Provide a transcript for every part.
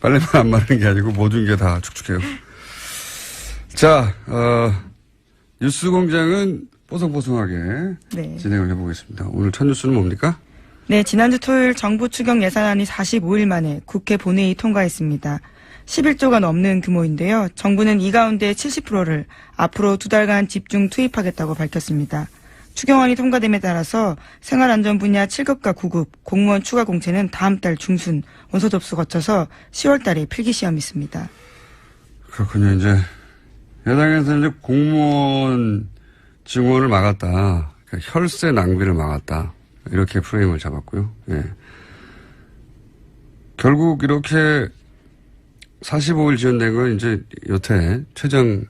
빨래만 안 마르는 게 아니고 모든 게 다 축축해요. 자, 뉴스 공장은 뽀송뽀송하게 네. 진행을 해보겠습니다. 오늘 첫 뉴스는 뭡니까? 네, 지난주 토요일 정부 추경 예산안이 45일 만에 국회 본회의 통과했습니다. 11조가 넘는 규모인데요. 정부는 이 가운데 70%를 앞으로 2달간 집중 투입하겠다고 밝혔습니다. 추경안이 통과됨에 따라서 생활안전 분야 7급과 9급 공무원 추가 공채는 다음 달 중순 원서 접수 거쳐서 10월 달에 필기시험이 있습니다. 그렇군요. 이제 야당에서 이제 공무원 증원을 막았다. 그러니까 혈세 낭비를 막았다. 이렇게 프레임을 잡았고요. 예. 결국 이렇게 45일 지연된 건 이제 여태 최장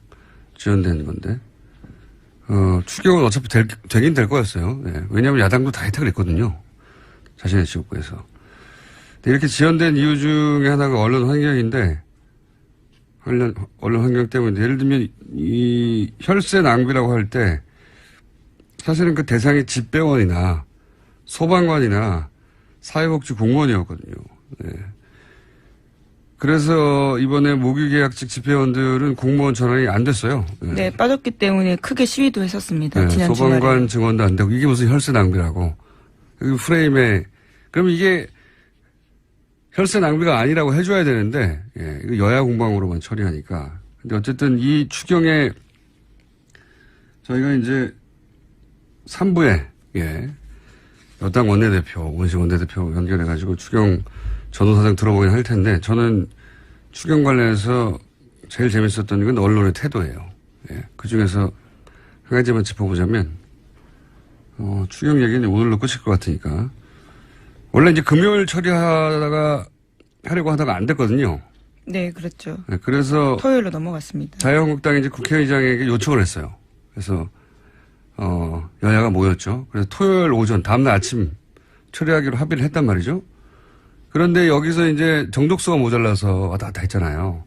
지연된 건데, 추경은 어차피 되긴 될 거였어요. 예. 왜냐하면 야당도 다 혜택을 했거든요. 자신의 지역구에서. 근데 이렇게 지연된 이유 중에 하나가 언론 환경인데, 언론 환경 때문에 예를 들면 이 혈세 낭비라고 할 때 사실은 그 대상이 집배원이나 소방관이나 사회복지 공무원이었거든요. 네. 그래서 이번에 모기계약직 집회원들은 공무원 전환이 안 됐어요. 네, 네 빠졌기 때문에 크게 시위도 했었습니다. 네, 지난 소방관 주말에. 증원도 안 되고 이게 무슨 혈세 낭비라고. 그 프레임에 그러면 이게 혈세 낭비가 아니라고 해줘야 되는데 예, 이거 여야 공방으로만 처리하니까. 근데 어쨌든 이 추경에 저희가 이제 3부에 예, 여당 원내대표, 원식 원내대표 연결해가지고 추경 전후사정 들어보긴 할 텐데 저는 추경 관련해서 제일 재밌었던 건 언론의 태도예요. 예, 그중에서 한 가지만 짚어보자면 추경 얘기는 오늘로 끝일 것 같으니까 원래 이제 금요일 처리하다가 하려고 하다가 안 됐거든요. 네, 그렇죠. 네, 그래서 토요일로 넘어갔습니다. 자유한국당이 이제 국회의장에게 요청을 했어요. 그래서 여야가 모였죠. 그래서 토요일 오전 다음날 아침 처리하기로 합의를 했단 말이죠. 그런데 여기서 이제 정족수가 모자라서 왔다 갔다 했잖아요.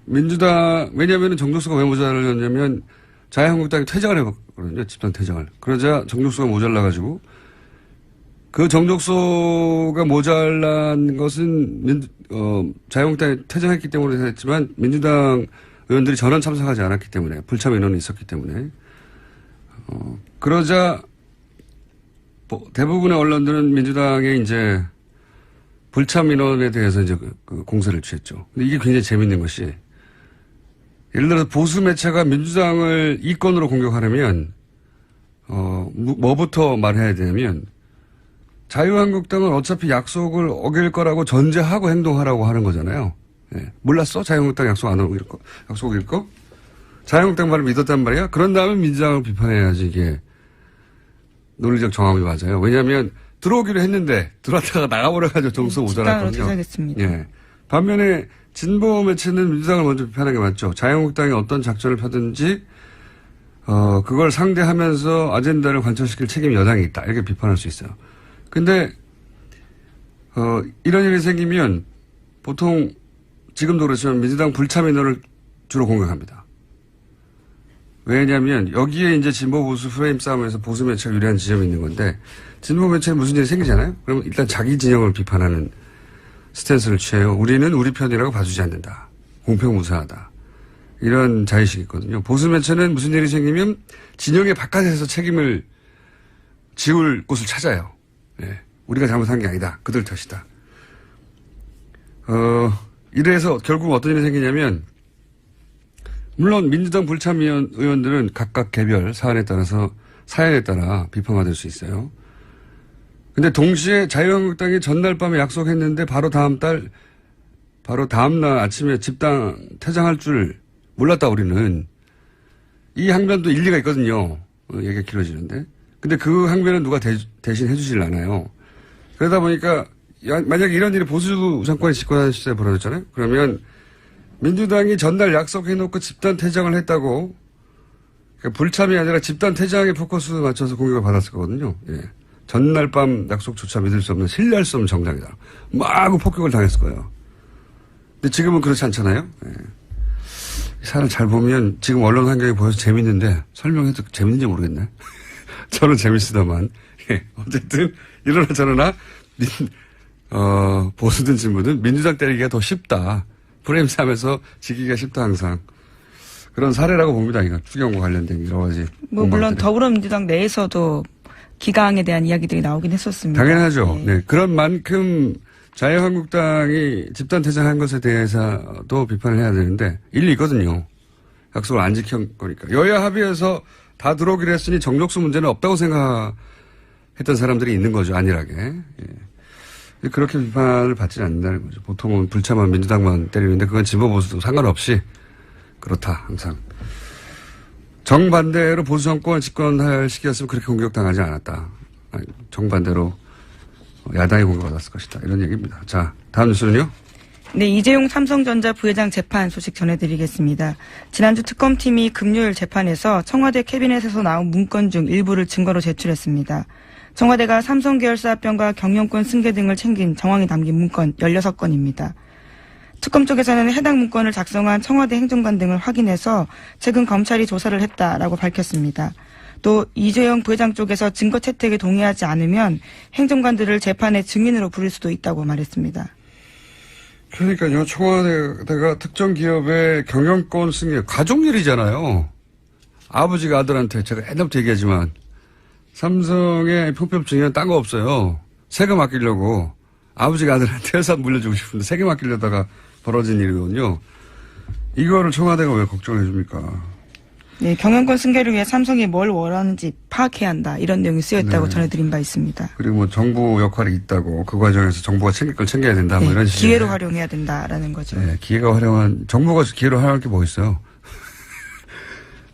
민주당 왜냐하면 정족수가 왜 모자랐냐면 자유한국당이 퇴장을 해봤거든요. 집단 퇴장을. 그러자 정족수가 모자라가지고 그 정족수가 모자란 것은 자유한국당이 퇴장했기 때문에 했지만 민주당 의원들이 전원 참석하지 않았기 때문에 불참 인원이 있었기 때문에 그러자 대부분의 언론들은 민주당의 이제 불참 인원에 대해서 이제 그 공세를 취했죠. 근데 이게 굉장히 재밌는 것이 예를 들어서 보수 매체가 민주당을 이권으로 공격하려면 뭐부터 말해야 되냐면 자유한국당은 어차피 약속을 어길 거라고 전제하고 행동하라고 하는 거잖아요. 예. 몰랐어? 자유한국당 약속 안 어길 거? 약속 어길 거? 자유한국당 말을 믿었단 말이야? 그런 다음에 민주당을 비판해야지 이게 논리적 정합이 맞아요. 왜냐하면 들어오기로 했는데 들어왔다가 나가버려가지고 정수 모자랐거든요. 예. 반면에 진보 매체는 민주당을 먼저 비판하는 게 맞죠. 자유한국당이 어떤 작전을 펴든지 그걸 상대하면서 아젠다를 관철시킬 책임이 여당이 있다. 이렇게 비판할 수 있어요. 근데 이런 일이 생기면 보통 지금도 그렇지만 민주당 불참 인원을 주로 공격합니다. 왜냐하면 여기에 이제 진보 보수 프레임 싸움에서 보수 매체가 유리한 지점이 있는 건데 진보 매체는 무슨 일이 생기잖아요. 그러면 일단 자기 진영을 비판하는 스탠스를 취해요. 우리는 우리 편이라고 봐주지 않는다. 공평무사하다. 이런 자의식이 있거든요. 보수 매체는 무슨 일이 생기면 진영의 바깥에서 책임을 지울 곳을 찾아요. 네. 우리가 잘못한 게 아니다. 그들 탓이다. 이래서 결국 어떤 일이 생기냐면 물론 민주당 불참 의원들은 각각 개별 사안에 따라 비판받을 수 있어요. 근데 동시에 자유한국당이 전날 밤에 약속했는데 바로 다음날 아침에 집단 퇴장할 줄 몰랐다 우리는. 이 항변도 일리가 있거든요. 얘기가 길어지는데. 근데 그 항변은 누가 대신 해주질 않아요. 그러다 보니까 만약에 이런 일이 보수 정권이 집권하는 시대에 벌어졌잖아요. 그러면 민주당이 전날 약속해놓고 집단 퇴장을 했다고 그러니까 불참이 아니라 집단 퇴장에 포커스 맞춰서 공격을 받았을 거거든요. 예. 전날 밤 약속조차 믿을 수 없는 신뢰할 수 없는 정당이다. 막 폭격을 당했을 거예요. 근데 지금은 그렇지 않잖아요. 예. 사안을 잘 보면 지금 언론 환경이 보여서 재밌는데 설명해도 재밌는지 모르겠네. 저는 재밌으더만. 예. 어쨌든 이러나 저러나 보수든 진보든 민주당 때리기가 더 쉽다. 프레임 싸면서 지키기가 쉽다 항상. 그런 사례라고 봅니다. 이거 추경과 관련된 여러 가지. 뭐 물론 공방들이. 더불어민주당 내에서도 기강에 대한 이야기들이 나오긴 했었습니다. 당연하죠. 네. 그런 만큼 자유한국당이 집단퇴장한 것에 대해서도 비판을 해야 되는데 일리 있거든요. 약속을 안 지킨 거니까. 여야 합의해서 다 들어오기로 했으니 정족수 문제는 없다고 생각했던 사람들이 있는 거죠. 안일하게. 예. 그렇게 비판을 받지는 않는다는 거죠. 보통은 불참한 민주당만 때리는데 그건 진보 보수도 상관없이 그렇다. 항상. 정반대로 보수 정권 집권할 시기였으면 그렇게 공격당하지 않았다. 아니, 정반대로 야당이 공격받았을 것이다. 이런 얘기입니다. 자, 다음 뉴스는요. 네, 이재용 삼성전자 부회장 재판 소식 전해드리겠습니다. 지난주 특검팀이 금요일 재판에서 청와대 캐비넷에서 나온 문건 중 일부를 증거로 제출했습니다. 청와대가 삼성 계열사 합병과 경영권 승계 등을 챙긴 정황이 담긴 문건 16건입니다. 특검 쪽에서는 해당 문건을 작성한 청와대 행정관 등을 확인해서 최근 검찰이 조사를 했다라고 밝혔습니다. 또 이재용 부회장 쪽에서 증거 채택에 동의하지 않으면 행정관들을 재판의 증인으로 부를 수도 있다고 말했습니다. 그러니까요. 청와대가 특정 기업의 경영권 승계 가족일이잖아요. 아버지가 아들한테 제가 옛날부터 얘기하지만 삼성의 편법 증여는 딴 거 없어요. 세금 아끼려고 아버지가 아들한테 회사 물려주고 싶은데 세금 아끼려다가 벌어진 일이거든요. 이거를 청와대가 왜 걱정해 줍니까? 네, 경영권 승계를 위해 삼성이 뭘 원하는지 파악해야 한다. 이런 내용이 쓰여있다고 네. 전해드린 바 있습니다. 그리고 뭐 정부 역할이 있다고 그 과정에서 정부가 챙길 걸 챙겨야 된다. 뭐 네, 이런 식의. 기회로 활용해야 된다라는 거죠. 네, 정부가 기회로 활용할 게 뭐 있어요?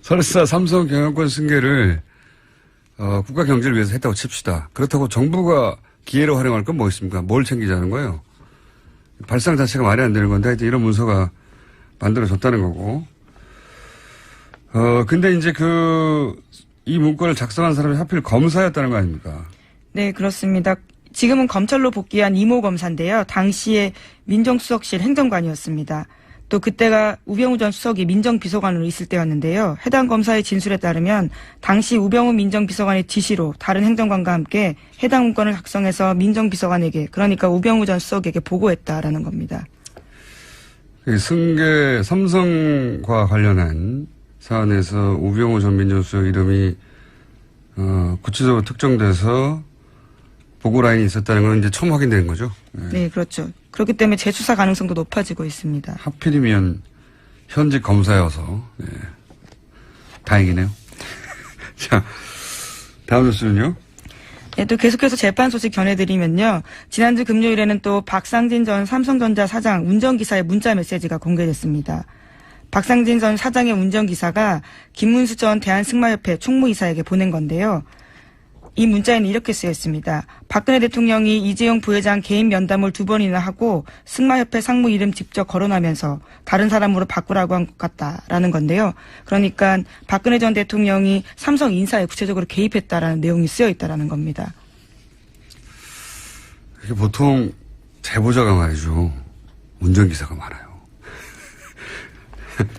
설사 삼성 경영권 승계를 국가 경제를 위해서 했다고 칩시다. 그렇다고 정부가 기회로 활용할 건 뭐 있습니까? 뭘 챙기자는 거예요? 발상 자체가 말이 안 되는 건데 하여튼 이런 문서가 만들어졌다는 거고. 근데 이제 이 문건을 작성한 사람이 하필 검사였다는 거 아닙니까? 네, 그렇습니다. 지금은 검찰로 복귀한 이모 검사인데요. 당시에 민정수석실 행정관이었습니다. 또 그때가 우병우 전 수석이 민정비서관으로 있을 때였는데요. 해당 검사의 진술에 따르면 당시 우병우 민정비서관의 지시로 다른 행정관과 함께 해당 문건을 작성해서 민정비서관에게 그러니까 우병우 전 수석에게 보고했다라는 겁니다. 승계 삼성과 관련한 사안에서 우병우 전 민정수석 이름이 구체적으로 특정돼서 보고 라인이 있었다는 건 이제 처음 확인되는 거죠. 네, 그렇죠. 그렇기 때문에 재수사 가능성도 높아지고 있습니다. 하필이면 현직 검사여서 다행이네요. 자, 다음 뉴스는요. 네, 또 계속해서 재판 소식 전해드리면요. 지난주 금요일에는 또 박상진 전 삼성전자 사장 운전기사의 문자 메시지가 공개됐습니다. 박상진 전 사장의 운전기사가 김문수 전 대한승마협회 총무이사에게 보낸 건데요. 이 문자에는 이렇게 쓰여 있습니다. 박근혜 대통령이 이재용 부회장 개인 면담을 2번이나 하고 승마협회 상무 이름 직접 거론하면서 다른 사람으로 바꾸라고 한 것 같다라는 건데요. 그러니까 박근혜 전 대통령이 삼성 인사에 구체적으로 개입했다라는 내용이 쓰여 있다라는 겁니다. 이게 보통 제보자가 말이죠. 운전기사가 많아요.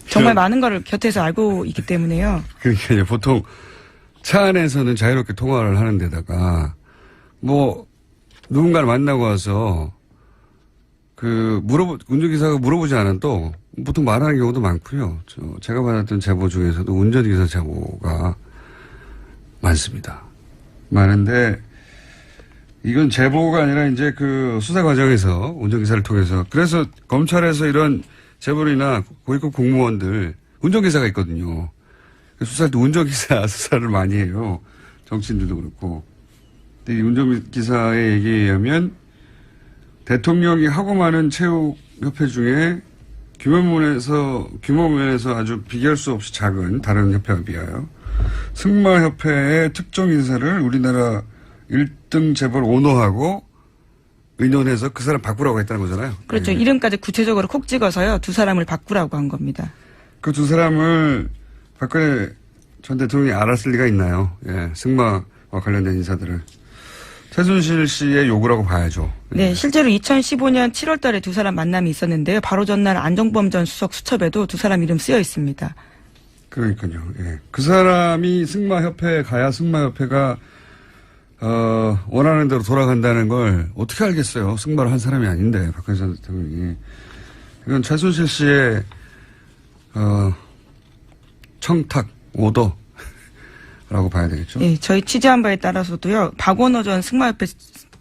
정말 많은 걸 곁에서 알고 있기 때문에요. 그러니까 이제 보통 차 안에서는 자유롭게 통화를 하는 데다가 누군가를 만나고 와서 운전기사가 물어보지 않아도 보통 말하는 경우도 많고요. 제가 받았던 제보 중에서도 운전기사 제보가 많습니다. 많은데 이건 제보가 아니라 이제 수사 과정에서 운전기사를 통해서 그래서 검찰에서 이런 재벌이나 고위급 공무원들 운전기사가 있거든요. 수사할 때 운전기사 수사를 많이 해요. 정치인들도 그렇고. 근데 이 운전기사의 얘기에 의하면 대통령이 하고 많은 체육협회 중에 규모면에서 아주 비교할 수 없이 작은 다른 협회에 비하여 승마협회의 특정 인사를 우리나라 1등 재벌 오너하고 의논해서 그 사람 바꾸라고 했다는 거잖아요. 그렇죠. 네. 이름까지 구체적으로 콕 찍어서요. 2사람을 바꾸라고 한 겁니다. 그 2사람을 박근혜 전 대통령이 알았을 리가 있나요? 예, 승마와 관련된 인사들을. 최순실 씨의 요구라고 봐야죠. 네, 실제로 2015년 7월 달에 2사람 만남이 있었는데요. 바로 전날 안종범 전 수석 수첩에도 2사람 이름 쓰여 있습니다. 그러니까요. 예. 그 사람이 승마협회에 가야 승마협회가 원하는 대로 돌아간다는 걸 어떻게 알겠어요? 승마를 한 사람이 아닌데, 박근혜 전 대통령이. 이건 최순실 씨의, 청탁, 오더라고 봐야 되겠죠? 예, 저희 취재한 바에 따라서도요, 박원호 전 승마협회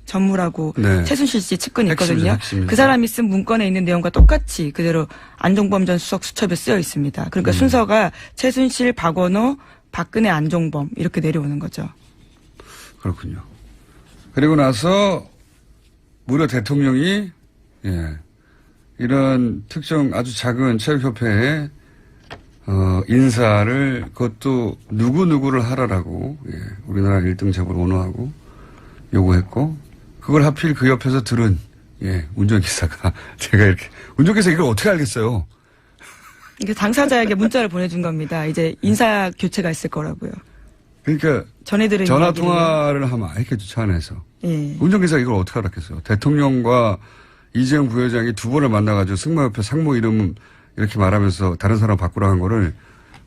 전무라고 네. 최순실 씨 측근이 있거든요. 핵심입니다. 그 사람이 쓴 문건에 있는 내용과 똑같이 그대로 안종범 전 수석 수첩에 쓰여 있습니다. 그러니까 순서가 최순실, 박원호, 박근혜, 안종범 이렇게 내려오는 거죠. 그렇군요. 그리고 나서 무려 대통령이 이런 특정 아주 작은 체육협회에 인사를 그것도 누구누구를 하라라고 우리나라 1등 재벌 원호하고 요구했고 그걸 하필 그 옆에서 들은 운전기사가 제가 이렇게 운전기사 이걸 어떻게 알겠어요? 이게 당사자에게 문자를 보내준 겁니다. 이제 인사 교체가 있을 거라고요. 그러니까 전해들은 전화 통화를 하면 알겠죠, 차 안에서. 예. 운전기사가 이걸 어떻게 알았겠어요? 대통령과 이재용 부회장이 두 번을 만나가지고 승마협회 상무 이름 이렇게 말하면서 다른 사람 바꾸라 한 거를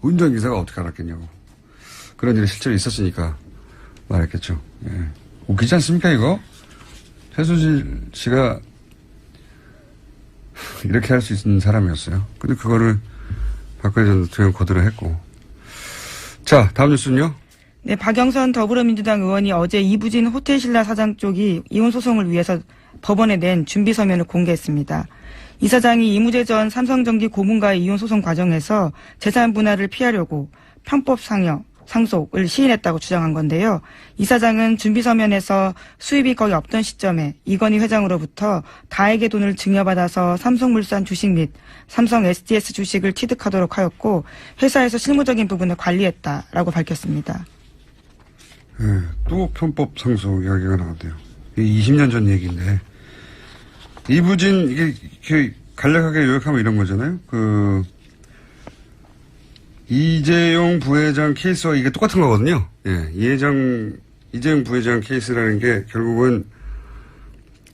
운전기사가 어떻게 알았겠냐고. 그런 일이 실제로 있었으니까 말했겠죠. 웃기지 않습니까, 이거? 최순실 씨가 이렇게 할 수 있는 사람이었어요. 근데 그거를 박근혜 전 대통령 거들어 했고. 자, 다음 뉴스는요? 네, 박영선 더불어민주당 의원이 어제 이부진 호텔신라 사장 쪽이 이혼 소송을 위해서 법원에 낸 준비 서면을 공개했습니다. 이 사장이 이무재 전 삼성전기 고문과의 이혼 소송 과정에서 재산 분할을 피하려고 편법 상속을 시인했다고 주장한 건데요. 이 사장은 준비 서면에서 수입이 거의 없던 시점에 이건희 회장으로부터 다에게 돈을 증여받아서 삼성물산 주식 및 삼성 SDS 주식을 취득하도록 하였고 회사에서 실무적인 부분을 관리했다라고 밝혔습니다. 또 편법 상속 이야기가 나왔대요. 이게 20년 전 얘기인데 이부진 이게 간략하게 요약하면 이런 거잖아요. 이재용 부회장 케이스와 이게 똑같은 거거든요. 이재용 부회장 케이스라는 게 결국은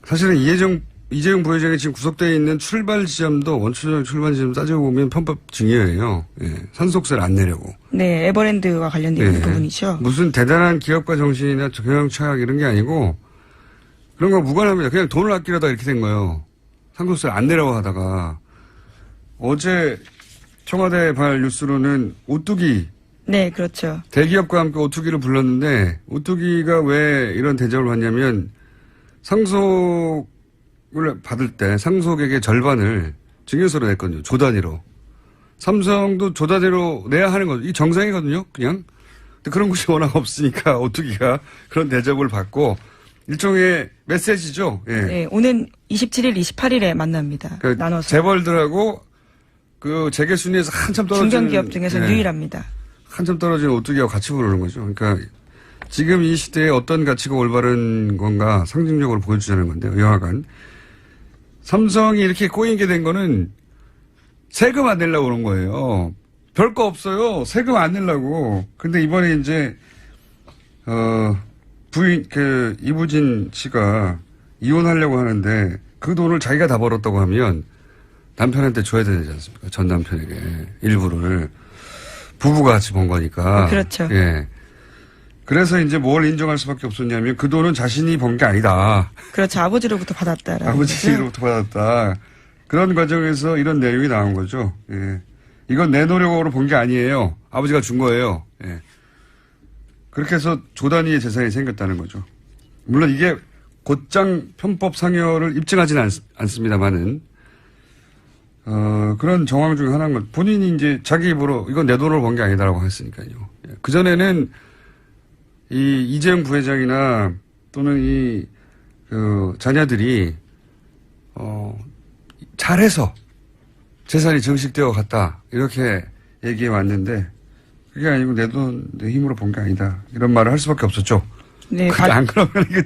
사실은 이재용 부회장이 지금 구속되어 있는 출발 지점도 원초적 출발 지점 따지고 보면 편법 증여예요. 산속세를 안 내려고. 네, 에버랜드와 관련된 있는 부분이죠. 무슨 대단한 기업가 정신이나 경영 철학 이런 게 아니고 그런 거 무관합니다. 그냥 돈을 아끼려다 이렇게 된 거예요. 상속세를 안 내려고 하다가 어제 청와대 발 뉴스로는 오뚜기. 네, 그렇죠. 대기업과 함께 오뚜기를 불렀는데 오뚜기가 왜 이런 대접을 받냐면 상속을 받을 때 상속액의 절반을 증여세로 냈거든요. 조 단위로. 삼성도 조 단위로 내야 하는 거죠. 이 정상이거든요. 그냥. 근데 그런 곳이 워낙 없으니까 오뚜기가 그런 대접을 받고 일종의 메시지죠. 네, 오는 27일, 28일에 만납니다. 나눠서. 재벌들하고 그 재계 순위에서 한참 떨어진 중견기업 중에서 유일합니다. 한참 떨어진 오뚜기하고 같이 부르는 거죠. 그러니까 지금 이 시대에 어떤 가치가 올바른 건가 상징적으로 보여주자는 건데요. 여하간 삼성이 이렇게 꼬인 게 된 거는 세금 안 내려고 그런 거예요. 별거 없어요. 세금 안 내려고. 근데 이번에 이제 이부진 씨가 이혼하려고 하는데 그 돈을 자기가 다 벌었다고 하면 남편한테 줘야 되지 않습니까? 전 남편에게 일부를 부부가 같이 번 거니까. 그렇죠. 그래서 이제 뭘 인정할 수밖에 없었냐면 그 돈은 자신이 번 게 아니다. 그렇죠. 아버지로부터 받았다라는 아버지로부터 받았다. 그런 과정에서 이런 내용이 나온 거죠. 이건 내 노력으로 번 게 아니에요. 아버지가 준 거예요. 그렇게 해서 조 단위의 재산이 생겼다는 거죠. 물론 이게 곧장 편법 상여를 입증하지는 않습니다만은 그런 정황 중에 하나인 것. 본인이 이제 자기 입으로 이건 내 돈으로 번 게 아니다라고 했으니까요. 그전에는 이재용 부회장이나 또는 자녀들이, 잘해서 재산이 정식되어 갔다. 이렇게 얘기해 왔는데 그게 아니고 내 돈, 내 힘으로 번 게 아니다. 이런 말을 할 수밖에 없었죠. 네. 안 그러면 이게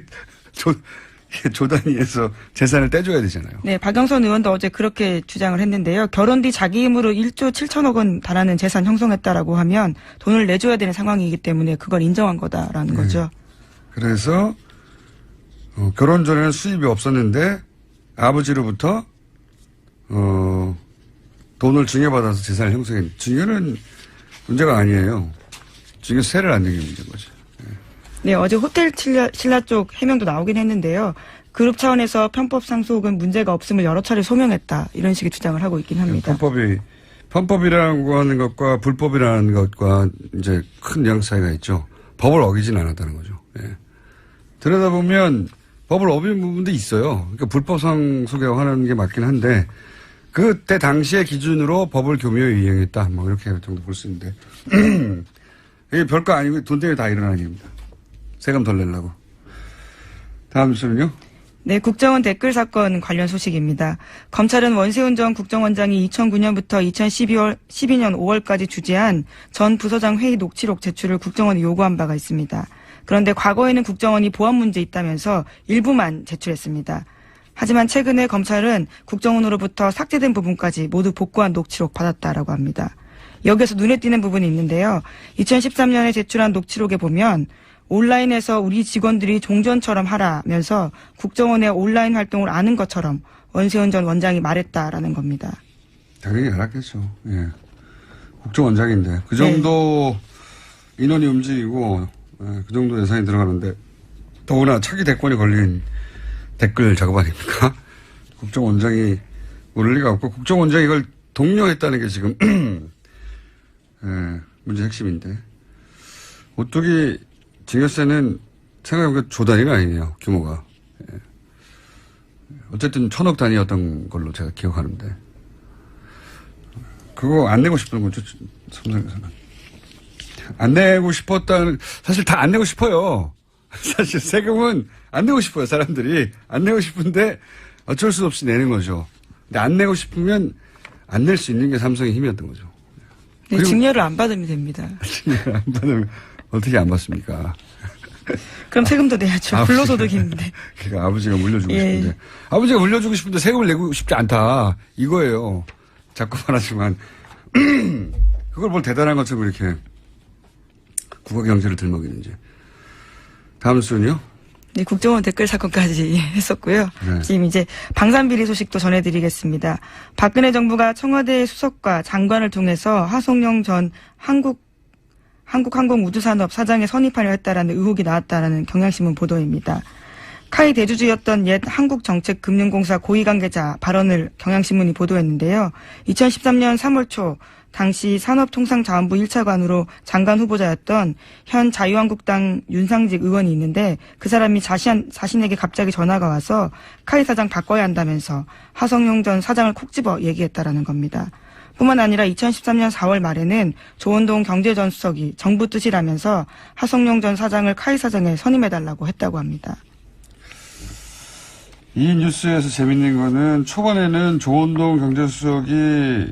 조 단위에서 재산을 떼줘야 되잖아요. 네, 박영선 의원도 어제 그렇게 주장을 했는데요. 결혼 뒤 자기 힘으로 1조 7천억 원 달하는 재산 형성했다라고 하면 돈을 내줘야 되는 상황이기 때문에 그걸 인정한 거다라는 거죠. 그래서 결혼 전에는 수입이 없었는데 아버지로부터 돈을 증여받아서 재산을 형성했는데 증여는 문제가 아니에요. 증여세를 안 내게 문제인 거죠. 네, 어제 호텔 신라 쪽 해명도 나오긴 했는데요. 그룹 차원에서 편법 상속은 문제가 없음을 여러 차례 소명했다. 이런 식의 주장을 하고 있긴 합니다. 편법이라고 하는 것과 불법이라는 것과 이제 큰 뉘앙스 차이가 있죠. 법을 어기진 않았다는 거죠. 예. 들여다보면 법을 어긴 부분도 있어요. 그러니까 불법 상속이라고 하는 게 맞긴 한데 그때 당시의 기준으로 법을 교묘히 이행했다. 뭐 이렇게 정도 볼 수 있는데 이게 별거 아니고 돈 때문에 다 일어나는 일입니다. 세금 덜 내려고. 다음 뉴스는요. 네, 국정원 댓글 사건 관련 소식입니다. 검찰은 원세훈 전 국정원장이 2009년부터 2012년 5월까지 주재한 전 부서장 회의 녹취록 제출을 국정원에 요구한 바가 있습니다. 그런데 과거에는 국정원이 보안 문제 있다면서 일부만 제출했습니다. 하지만 최근에 검찰은 국정원으로부터 삭제된 부분까지 모두 복구한 녹취록 받았다라고 합니다. 여기에서 눈에 띄는 부분이 있는데요. 2013년에 제출한 녹취록에 보면 온라인에서 우리 직원들이 종전처럼 하라면서 국정원의 온라인 활동을 아는 것처럼 원세훈 전 원장이 말했다라는 겁니다. 당연히 알았겠죠. 예. 국정원장인데 그 정도 인원이 움직이고 그 정도 예산이 들어가는데 더구나 차기 대권이 걸린 댓글 작업 아닙니까? 국정원장이 모를 리가 없고 국정원장이 이걸 독려했다는 게 지금 문제 핵심인데 오뚜기 증여세는 생각해보니까 조 단위가 아니네요. 규모가. 예. 어쨌든 1,000억 단위였던 걸로 제가 기억하는데 그거 안 내고 싶은 거죠. 삼성에서는. 안 내고 싶었다는 사실 다 안 내고 싶어요. 사실 세금은 안 내고 싶어요. 사람들이. 안 내고 싶은데 어쩔 수 없이 내는 거죠. 근데 안 내고 싶으면 안 낼 수 있는 게 삼성의 힘이었던 거죠. 네, 증여를 안 받으면 됩니다. 증여를 안 받으면 어떻게 안 받습니까? 그럼 세금도 내야죠. 불로소득인데. 그러니까 아버지가 물려주고 싶은데. 아버지가 물려주고 싶은데 세금을 내고 싶지 않다. 이거예요. 자꾸 말하지만. 그걸 뭘 대단한 것처럼 이렇게 국가 경제를 들먹이는지. 다음 순요. 네, 국정원 댓글 사건까지 했었고요. 네. 지금 이제 방산비리 소식도 전해드리겠습니다. 박근혜 정부가 청와대 수석과 장관을 통해서 하성룡 전 한국항공우주산업 사장에 선입하려 했다라는 의혹이 나왔다라는 경향신문 보도입니다. 카이 대주주였던 옛 한국정책금융공사 고위관계자 발언을 경향신문이 보도했는데요. 2013년 3월 초 당시 산업통상자원부 1차관으로 장관 후보자였던 현 자유한국당 윤상직 의원이 있는데 그 사람이 자신에게 갑자기 전화가 와서 카이 사장 바꿔야 한다면서 하성룡 전 사장을 콕 집어 얘기했다라는 겁니다. 뿐만 아니라 2013년 4월 말에는 조원동 경제전 수석이 정부 뜻이라면서 하성룡 전 사장을 카이 사장에 선임해달라고 했다고 합니다. 이 뉴스에서 재밌는 거는 초반에는 조원동 경제수석이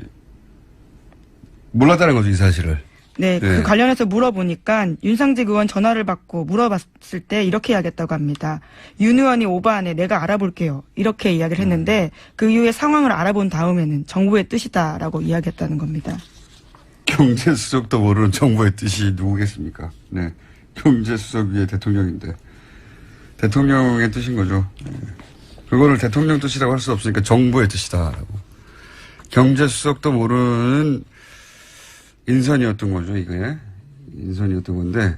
몰랐다는 거죠, 이 사실을. 네, 그 관련해서 물어보니까 윤상직 의원 전화를 받고 물어봤을 때 이렇게 이야기했다고 합니다. 윤 의원이 오버하네, 내가 알아볼게요. 이렇게 이야기를 했는데 그 이후에 상황을 알아본 다음에는 정부의 뜻이다라고 이야기했다는 겁니다. 경제수석도 모르는 정부의 뜻이 누구겠습니까? 네, 경제수석 위에 대통령인데 대통령의 뜻인 거죠. 네. 그거를 대통령 뜻이라고 할 수 없으니까 정부의 뜻이다라고. 경제수석도 모르는 인선이었던 거죠, 이게. 인선이었던 건데,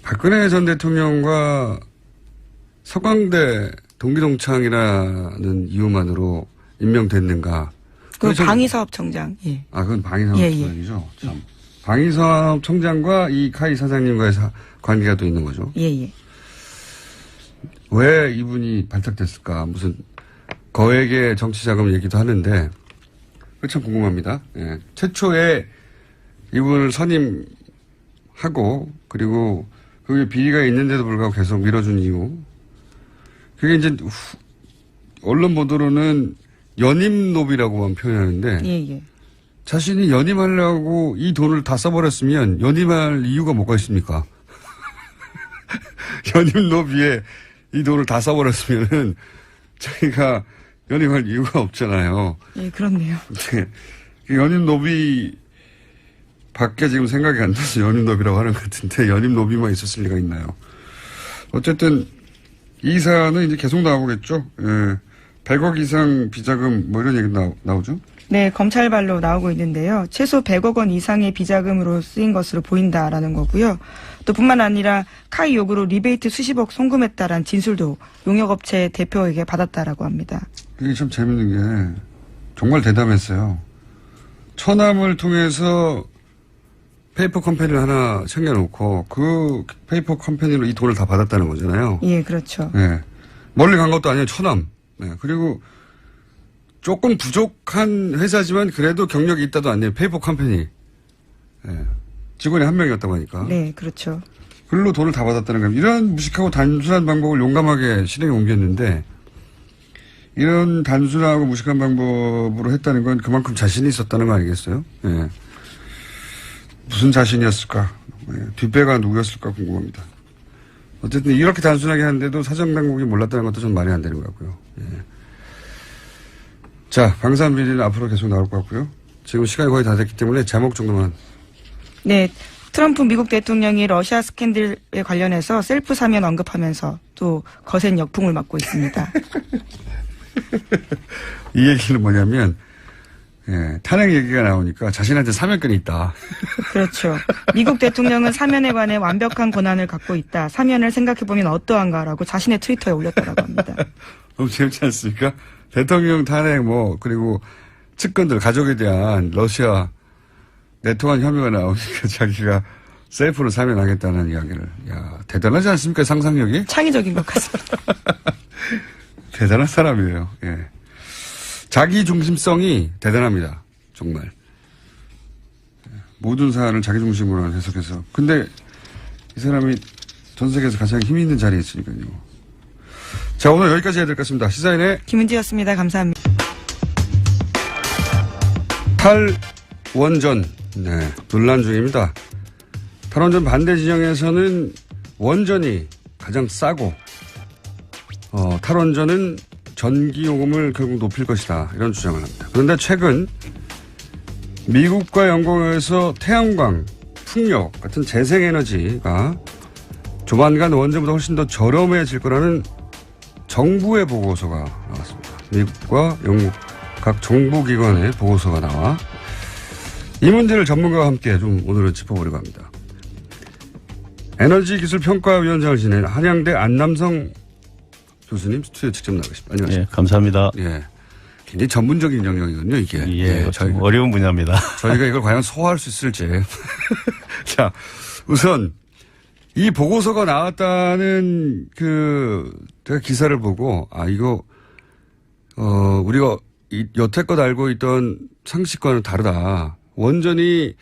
박근혜 전 대통령과 서강대 동기동창이라는 이유만으로 임명됐는가. 그 방위사업청장, 예. 아, 그건 방위사업청장이죠. 예, 예. 참. 방위사업청장과 이 카이 사장님과의 관계가 또 있는 거죠. 예, 예. 왜 이분이 발탁됐을까? 무슨 거액의 정치자금 얘기도 하는데, 그거 참 궁금합니다. 예. 최초에 이분을 선임하고, 그리고 그게 비리가 있는데도 불구하고 계속 밀어준 이유. 그게 이제, 언론 보도로는 연임노비라고만 표현하는데, 예, 예. 자신이 연임하려고 이 돈을 다 써버렸으면 연임할 이유가 뭐가 있습니까? 연임노비에 이 돈을 다 써버렸으면은 자기가 연임할 이유가 없잖아요. 예, 그렇네요. 네. 연임노비 밖에 지금 생각이 안 나서 연임노비라고 하는 것 같은데 연임노비만 있었을 리가 있나요? 어쨌든 이 사안은 이제 계속 나오겠죠. 예. 100억 이상 비자금 뭐 이런 얘기 나오죠. 네, 검찰발로 나오고 있는데요. 최소 100억 원 이상의 비자금으로 쓰인 것으로 보인다라는 거고요. 또 뿐만 아니라 카이 요구로 리베이트 수십억 송금했다라는 진술도 용역업체 대표에게 받았다라고 합니다. 이게 참 재밌는 게 정말 대담했어요. 처남을 통해서 페이퍼 컴퍼니를 하나 챙겨놓고 그 페이퍼 컴퍼니로 이 돈을 다 받았다는 거잖아요. 예, 그렇죠. 네. 멀리 간 것도 아니에요. 처남. 네. 그리고 조금 부족한 회사지만 그래도 경력이 있다도 아니에요. 페이퍼 컴퍼니. 네. 직원이 한 명이었다고 하니까. 네, 그렇죠. 글로 돈을 다 받았다는 겁니다. 이런 무식하고 단순한 방법을 용감하게 실행에 옮겼는데 이런 단순하고 무식한 방법으로 했다는 건 그만큼 자신이 있었다는 거 아니겠어요? 예. 무슨 자신이었을까? 예. 뒷배가 누구였을까 궁금합니다. 어쨌든 이렇게 단순하게 하는데도 사정당국이 몰랐다는 것도 좀 말이 안 되는 것 같고요. 예. 자, 방산비리는 앞으로 계속 나올 것 같고요. 지금 시간이 거의 다 됐기 때문에 제목 정도만. 네, 트럼프 미국 대통령이 러시아 스캔들에 관련해서 셀프 사면 언급하면서 또 거센 역풍을 맞고 있습니다. 이 얘기는 뭐냐면 예, 탄핵 얘기가 나오니까 자신한테 사면권이 있다. 그렇죠. 미국 대통령은 사면에 관해 완벽한 권한을 갖고 있다. 사면을 생각해보면 어떠한가라고 자신의 트위터에 올렸다고 합니다. 너무 재밌지 않습니까? 대통령 탄핵 그리고 측근들 가족에 대한 러시아 내통한 혐의가 나오니까 자기가 셀프로 사면하겠다는 이야기를. 야, 대단하지 않습니까? 상상력이? 창의적인 것 같습니다. 대단한 사람이에요. 예. 자기 중심성이 대단합니다. 정말. 모든 사안을 자기 중심으로 해석해서. 근데 이 사람이 전 세계에서 가장 힘 있는 자리에 있으니까요. 자, 오늘 여기까지 해야 될 것 같습니다. 시사인의 김은지였습니다. 감사합니다. 탈원전. 네, 논란 중입니다. 탈원전 반대 진영에서는 원전이 가장 싸고, 탈원전은 전기요금을 결국 높일 것이다. 이런 주장을 합니다. 그런데 최근 미국과 영국에서 태양광, 풍력 같은 재생에너지가 조만간 원전보다 훨씬 더 저렴해질 거라는 정부의 보고서가 나왔습니다. 미국과 영국 각 정보기관의 보고서가 나와 이 문제를 전문가와 함께 좀 오늘은 짚어보려고 합니다. 에너지기술평가위원장을 지낸 한양대 안남성 교수님 스튜디오에 직접 나가십니다. 안녕하십니까. 예, 감사합니다. 예. 굉장히 전문적인 영역이거든요, 이게. 예, 어려운 분야입니다. 저희가 이걸 과연 소화할 수 있을지. 자, 우선 이 보고서가 나왔다는 제가 기사를 보고, 이거, 우리가 여태껏 알고 있던 상식과는 다르다. 원전이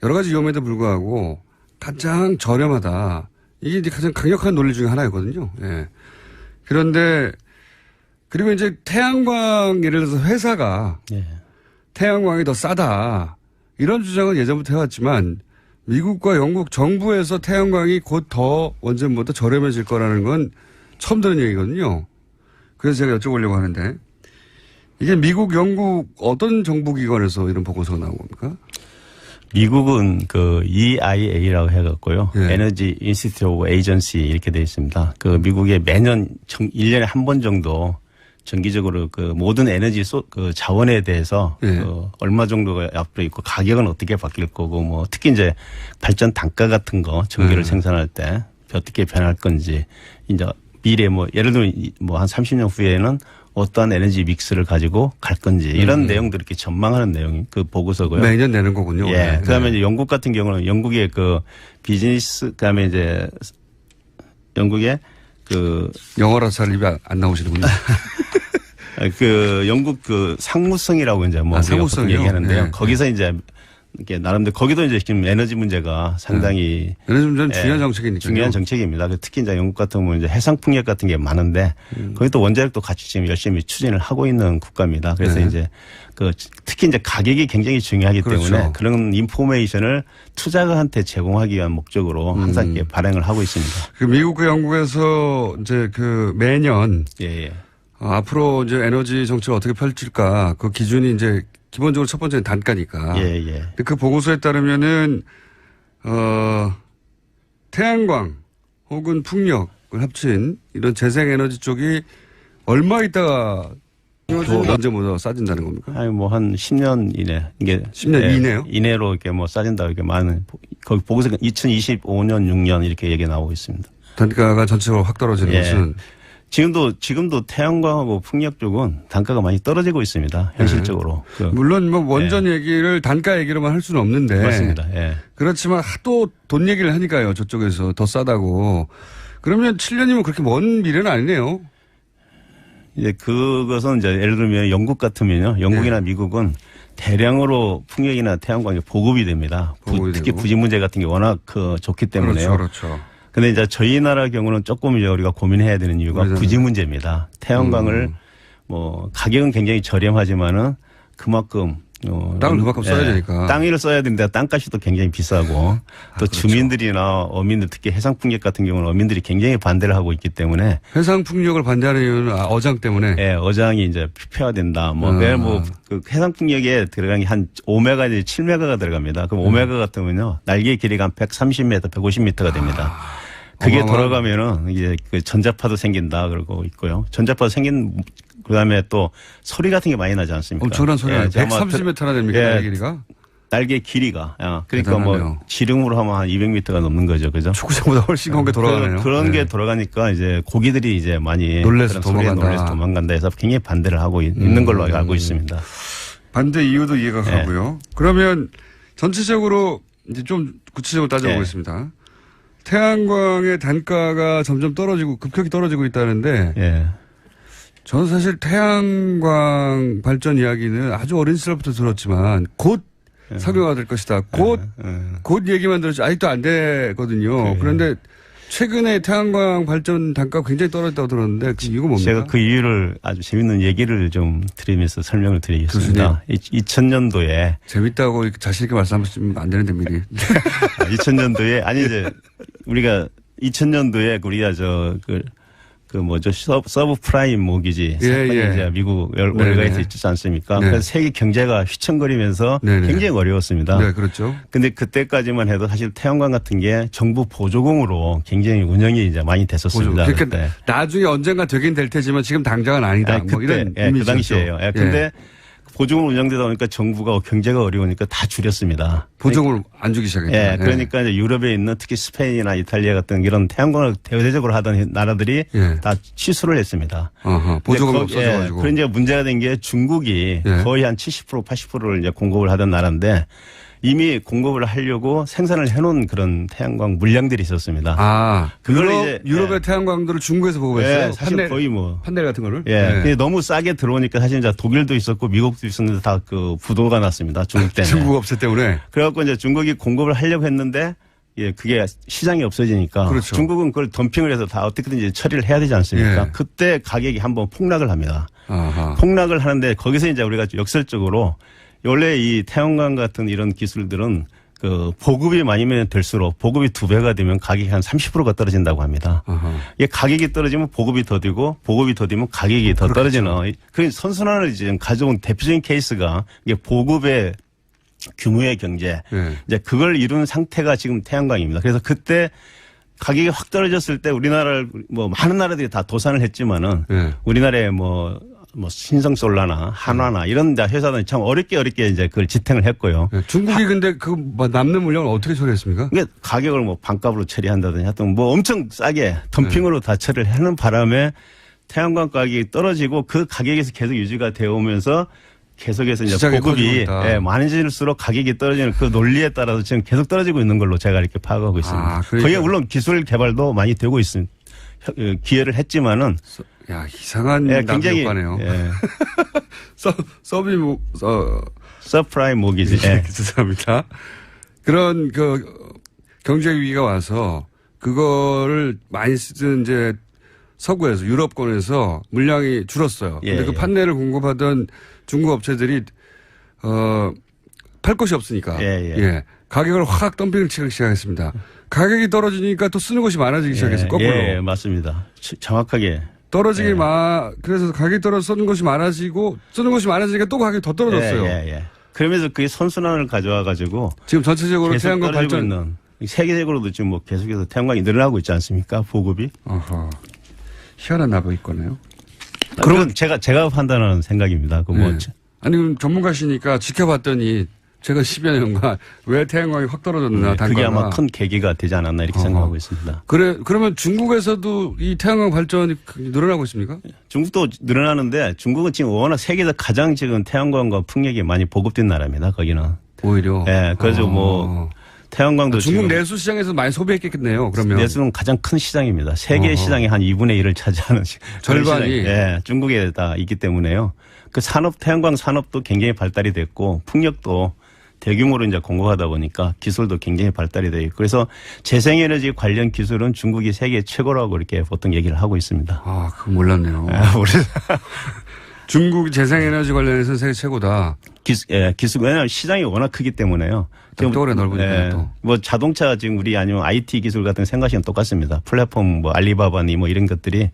여러 가지 위험에도 불구하고 가장 저렴하다. 이게 이제 가장 강력한 논리 중에 하나였거든요. 예. 그런데, 그리고 이제 태양광, 예를 들어서 회사가 예. 태양광이 더 싸다. 이런 주장은 예전부터 해왔지만 미국과 영국 정부에서 태양광이 곧 더 원전보다 저렴해질 거라는 건 처음 듣는 얘기거든요. 그래서 제가 여쭤보려고 하는데 이게 미국, 영국 어떤 정부기관에서 이런 보고서가 나온 겁니까? 미국은 그 EIA라고 해갖고요. 예. 에너지 인스티튜트 오브 에이전시 이렇게 되어 있습니다. 그 미국에 매년 1년에 한 번 정도 정기적으로 그 모든 에너지 그 자원에 대해서 예. 그 얼마 정도가 앞으로 있고 가격은 어떻게 바뀔 거고 특히 이제 발전 단가 같은 거 전기를 생산할 때 어떻게 변할 건지 이제 미래 예를 들면 한 30년 후에는 어떠한 에너지 믹스를 가지고 갈 건지 이런 내용들 이렇게 전망하는 내용이 그 보고서고요. 매년 내는 거군요. 예. 네. 그다음에 이제 영국 같은 경우는 영국의 그 비즈니스 그다음에 이제 영국의 그 영어라서 잘 입에 안 나오시는군요. 그 영국 그 상무성이라고 이제 상무성이요? 얘기하는데요. 네. 거기서 이제 이렇게 나름대로 거기도 이제 지금 에너지 문제가 상당히 에너지 문제는 중요한 정책이니까. 중요한 정책입니다. 특히 이제 영국 같은 경우는 이제 해상 풍력 같은 게 많은데 거기 또 원자력도 같이 지금 열심히 추진을 하고 있는 국가입니다. 그래서 네. 이제 특히 이제 가격이 굉장히 중요하기 그렇죠. 때문에 그런 인포메이션을 투자가한테 제공하기 위한 목적으로 항상 이렇게 발행을 하고 있습니다. 그 미국과 영국에서 이제 매년 예. 앞으로 이제 에너지 정책을 어떻게 펼칠까 그 기준이 이제 기본적으로 첫 번째는 단가니까. 예. 근데 그 보고서에 따르면은 태양광 혹은 풍력을 합친 이런 재생에너지 쪽이 얼마 있다가 요즘 언제보다 싸진다는 겁니까? 아니 뭐 한 10년 이내 이게 10년 이내요? 이내로 이렇게 뭐 싸진다 이렇게 많은 거기 보고서 2025년 6년 이렇게 얘기 나오고 있습니다. 단가가 전체적으로 확 떨어지는 것은 지금도 태양광하고 풍력 쪽은 단가가 많이 떨어지고 있습니다. 현실적으로. 물론 뭐 원전 얘기를 단가 얘기로만 할 수는 없는데 맞습니다. 예. 그렇지만 하도 돈 얘기를 하니까요. 저쪽에서 더 싸다고. 그러면 7년이면 그렇게 먼 미래는 아니네요. 이제 그것은 이제 예를 들면 영국 같으면요. 영국이나 미국은 대량으로 풍력이나 태양광이 보급이 됩니다. 특히 부지 문제 같은 게 워낙 좋기 때문에요. 그렇죠. 근데 이제 저희 나라 경우는 조금 이제 우리가 고민해야 되는 이유가 부지 문제입니다. 태양광을 뭐 가격은 굉장히 저렴하지만은 그만큼 땅을 그만큼 써야 되니까. 땅을 써야 되는데 땅값이 또 굉장히 비싸고 또 그렇죠. 주민들이나 어민들 특히 해상풍력 같은 경우는 어민들이 굉장히 반대를 하고 있기 때문에 해상풍력을 반대하는 이유는 어장 때문에. 예, 어장이 이제 폐화된다. 그 해상풍력에 들어간 게 한 5메가 이제 7메가가 들어갑니다. 그럼 5메가 같으면요 날개 길이가 한 130m, 150m가 됩니다. 그게 돌아가면은 이제 그 전자파도 생긴다 그러고 있고요. 전자파도 그다음에 또 소리 같은 게 많이 나지 않습니까? 엄청난 소리가 130m나 됩니까? 날개 길이가? 날개 길이가. 그러니까 대단하네요. 뭐 지름으로 하면 한 200m가 넘는 거죠. 그죠? 축구장보다 훨씬 건 게 돌아가네요. 그런 게 돌아가니까 이제 고기들이 이제 많이 놀래서 도망간다 해서 굉장히 반대를 하고 있는 걸로 알고 있습니다. 반대 이유도 이해가 가고요. 그러면 전체적으로 이제 좀 구체적으로 따져보겠습니다. 태양광의 단가가 점점 떨어지고 급격히 떨어지고 있다는데 저는 사실 태양광 발전 이야기는 아주 어린 시절부터 들었지만 곧 상용화될 것이다. 곧 얘기만 들었지 아직도 안 되거든요. 그런데 최근에 태양광 발전 단가가 굉장히 떨어졌다고 들었는데 그 이유가 뭡니까? 제가 그 이유를 아주 재밌는 얘기를 좀 드리면서 설명을 드리겠습니다. 2000년도에 재밌다고 자신 있게 말씀하시면 안 되는데 미리. 2000년도에 아니 이제 우리가 2000년도에 우리가 서브 프라임 모기지 사건이 이제 미국 월가에서 있지 않습니까? 그래서 세계 경제가 휘청거리면서 굉장히 어려웠습니다. 네, 그렇죠. 근데 그때까지만 해도 사실 태양광 같은 게 정부 보조금으로 굉장히 운영이 이제 많이 됐었습니다. 그러니까 나중에 언젠가 되긴 될 테지만 지금 당장은 아니다. 뭐 이런 그 당시에요. 근데 보조금 운영되다 보니까 정부가 경제가 어려우니까 다 줄였습니다. 보조금을 안 주기 시작했죠. 그러니까 이제 유럽에 있는 특히 스페인이나 이탈리아 같은 이런 태양광을 대대적으로 하던 나라들이 다 취소를 했습니다. 보조금을 없어져가지고. 그런 이제 문제가 된 게 중국이 거의 한 70%, 80%를 이제 공급을 하던 나라인데 이미 공급을 하려고 생산을 해놓은 그런 태양광 물량들이 있었습니다. 그걸 이제 유럽의 태양광들을 중국에서 보급했어요. 사실 거의 뭐 판넬 같은 거를. 근데 너무 싸게 들어오니까 사실 이제 독일도 있었고 미국도 있었는데 다 그 부도가 났습니다. 중국 때문에. 중국 업체 때문에. 그래갖고 이제 중국이 공급을 하려고 했는데 그게 시장이 없어지니까 그렇죠. 중국은 그걸 덤핑을 해서 다 어떻게든지 처리를 해야 되지 않습니까? 그때 가격이 한번 폭락을 합니다. 폭락을 하는데 거기서 이제 우리가 역설적으로 원래 이 태양광 같은 이런 기술들은 그 보급이 많이면 될수록 보급이 2배가 되면 가격이 한 30%가 떨어진다고 합니다. 이게 가격이 떨어지면 보급이 더디고 보급이 더디면 가격이 더 떨어지는 그 선순환을 지금 가져온 대표적인 케이스가 이게 보급의 규모의 경제 이제 그걸 이룬 상태가 지금 태양광입니다. 그래서 그때 가격이 확 떨어졌을 때 우리나라를 뭐 많은 나라들이 다 도산을 했지만은 우리나라에 뭐 신성솔라나 한화나 이런 회사들은 참 어렵게 이제 그걸 지탱을 했고요. 중국이 근데 그 남는 물량을 어떻게 처리했습니까? 그러니까 가격을 뭐 반값으로 처리한다든지 하여튼 뭐 엄청 싸게 덤핑으로 다 처리를 하는 바람에 태양광 가격이 떨어지고 그 가격에서 계속 유지가 되어 오면서 계속해서 이제 보급이 많아질수록 가격이 떨어지는 그 논리에 따라서 지금 계속 떨어지고 있는 걸로 제가 이렇게 파악하고 있습니다. 거기에 물론 기술 개발도 많이 되고 있습니다. 기여를 했지만은 이상한 굉장히 효과네요. 서프라임 모기지. 죄송합니다. 그런 경제 위기가 와서 그거를 많이 쓰던 이제 서구에서 유럽권에서 물량이 줄었어요. 근데 그 판넬을 공급하던 중국 업체들이 팔 곳이 없으니까 가격을 확 덤핑을 치기 시작했습니다. 가격이 떨어지니까 또 쓰는 것이 많아지기 시작했어요. 거꾸로. 맞습니다. 정확하게. 그래서 가격이 떨어져 쓰는 것이 많아지고 쓰는 것이 많아지니까 또 가격이 더 떨어졌어요. 그러면서 그게 선순환을 가져와 가지고 지금 전체적으로 태양광 발전 있는 세계적으로도 지금 뭐 계속해서 태양광이 늘어나고 있지 않습니까? 보급이. 희한한 나무 있거네요. 그러면 제가 판단하는 생각입니다. 그 뭐. 네. 아니, 그럼 전문가시니까 지켜봤더니 제가 10여 년간 왜 태양광이 확 떨어졌나, 단가가. 그게 아마 큰 계기가 되지 않았나 이렇게 생각하고 있습니다. 그러면 중국에서도 이 태양광 발전이 늘어나고 있습니까? 중국도 늘어나는데 중국은 지금 워낙 세계에서 가장 지금 태양광과 풍력이 많이 보급된 나라입니다. 거기는. 오히려. 예, 그래서 뭐 태양광도 중국 지금 내수 시장에서 많이 소비했겠네요. 그러면. 내수는 가장 큰 시장입니다. 세계 시장의 한 2분의 1을 차지하는 절반이. 시장이, 예, 중국에 다 있기 때문에요. 그 산업, 태양광 산업도 굉장히 발달이 됐고 풍력도 대규모로 이제 공급하다 보니까 기술도 굉장히 발달이 되어 있고 그래서 재생에너지 관련 기술은 중국이 세계 최고라고 이렇게 보통 얘기를 하고 있습니다. 아, 그거 몰랐네요. 중국이 재생에너지 관련해서 세계 최고다. 기술, 왜냐하면 시장이 워낙 크기 때문에요. 떡덩어리 넓으니까 또. 뭐 자동차 지금 우리 아니면 IT 기술 같은 생각이랑 똑같습니다. 플랫폼 뭐 알리바바니 뭐 이런 것들이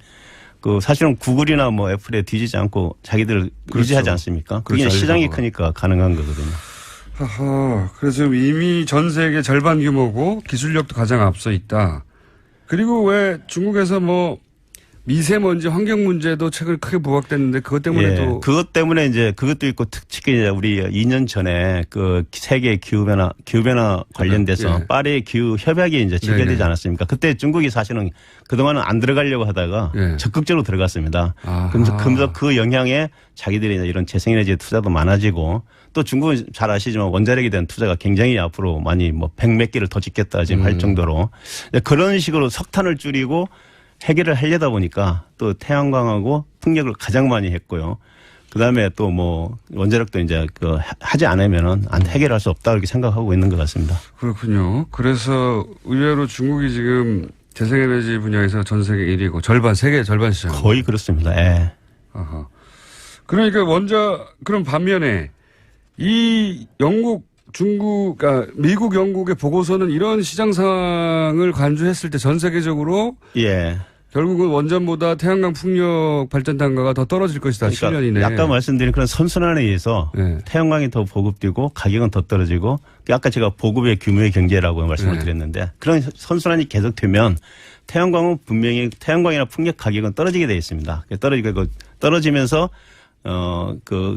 그 사실은 구글이나 뭐 애플에 뒤지지 않고 자기들 그렇죠. 유지하지 않습니까? 그게 그렇죠. 시장이 알리바바가. 크니까 가능한 거거든요. 하하, 그래서 이미 전 세계 절반 규모고 기술력도 가장 앞서 있다. 그리고 왜 중국에서 뭐 미세먼지 환경 문제도 최근 크게 부각됐는데 그것 때문에도. 그것 때문에 이제 그것도 있고 특히 이제 우리 2년 전에 그 세계 기후변화 관련돼서 파리 기후 협약이 이제 체결되지 않았습니까? 그때 중국이 사실은 그동안은 안 들어가려고 하다가 적극적으로 들어갔습니다. 그러면서 그 영향에 자기들이 이런 재생에너지 투자도 많아지고 또 중국은 잘 아시지만 원자력에 대한 투자가 굉장히 앞으로 많이 뭐 100몇 개를 더 짓겠다 지금 할 정도로 그런 식으로 석탄을 줄이고 해결을 하려다 보니까 또 태양광하고 풍력을 가장 많이 했고요. 그 다음에 또 뭐 원자력도 이제 그 하지 않으면은 안 해결할 수 없다 이렇게 생각하고 있는 것 같습니다. 그렇군요. 그래서 의외로 중국이 지금 재생에너지 분야에서 전 세계 1위고 세계 절반 시장. 거의 그렇습니다. 예. 아하. 그러니까 그럼 반면에 이 미국, 영국의 보고서는 이런 시장 상황을 간주했을 때 전 세계적으로 결국은 원전보다 태양광 풍력 발전 단가가 더 떨어질 것이다. 그러니까 10년 이내에. 아까 말씀드린 그런 선순환에 의해서 태양광이 더 보급되고 가격은 더 떨어지고 아까 제가 보급의 규모의 경제라고 말씀을 드렸는데 그런 선순환이 계속되면 태양광은 분명히 태양광이나 풍력 가격은 떨어지게 되어 있습니다. 떨어지면서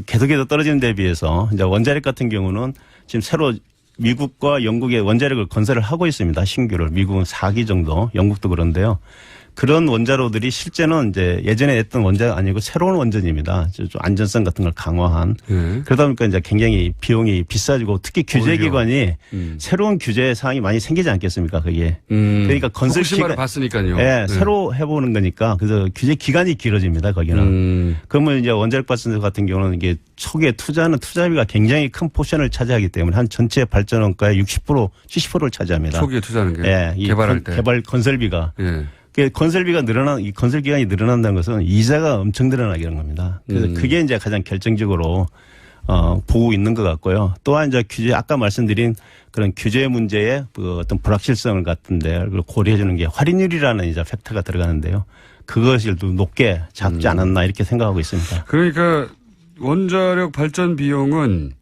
계속해서 떨어지는 데 비해서 이제 원자력 같은 경우는 지금 새로 미국과 영국의 원자력을 건설을 하고 있습니다. 신규를. 미국은 4기 정도, 영국도 그런데요. 그런 원자로들이 실제는 이제 예전에 했던 원자가 아니고 새로운 원전입니다. 좀 안전성 같은 걸 강화한. 그러다 보니까 이제 굉장히 비용이 비싸지고 특히 규제기관이 새로운 규제 사항이 많이 생기지 않겠습니까? 그게. 그러니까 건설 시간을 봤으니까요. 새로 해보는 거니까 그래서 규제 기간이 길어집니다. 거기는. 그러면 이제 원자력 발전소 같은 경우는 이게 초기에 투자하는 투자비가 굉장히 큰 포션을 차지하기 때문에 한 전체 발전 원가의 60%, 70%를 차지합니다. 초기에 투자하는 게. 개발할 때. 개발 건설비가. 건설비가 이 건설 기간이 늘어난다는 것은 이자가 엄청 늘어나게 되는 겁니다. 그래서 그게 이제 가장 결정적으로 보고 있는 것 같고요. 또한 이제 아까 말씀드린 그런 규제 문제의 그 어떤 불확실성을 같은데 그걸 고려해 주는 게 할인율이라는 이제 팩터가 들어가는데요. 그것을 높게 잡지 않았나 이렇게 생각하고 있습니다. 그러니까 원자력 발전 비용은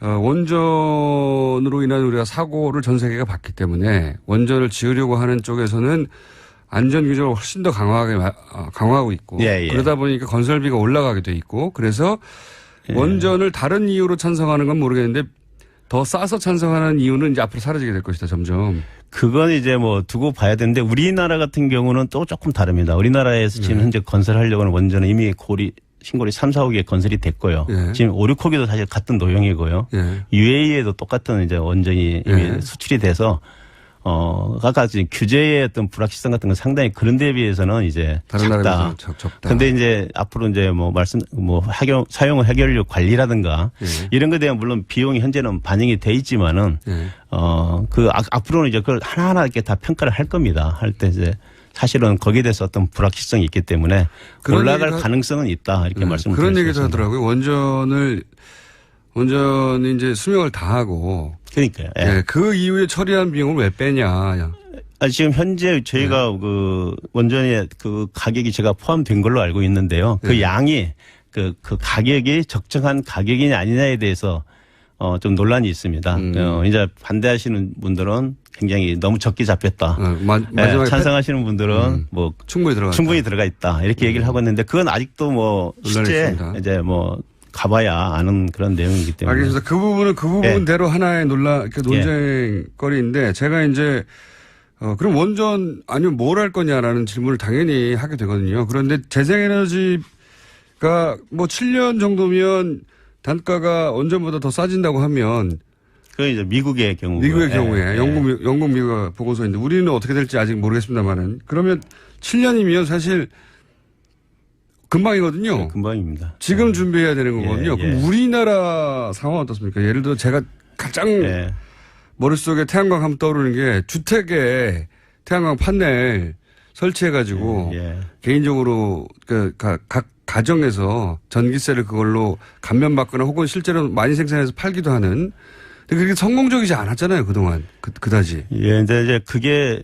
원전으로 인한 우리가 사고를 전 세계가 봤기 때문에 원전을 지으려고 하는 쪽에서는 안전 규정을 훨씬 더 강화하고 있고 그러다 보니까 건설비가 올라가게 돼 있고 그래서 원전을 다른 이유로 찬성하는 건 모르겠는데 더 싸서 찬성하는 이유는 이제 앞으로 사라지게 될 것이다 점점. 그건 이제 뭐 두고 봐야 되는데 우리나라 같은 경우는 또 조금 다릅니다. 우리나라에서 지금 현재 건설하려고 하는 원전은 이미 신고리 3, 4, 5개 건설이 됐고요. 지금 5, 6호기도 사실 같은 노형이고요. UAE에도 똑같은 이제 원전이 이미 수출이 돼서 아까 지금 규제의 어떤 불확실성 같은 건 상당히 그런 데 비해서는 이제 다른 작다. 적다. 근데 이제 앞으로 이제 사용 해결력 관리라든가 이런 것에 대한 물론 비용이 현재는 반영이 돼 있지만은 앞으로는 이제 그걸 하나하나 이렇게 다 평가를 할 겁니다. 할 때 이제 사실은 거기에 대해서 어떤 불확실성이 있기 때문에 올라갈 가능성은 있다 이렇게 말씀을 그런 드릴 수 얘기도 있습니다. 하더라고요. 원전이 이제 수명을 다하고. 그러니까요. 그 이후에 처리한 비용을 왜 빼냐. 지금 현재 저희가 그 원전의 그 가격이 제가 포함된 걸로 알고 있는데요. 그 양이 그 가격이 적정한 가격이냐 아니냐에 대해서 좀 논란이 있습니다. 이제 반대하시는 분들은 굉장히 너무 적게 잡혔다. 마지막에 찬성하시는 분들은 뭐 충분히 들어가 있다. 이렇게 얘기를 하고 있는데 그건 아직도 뭐 실제 있습니다. 이제 뭐 가봐야 아는 그런 내용이기 때문에. 알겠습니다. 그 부분은 그 부분대로 하나의 논쟁거리인데 제가 이제 그럼 원전 아니면 뭘 할 거냐라는 질문을 당연히 하게 되거든요. 그런데 재생에너지가 뭐 7년 정도면 단가가 원전보다 더 싸진다고 하면 그건 이제 미국의 경우에. 영국 미국 보고서인데 우리는 어떻게 될지 아직 모르겠습니다만은 그러면 7년이면 사실 금방이거든요. 네, 금방입니다. 지금 준비해야 되는 거거든요. 그럼 우리나라 상황 어떻습니까? 예를 들어 제가 가장 머릿속에 태양광 하면 떠오르는 게 주택에 태양광 판넬 설치해가지고 개인적으로 각 가정에서 전기세를 그걸로 감면받거나 혹은 실제로 많이 생산해서 팔기도 하는 근데 그게 성공적이지 않았잖아요. 그동안. 그다지. 근데 이제 그게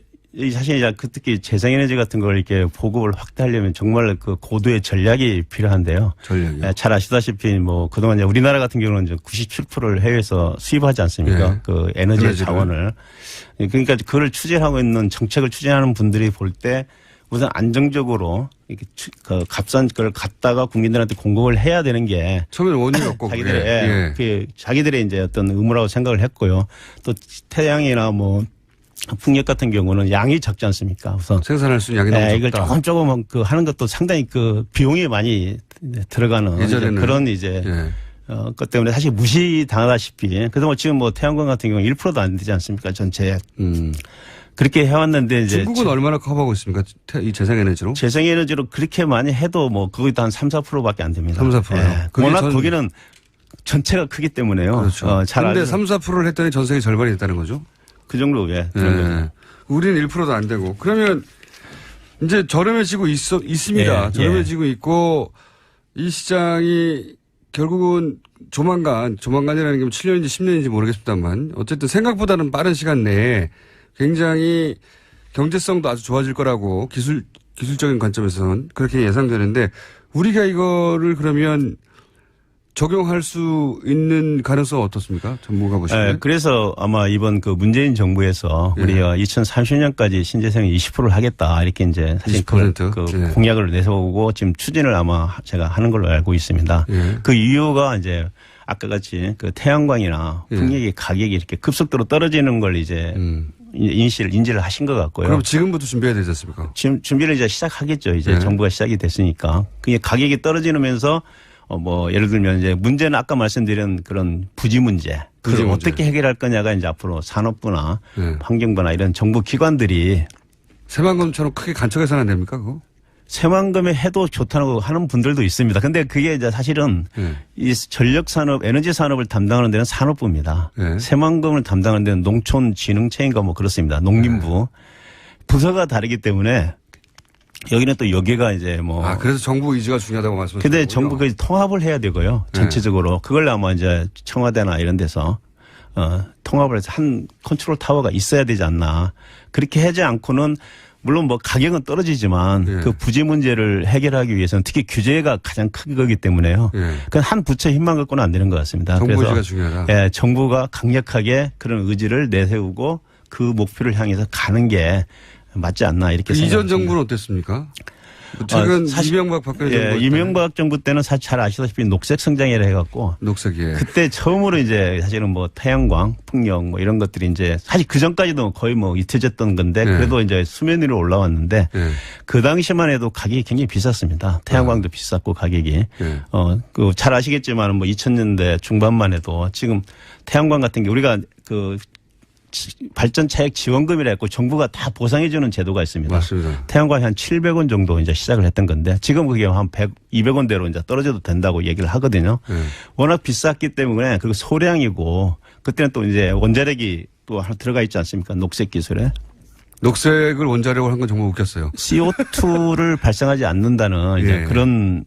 사실 이제 특히 재생에너지 같은 걸 이렇게 보급을 확대하려면 정말 그 고도의 전략이 필요한데요. 전략이요? 잘 아시다시피 뭐 그동안 이제 우리나라 같은 경우는 이제 97%를 해외에서 수입하지 않습니까? 그 에너지 자원을. 그러니까 그걸 추진하고 있는 정책을 추진하는 분들이 볼 때 우선 안정적으로 이렇게 그 값싼 걸 갖다가 국민들한테 공급을 해야 되는 게 처음에는 원인이 없고 자기들의 이제 어떤 의무라고 생각을 했고요. 또 태양이나 뭐 풍력 같은 경우는 양이 적지 않습니까? 우선 생산할 수 있는 양이 너무 이걸 적다. 조금 그 하는 것도 상당히 그 비용이 많이 들어가는 이제 그런 이제 것 때문에 사실 무시당하다시피 그래서 뭐 지금 뭐 태양광 같은 경우 1%도 안 되지 않습니까? 전체 그렇게 해왔는데 이제 중국은 얼마나 커버하고 있습니까? 이 재생에너지로? 재생에너지로 그렇게 많이 해도 뭐 그것도 한 3, 4%밖에 안 됩니다. 3, 4%요. 워낙 거기는 전체가 크기 때문에요. 그렇죠. 그런데 3, 4%를 했더니 전세의 절반이 됐다는 거죠? 그 정도 그런 우리는 1%도 안 되고 그러면 이제 저렴해지고 있습니다. 저렴해지고 있고 이 시장이 결국은 조만간이라는 게 7년인지 10년인지 모르겠습니다만 어쨌든 생각보다는 빠른 시간 내에 굉장히 경제성도 아주 좋아질 거라고 기술적인 관점에서는 그렇게 예상되는데 우리가 이거를 그러면 적용할 수 있는 가능성은 어떻습니까? 전문가 보시기에. 그래서 아마 이번 그 문재인 정부에서 우리가 2030년까지 신재생을 20%를 하겠다 이렇게 이제 사실 20%? 공약을 내세우고 지금 추진을 아마 제가 하는 걸로 알고 있습니다. 그 이유가 이제 아까 같이 그 태양광이나 풍력의 가격이 이렇게 급속도로 떨어지는 걸 이제 인지를 하신 것 같고요. 그럼 지금부터 준비해야 되지 않습니까? 지금 준비를 이제 시작하겠죠. 이제 정부가 시작이 됐으니까. 그게 가격이 떨어지면서 뭐 예를 들면 이제 문제는 아까 말씀드린 그런 부지 문제. 그걸 어떻게 해결할 거냐가 이제 앞으로 산업부나 환경부나 이런 정부 기관들이 새만금처럼 크게 간척해서는 안 됩니까 그거? 새만금에 해도 좋다고 하는 분들도 있습니다. 근데 그게 이제 사실은 이 전력 산업, 에너지 산업을 담당하는 데는 산업부입니다. 새만금을 담당하는 데는 농촌진흥체인가 뭐 그렇습니다. 농림부. 부서가 다르기 때문에 여기는 또 여기가 이제 뭐. 그래서 정부 의지가 중요하다고 말씀하셨죠. 근데 정부가 통합을 해야 되고요. 전체적으로. 그걸 아마 이제 청와대나 이런 데서 통합을 해서 한 컨트롤 타워가 있어야 되지 않나. 그렇게 하지 않고는 물론 뭐 가격은 떨어지지만 그 부지 문제를 해결하기 위해서는 특히 규제가 가장 큰 거기 때문에요. 그건 한 부처 힘만 갖고는 안 되는 것 같습니다. 정부 그래서 의지가 중요하다. 정부가 강력하게 그런 의지를 내세우고 그 목표를 향해서 가는 게 맞지 않나 이렇게 생각합니다. 이전 정부는 어땠습니까? 최근 이명박 박근혜 정부. 이명박 정부 때는 사실 잘 아시다시피 녹색 성장이라 해갖고. 녹색이에요. 그때 처음으로 이제 사실은 뭐 태양광, 풍력 뭐 이런 것들이 이제 사실 그 전까지도 거의 뭐 잊혀졌던 건데 그래도 이제 수면 위로 올라왔는데 그 당시만 해도 가격이 굉장히 비쌌습니다. 태양광도 비쌌고 가격이. 그 잘 아시겠지만 뭐 2000년대 중반만 해도 지금 태양광 같은 게 우리가 그 발전 차액 지원금이라 했고 정부가 다 보상해 주는 제도가 있습니다. 맞습니다. 태양광이 한 700원 정도 이제 시작을 했던 건데 지금 그게 한 100, 200원대로 이제 떨어져도 된다고 얘기를 하거든요. 워낙 비쌌기 때문에 그리고 소량이고 그때는 또 이제 원자력이 또 하나 들어가 있지 않습니까? 녹색 기술에. 녹색을 원자력으로 한 건 정말 웃겼어요. CO2를 발생하지 않는다는 이제 그런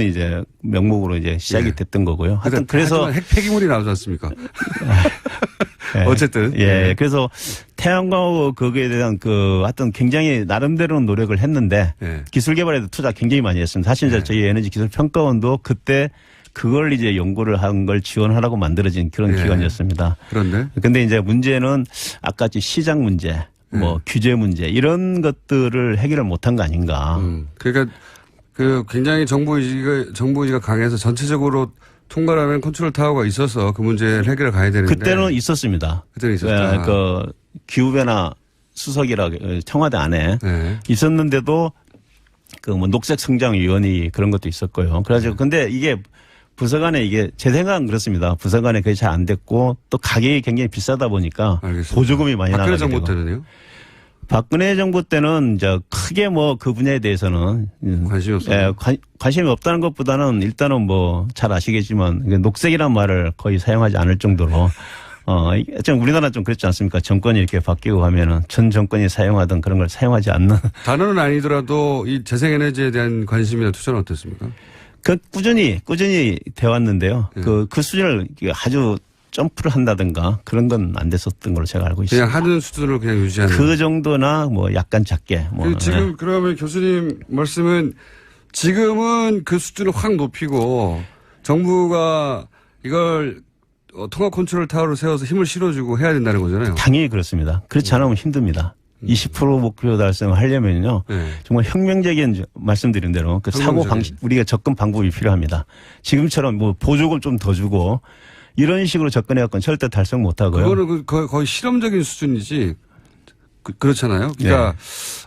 이제 명목으로 이제 시작이 됐던 거고요. 하여튼 그래서 폐기물이 나오지 않습니까? 어쨌든. 그래서 태양광하고 거기에 대한 그 하여튼 굉장히 나름대로는 노력을 했는데 기술 개발에도 투자 굉장히 많이 했습니다. 사실 이제 저희 에너지 기술 평가원도 그때 그걸 이제 연구를 한 걸 지원하라고 만들어진 그런 예. 기관이었습니다. 그런데 근데 이제 문제는 아까 시장 문제, 뭐 규제 문제 이런 것들을 해결을 못한 거 아닌가. 그러니까 그 굉장히 정부 의지가 강해서 전체적으로 통과라는 컨트롤 타워가 있어서 그 문제를 해결해 가야 되는데 그때는 있었습니다. 그때는 있었다. 예, 그 기후변화 수석이라 청와대 안에 네. 있었는데도 그 뭐 녹색 성장위원회 그런 것도 있었고요. 그래가지고 근데 이게 부서간에 이게 제 생각은 그렇습니다. 부서간에 그게 잘 안 됐고 또 가격이 굉장히 비싸다 보니까 알겠습니다. 보조금이 많이 나가게 박근혜 정부 되고. 때는요? 박근혜 정부 때는 이제 크게 뭐 그 분야에 대해서는 관심이 없어요. 예, 관심이 없다는 것보다는 일단은 뭐 잘 아시겠지만 녹색이란 말을 거의 사용하지 않을 정도로 좀 우리나라 좀 그렇지 않습니까? 정권이 이렇게 바뀌고 하면은 전 정권이 사용하던 그런 걸 사용하지 않는. 단어는 아니더라도 이 재생에너지에 대한 관심이나 투자는 어땠습니까? 그 꾸준히 돼 왔는데요. 그 수준을 아주 점프를 한다든가 그런 건 안 됐었던 걸로 제가 알고 있습니다. 그냥 하는 수준으로 그냥 유지하는. 그 정도나 뭐 약간 작게. 뭐 지금 그러면 교수님 말씀은 지금은 그 수준을 확 높이고 정부가 이걸 통합 컨트롤 타워를 세워서 힘을 실어주고 해야 된다는 거잖아요. 당연히 그렇습니다. 그렇지 않으면 힘듭니다. 20% 목표 달성을 하려면요. 네. 정말 혁명적인 말씀드린 대로 그 사고 방식, 우리가 접근 방법이 필요합니다. 지금처럼 뭐 보조금 좀 더 주고 이런 식으로 접근해갖고는 절대 달성 못 하고요. 그거는 거의 실험적인 수준이지. 그렇잖아요. 그러니까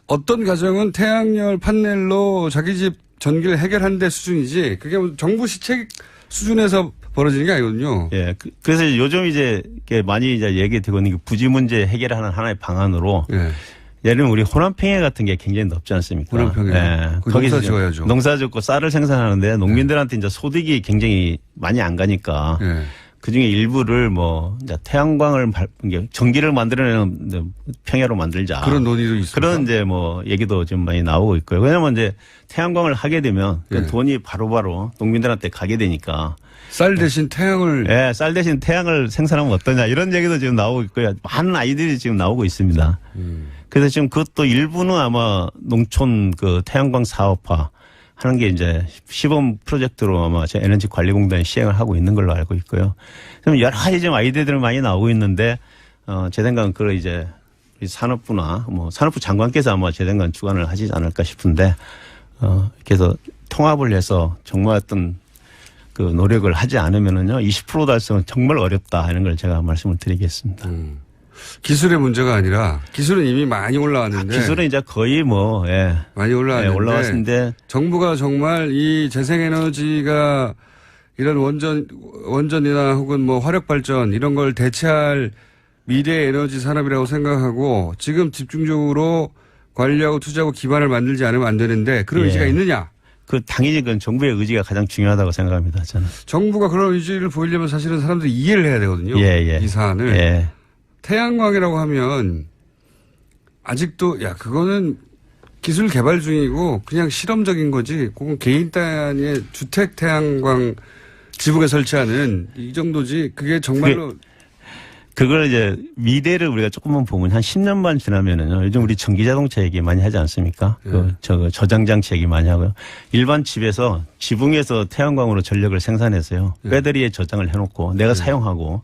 어떤 가정은 태양열 판넬로 자기 집 전기를 해결한 데 수준이지 그게 뭐 정부 시책 수준에서 벌어지는 게 아니거든요. 예. 그래서 요즘 이제 많이 이제 얘기되고 있는 게 부지 문제 해결하는 하나의 방안으로 예. 예를 들면 우리 호남평야 같은 게 굉장히 높지 않습니까? 호남평야. 예. 농사 지어야죠. 농사 짓고 쌀을 생산하는데 농민들한테 이제 소득이 굉장히 많이 안 가니까 예. 그 중에 일부를 뭐 이제 태양광을 전기를 만들어내는 평야로 만들자. 그런 논의도 있습니다. 그런 이제 뭐 얘기도 좀 많이 나오고 있고요. 왜냐면 이제 태양광을 하게 되면 그 예. 돈이 바로바로 농민들한테 가게 되니까. 쌀 대신 태양을. 예, 쌀 대신 태양을 생산하면 어떠냐 이런 얘기도 지금 나오고 있고요. 많은 아이들이 지금 나오고 있습니다. 그래서 지금 그것도 일부는 아마 농촌 그 태양광 사업화 하는 게 이제 시범 프로젝트로 아마 제 에너지관리공단이 시행을 하고 있는 걸로 알고 있고요. 그럼 여러 가지 지금 아이디어들이 많이 나오고 있는데, 제 생각은 그걸 이제 산업부나 뭐 산업부 장관께서 아마 제 생각은 주관을 하지 않을까 싶은데, 그래서 통합을 해서 정말 어떤 그 노력을 하지 않으면은요, 20% 달성은 정말 어렵다 하는 걸 제가 말씀을 드리겠습니다. 기술의 문제가 아니라 기술은 이미 많이 올라왔는데. 기술은 이제 거의 뭐, 예. 많이 올라왔는데. 예, 올라왔는데. 정부가 정말 이 재생에너지가 이런 원전이나 혹은 뭐 화력발전 이런 걸 대체할 미래 에너지 산업이라고 생각하고 지금 집중적으로 관리하고 투자하고 기반을 만들지 않으면 안 되는데 그런 예. 의지가 있느냐? 당연히 그건 정부의 의지가 가장 중요하다고 생각합니다, 저는. 정부가 그런 의지를 보이려면 사실은 사람들이 이해를 해야 되거든요. 예. 이 사안을. 예. 태양광이라고 하면 아직도 그거는 기술 개발 중이고 그냥 실험적인 거지. 그건 개인 단위의 주택 태양광 지붕에 설치하는 이 정도지. 그게 정말로 그걸 이제 미래를 우리가 조금만 보면 한 10년만 지나면은요. 요즘 우리 전기자동차 얘기 많이 하지 않습니까? 저장장치 얘기 많이 하고요. 일반 집에서 지붕에서 태양광으로 전력을 생산해서요. 배터리에 저장을 해놓고 내가 사용하고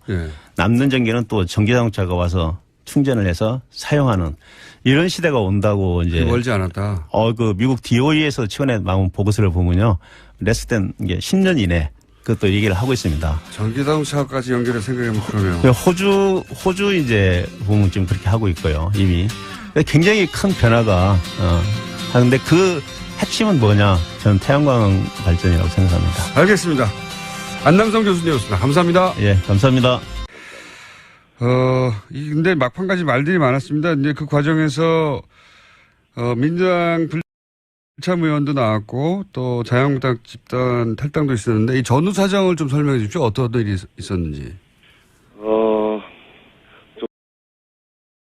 남는 전기는 또 전기자동차가 와서 충전을 해서 사용하는 이런 시대가 온다고 이제. 멀지 않았다. 그 미국 DOE에서 최근에 나온 보고서를 보면요. 레스된 게 10년 이내 그것도 얘기를 하고 있습니다. 전기자동차까지 연결해 생각해보면 그러면. 호주 이제 보면 지금 그렇게 하고 있고요. 이미. 굉장히 큰 변화가, 하는데 그 핵심은 뭐냐? 저는 태양광 발전이라고 생각합니다. 알겠습니다. 안남성 교수님이었습니다. 감사합니다. 예, 감사합니다. 근데 막판까지 말들이 많았습니다. 이제 그 과정에서, 민주당 불참 의원도 나왔고, 또 자유한국당 집단 탈당도 있었는데, 이 전후 사정을 좀 설명해 주십시오. 어떤 일이 있었는지.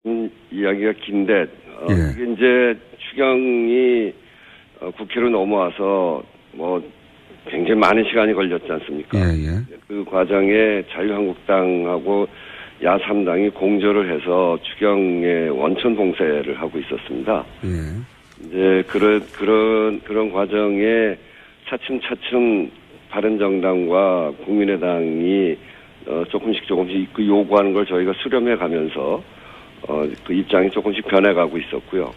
좀, 이야기가 긴데, 예. 이게 이제 추경이 국회로 넘어와서 뭐 굉장히 많은 시간이 걸렸지 않습니까? 예. 그 과정에 자유한국당하고 야3당이 공조를 해서 추경의 원천 봉쇄를 하고 있었습니다. 예. 이제 그런 과정에 차츰 바른정당과 국민의당이 조금씩 그 요구하는 걸 저희가 수렴해 가면서 그 입장이 조금씩 변해가고 있었고요.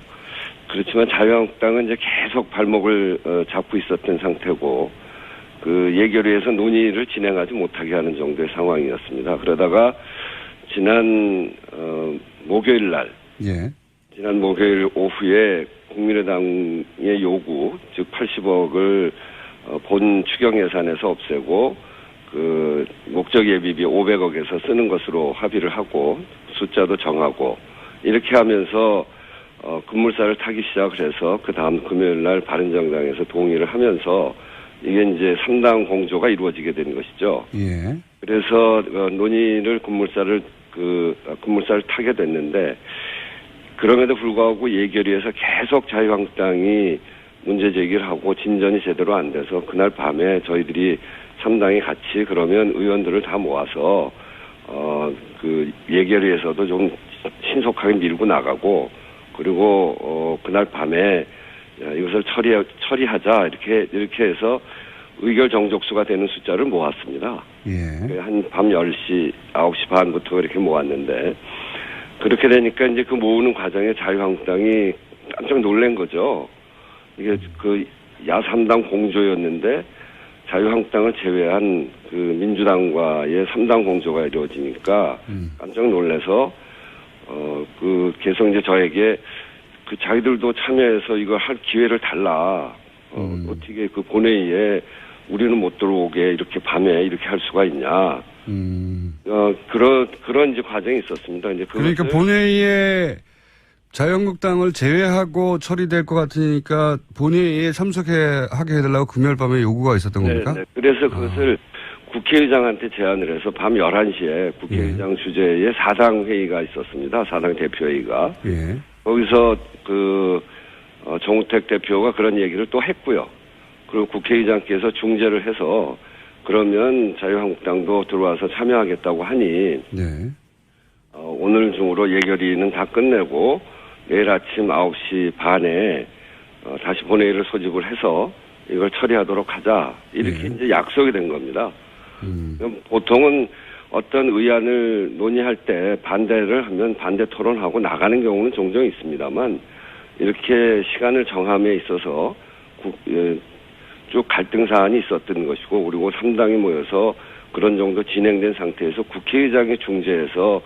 그렇지만 자유한국당은 이제 계속 발목을 잡고 있었던 상태고 그 예결위에서 논의를 진행하지 못하게 하는 정도의 상황이었습니다. 그러다가 지난 목요일 날, 지난 목요일 오후에 국민의당의 요구, 즉 80억을 본 추경 예산에서 없애고 그 목적 예비비 500억에서 쓰는 것으로 합의를 하고 숫자도 정하고 이렇게 하면서 급물살을 타기 시작을 해서 그 다음 금요일 날 바른정당에서 동의를 하면서 이게 이제 3당 공조가 이루어지게 된 것이죠. 예. 그래서 논의를 급물살을 타게 됐는데 그럼에도 불구하고 예결위에서 계속 자유한국당이 문제 제기를 하고 진전이 제대로 안 돼서 그날 밤에 저희들이 3당이 같이 그러면 의원들을 다 모아서 그 예결위에서도 좀 신속하게 밀고 나가고 그리고 그날 밤에 이것을 처리하자 이렇게 해서 의결 정족수가 되는 숫자를 모았습니다. 예. 한 밤 10시, 9시 반부터 이렇게 모았는데 그렇게 되니까 이제 그 모으는 과정에 자유한국당이 깜짝 놀란 거죠. 이게 그 야3당 공조였는데 자유한국당을 제외한 그 민주당과의 3당 공조가 이루어지니까 깜짝 놀라서 그 계속 이제 저에게 그 자기들도 참여해서 이거 할 기회를 달라. 어떻게 그 본회의에 우리는 못 들어오게 이렇게 밤에 이렇게 할 수가 있냐. 그런 이제 과정이 있었습니다. 이제 그러니까 본회의에 자유한국당을 제외하고 처리될 것 같으니까 본회의에 참석하게 해달라고 금요일 밤에 요구가 있었던 겁니까? 네. 그래서 그것을 국회의장한테 제안을 해서 밤 11시에 국회의장 주재의 4당 회의가 있었습니다. 4당 대표회의가. 예. 거기서 정우택 대표가 그런 얘기를 또 했고요. 그리고 국회의장께서 중재를 해서 그러면 자유한국당도 들어와서 참여하겠다고 하니 네. 오늘 중으로 예결위는 다 끝내고 내일 아침 9시 반에 다시 본회의를 소집을 해서 이걸 처리하도록 하자. 이렇게 이제 약속이 된 겁니다. 보통은 어떤 의안을 논의할 때 반대를 하면 반대 토론하고 나가는 경우는 종종 있습니다만 이렇게 시간을 정함에 있어서 쭉 갈등 사안이 있었던 것이고 그리고 3당이 모여서 그런 정도 진행된 상태에서 국회의장이 중재해서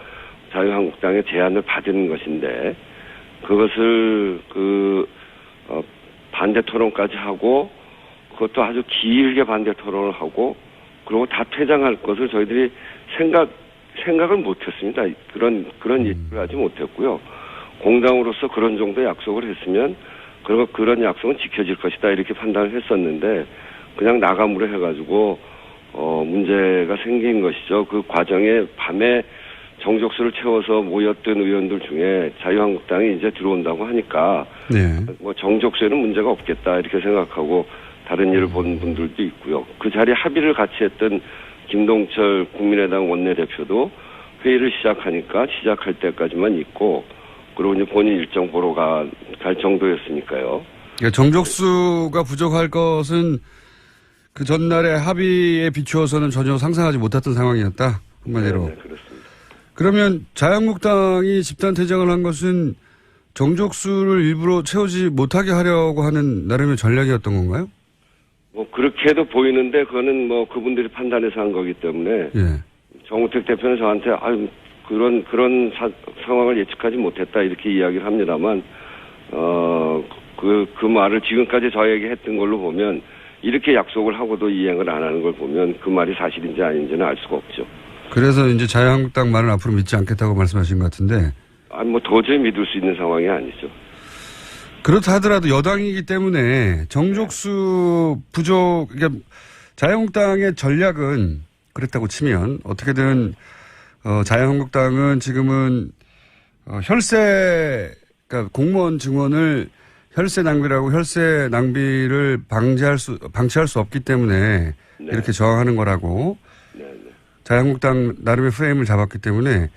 자유한국당의 제안을 받은 것인데 그것을 반대 토론까지 하고 그것도 아주 길게 반대 토론을 하고 그리고 다 퇴장할 것을 저희들이 생각을 못했습니다. 그런 얘기를 하지 못했고요. 공당으로서 그런 정도 약속을 했으면 그런 약속은 지켜질 것이다 이렇게 판단을 했었는데 그냥 나가무로 해가지고 문제가 생긴 것이죠. 그 과정에 밤에 정족수를 채워서 모였던 의원들 중에 자유한국당이 이제 들어온다고 하니까 네. 뭐 정족수에는 문제가 없겠다 이렇게 생각하고 다른 일을 본 분들도 있고요. 그 자리에 합의를 같이 했던 김동철 국민의당 원내대표도 회의를 시작할 때까지만 있고 그리고 이제 본인 일정 보러 갈 정도였으니까요. 그러니까 정족수가 부족할 것은 그 전날의 합의에 비추어서는 전혀 상상하지 못했던 상황이었다. 한마디로. 네, 그렇습니다. 그러면 자유한국당이 집단 퇴장을 한 것은 정족수를 일부러 채우지 못하게 하려고 하는 나름의 전략이었던 건가요? 뭐 그렇게도 보이는데 그거는 뭐 그분들이 판단해서 한 거기 때문에 예. 정우택 대표는 저한테 그런 상황을 예측하지 못했다 이렇게 이야기를 합니다만 그 말을 지금까지 저에게 했던 걸로 보면 이렇게 약속을 하고도 이행을 안 하는 걸 보면 그 말이 사실인지 아닌지는 알 수가 없죠. 그래서 이제 자유한국당 말은 앞으로 믿지 않겠다고 말씀하신 것 같은데. 뭐 도저히 믿을 수 있는 상황이 아니죠. 그렇다 하더라도 여당이기 때문에 정족수 부족, 그러니까 자유한국당의 전략은 그랬다고 치면 어떻게든 자유한국당은 지금은 그러니까 공무원 증원을 혈세 낭비라고 혈세 낭비를 방치할 수 없기 때문에 네. 이렇게 저항하는 거라고 네. 자유한국당 나름의 프레임을 잡았기 때문에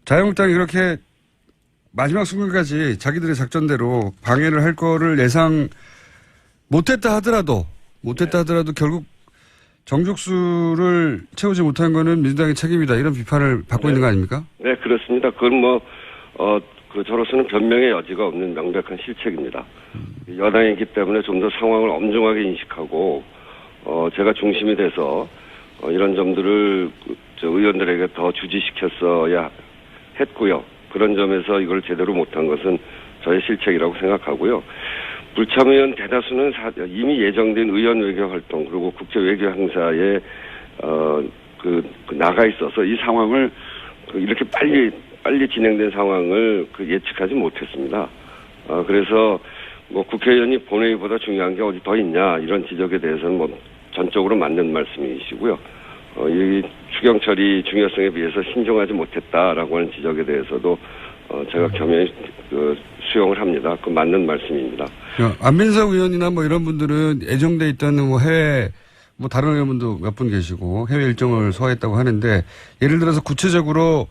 자유한국당이 이렇게 마지막 순간까지 자기들의 작전대로 방해를 할 거를 예상 못했다 하더라도 결국 정족수를 채우지 못한 거는 민주당의 책임이다. 이런 비판을 받고 있는 거 아닙니까? 네, 그렇습니다. 그건 저로서는 변명의 여지가 없는 명백한 실책입니다. 여당이기 때문에 좀 더 상황을 엄중하게 인식하고, 제가 중심이 돼서, 이런 점들을 의원들에게 더 주지시켰어야 했고요. 그런 점에서 이걸 제대로 못한 것은 저의 실책이라고 생각하고요. 불참의원 대다수는 이미 예정된 의원 외교 활동 그리고 국제 외교 행사에 나가 있어서 이 상황을 이렇게 빨리 진행된 상황을 예측하지 못했습니다. 그래서 국회의원이 본회의보다 중요한 게 어디 더 있냐 이런 지적에 대해서는 전적으로 맞는 말씀이시고요. 이 추경처리 중요성에 비해서 신중하지 못했다라고 하는 지적에 대해서도 제가 겸연히 수용을 합니다. 그 맞는 말씀입니다. 안민석 의원이나 이런 분들은 예정돼 있다는 해외 다른 의원분도 몇 분 계시고 해외 일정을 소화했다고 하는데 예를 들어서 구체적으로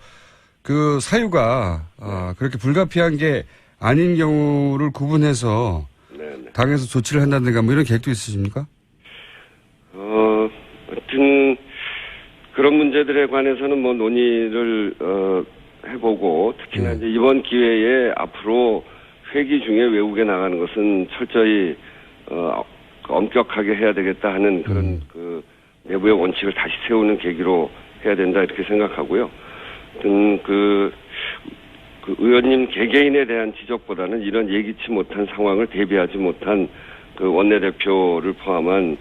그 사유가 그렇게 불가피한 게 아닌 경우를 구분해서 네네. 당에서 조치를 한다든가 이런 계획도 있으십니까? 하여튼 그런 문제들에 관해서는 논의를 해보고 특히나 이제 이번 기회에 앞으로 회기 중에 외국에 나가는 것은 철저히 엄격하게 해야 되겠다 하는 그런 내부의 원칙을 다시 세우는 계기로 해야 된다 이렇게 생각하고요. 그 의원님 개개인에 대한 지적보다는 이런 예기치 못한 상황을 대비하지 못한 그 원내대표를 포함한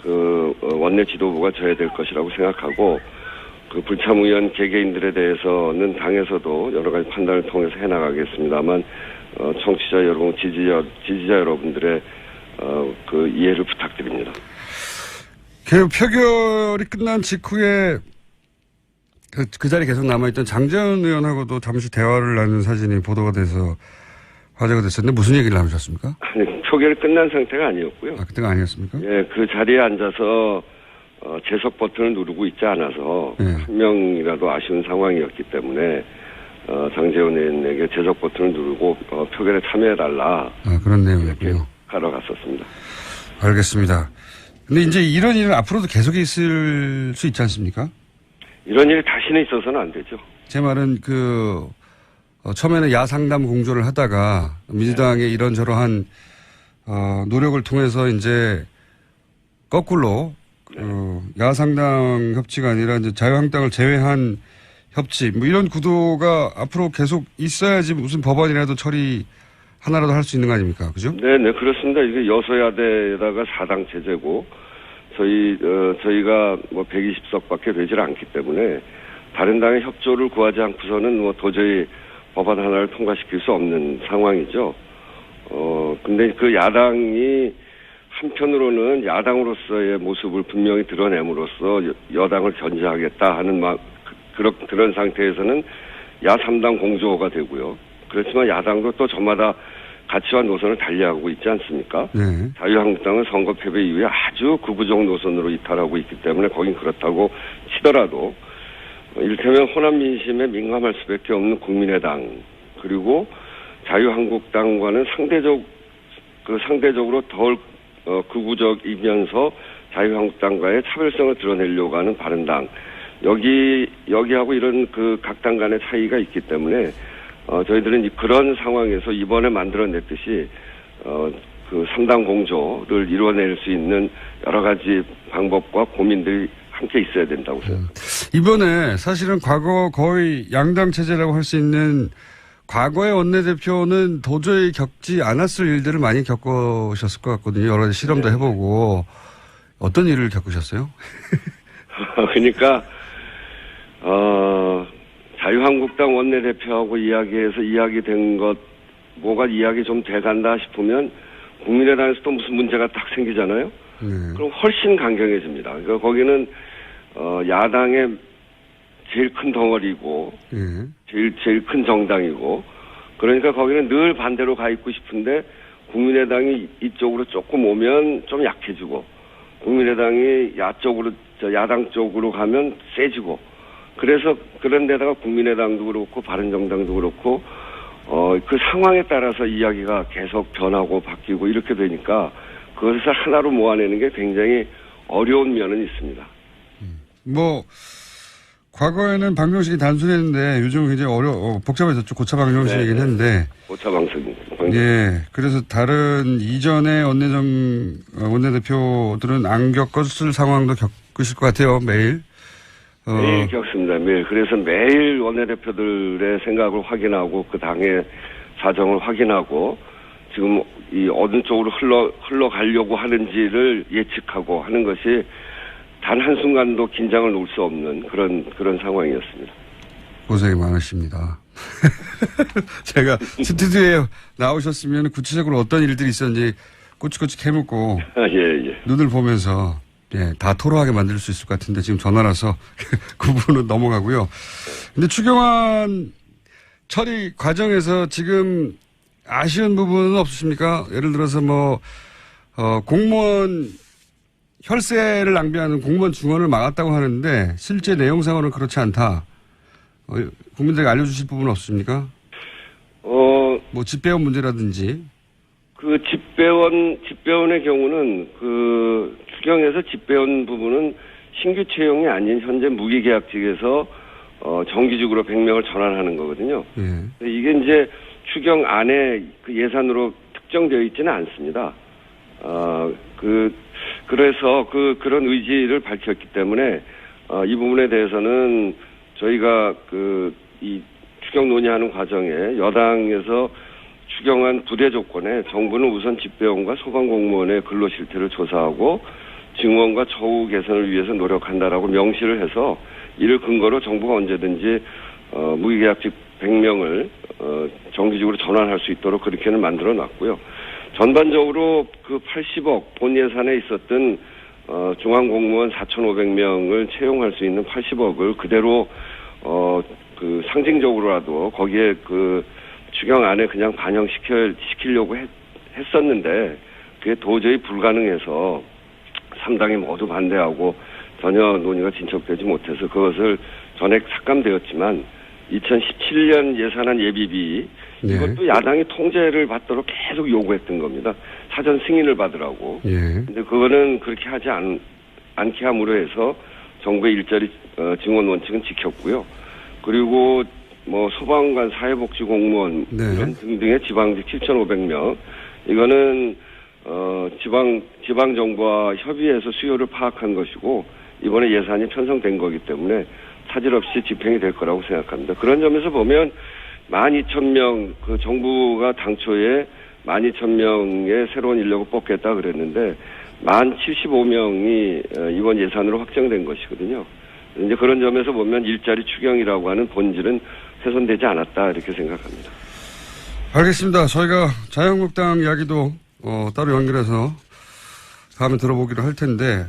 그 원내 지도부가 져야 될 것이라고 생각하고 그 불참 의원 개개인들에 대해서는 당에서도 여러 가지 판단을 통해서 해나가겠습니다만 청취자 여러분, 지지자 여러분들의 그 이해를 부탁드립니다. 표결이 끝난 직후에 그 자리에 계속 남아있던 장재원 의원하고도 잠시 대화를 나눈 사진이 보도가 돼서 화제가 됐었는데 무슨 얘기를 나누셨습니까? 아니, 표결이 끝난 상태가 아니었고요. 그때가 아니었습니까? 예, 그 자리에 앉아서 재석 버튼을 누르고 있지 않아서 한 명이라도 아쉬운 상황이었기 때문에 장재원 의원에게 재석 버튼을 누르고 표결에 참여해달라. 그런 내용이었군요. 하러 갔었습니다. 알겠습니다. 근데 이제 이런 일은 앞으로도 계속 있을 수 있지 않습니까? 이런 일이 다시는 있어서는 안 되죠. 제 말은 처음에는 야상담 공조를 하다가 민주당의 이런저러한 노력을 통해서 이제 거꾸로 야상당 협치가 아니라 이제 자유한국당을 제외한 협치 이런 구도가 앞으로 계속 있어야지 무슨 법안이라도 처리 하나라도 할 수 있는 거 아닙니까? 그죠? 네, 그렇습니다. 이게 여소야대에다가 4당 체제고 저희가 120석밖에 되질 않기 때문에 다른 당의 협조를 구하지 않고서는 도저히 법안 하나를 통과시킬 수 없는 상황이죠. 근데 그 야당이 한편으로는 야당으로서의 모습을 분명히 드러냄으로써 여당을 견제하겠다 하는 그런 상태에서는 야3당 공조가 되고요. 그렇지만 야당도 또 저마다 가치와 노선을 달리하고 있지 않습니까? 네. 자유한국당은 선거 패배 이후에 아주 극우적 노선으로 이탈하고 있기 때문에 거긴 그렇다고 치더라도 이를테면 호남 민심에 민감할 수밖에 없는 국민의당 그리고 자유한국당과는 상대적으로 덜 극우적이면서 자유한국당과의 차별성을 드러내려고 하는 바른당 여기하고 이런 각 당 간의 차이가 있기 때문에 저희들은 그런 상황에서 이번에 만들어냈듯이 그 3당 공조를 이뤄낼 수 있는 여러 가지 방법과 고민들이 함께 있어야 된다고 생각합니다. 이번에 사실은 과거 거의 양당 체제라고 할 수 있는 과거의 원내대표는 도저히 겪지 않았을 일들을 많이 겪으셨을 것 같거든요. 여러 가지 실험도 해보고 어떤 일을 겪으셨어요? 그러니까 자유한국당 원내대표하고 이야기해서 이야기된 것 뭐가 이야기 좀 돼간다 싶으면 국민의당에서 또 무슨 문제가 딱 생기잖아요. 그럼 훨씬 강경해집니다. 그러니까 거기는 야당의 제일 큰 덩어리고 제일 큰 정당이고 그러니까 거기는 늘 반대로 가 있고 싶은데 국민의당이 이쪽으로 조금 오면 좀 약해지고 국민의당이 야당 쪽으로 가면 세지고 그래서 그런 데다가 국민의당도 그렇고 바른정당도 그렇고 그 상황에 따라서 이야기가 계속 변하고 바뀌고 이렇게 되니까 그것을 하나로 모아내는 게 굉장히 어려운 면은 있습니다. 뭐 과거에는 방정식이 단순했는데 요즘은 굉장히 복잡해졌죠. 고차 방정식이긴 네. 한데. 고차 방식입니다. 예. 그래서 다른 이전의 원내대표들은 안 겪었을 상황도 겪으실 것 같아요. 매일. 매일 겪습니다. 매일. 그래서 매일 원내대표들의 생각을 확인하고 그 당의 사정을 확인하고 지금 이 어느 쪽으로 흘러가려고 하는지를 예측하고 하는 것이 단 한순간도 긴장을 놓을 수 없는 그런 상황이었습니다. 고생이 많으십니다. 제가 스튜디오에 나오셨으면 구체적으로 어떤 일들이 있었는지 꼬치꼬치 캐묻고 예. 눈을 보면서 다 토로하게 만들 수 있을 것 같은데 지금 전화라서 그 부분은 넘어가고요. 근데 추경안 처리 과정에서 지금 아쉬운 부분은 없으십니까? 예를 들어서 공무원 혈세를 낭비하는 공무원 증원을 막았다고 하는데 실제 내용상으로는 그렇지 않다. 국민들에게 알려주실 부분은 없습니까? 뭐 집배원 문제라든지. 그 집배원의 경우는 그 추경에서 집배원 부분은 신규 채용이 아닌 현재 무기계약직에서 정규직으로 100명을 전환하는 거거든요. 예. 이게 이제 추경 안에 그 예산으로 특정되어 있지는 않습니다. 그래서 그런 의지를 밝혔기 때문에 이 부분에 대해서는 저희가 이 추경 논의하는 과정에 여당에서 추경안 부대 조건에 정부는 우선 집배원과 소방공무원의 근로 실태를 조사하고 증원과 처우 개선을 위해서 노력한다라고 명시를 해서 이를 근거로 정부가 언제든지 무기계약직 100명을 정규직으로 전환할 수 있도록 그렇게는 만들어 놨고요. 전반적으로 그 80억 본 예산에 있었던 중앙공무원 4,500명을 채용할 수 있는 80억을 그대로 그 상징적으로라도 거기에 그 추경 안에 그냥 반영시키려고 했었는데 그게 도저히 불가능해서 3당이 모두 반대하고 전혀 논의가 진척되지 못해서 그것을 전액 삭감되었지만 2017년 예산안 예비비 이것도 야당이 통제를 받도록 계속 요구했던 겁니다. 사전 승인을 받으라고. 근데 그거는 그렇게 하지 않게 함으로 해서 정부의 일자리 증원 원칙은 지켰고요. 그리고 소방관, 사회복지공무원 이런 등등의 지방직 7,500명 이거는 지방 정부와 협의해서 수요를 파악한 것이고 이번에 예산이 편성된 거기 때문에 차질 없이 집행이 될 거라고 생각합니다. 그런 점에서 보면 12,000명 그 정부가 당초에 12,000명의 새로운 인력을 뽑겠다 그랬는데 75명이 이번 예산으로 확정된 것이거든요. 이제 그런 점에서 보면 일자리 추경이라고 하는 본질은 훼손되지 않았다 이렇게 생각합니다. 알겠습니다. 저희가 자유한국당 이야기도 따로 연결해서 다음에 들어보기로 할 텐데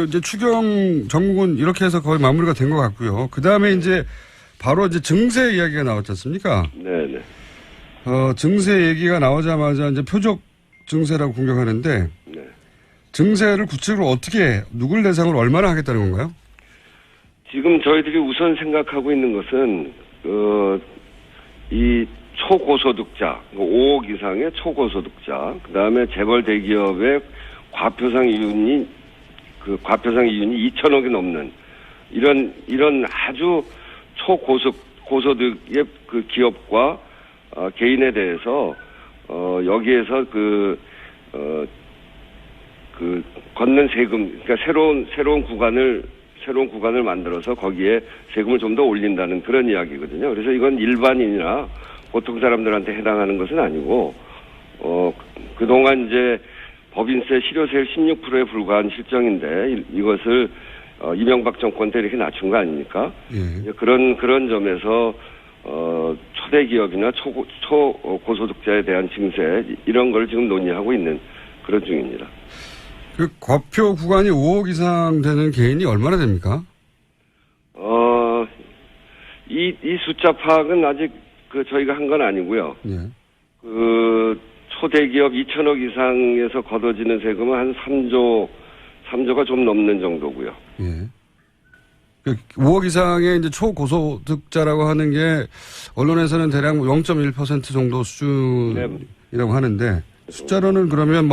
이제 추경 전국은 이렇게 해서 거의 마무리가 된 것 같고요. 그 다음에 이제 바로 이제 증세 이야기가 나왔지 않습니까? 네네. 증세 얘기가 나오자마자 이제 표적 증세라고 공격하는데 네. 증세를 구체적으로 어떻게 누굴 대상으로 얼마나 하겠다는 건가요? 지금 저희들이 우선 생각하고 있는 것은 이 초고소득자 5억 이상의 초고소득자 그다음에 재벌 대기업의 과표상 이윤이 2천억이 넘는 이런 아주 초고소득의 그 기업과 개인에 대해서 여기에서 걷는 세금 그러니까 새로운 구간을 만들어서 거기에 세금을 좀 더 올린다는 그런 이야기거든요. 그래서 이건 일반인이나 보통 사람들한테 해당하는 것은 아니고 그동안 이제 법인세, 실효세율 16%에 불과한 실정인데 이것을 이명박 정권 때 이렇게 낮춘 거 아닙니까? 예. 그런 점에서 초대기업이나 초고소득자에 대한 증세 이런 걸 지금 논의하고 있는 그런 중입니다. 그 과표 구간이 5억 이상 되는 개인이 얼마나 됩니까? 이 숫자 파악은 아직 저희가 한 건 아니고요. 예. 초대기업 2천억 이상에서 걷어지는 세금은 한 3조가 좀 넘는 정도고요. 예. 5억 이상의 이제 초고소득자라고 하는 게 언론에서는 대략 0.1% 정도 수준이라고 하는데 숫자로는 그러면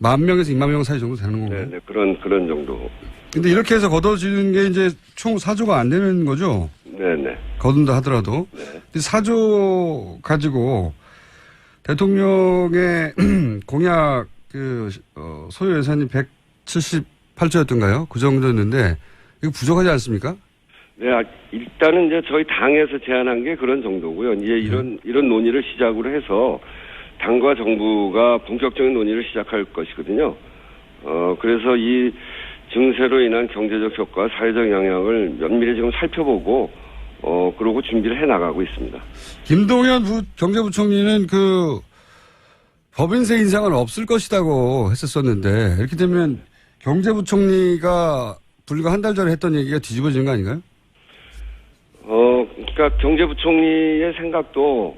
10,000명에서 20,000명 사이 정도 되는 건가요? 네, 그런 정도. 근데 이렇게 해서 거둬지는 게 이제 총 4조가 안 되는 거죠? 네네. 거둔다 하더라도. 네. 4조 가지고 대통령의 공약 소요 예산이 178조였던가요? 그 정도였는데 이거 부족하지 않습니까? 네, 일단은 이제 저희 당에서 제안한 게 그런 정도고요. 이제 이런 논의를 시작으로 해서 당과 정부가 본격적인 논의를 시작할 것이거든요. 그래서 이 증세로 인한 경제적 효과, 사회적 영향을 면밀히 지금 살펴보고, 그러고 준비를 해 나가고 있습니다. 김동연 경제부총리는 법인세 인상은 없을 것이라고 했었었는데, 이렇게 되면 경제부총리가 불과 한 달 전에 했던 얘기가 뒤집어지는 거 아닌가요? 그러니까 경제부총리의 생각도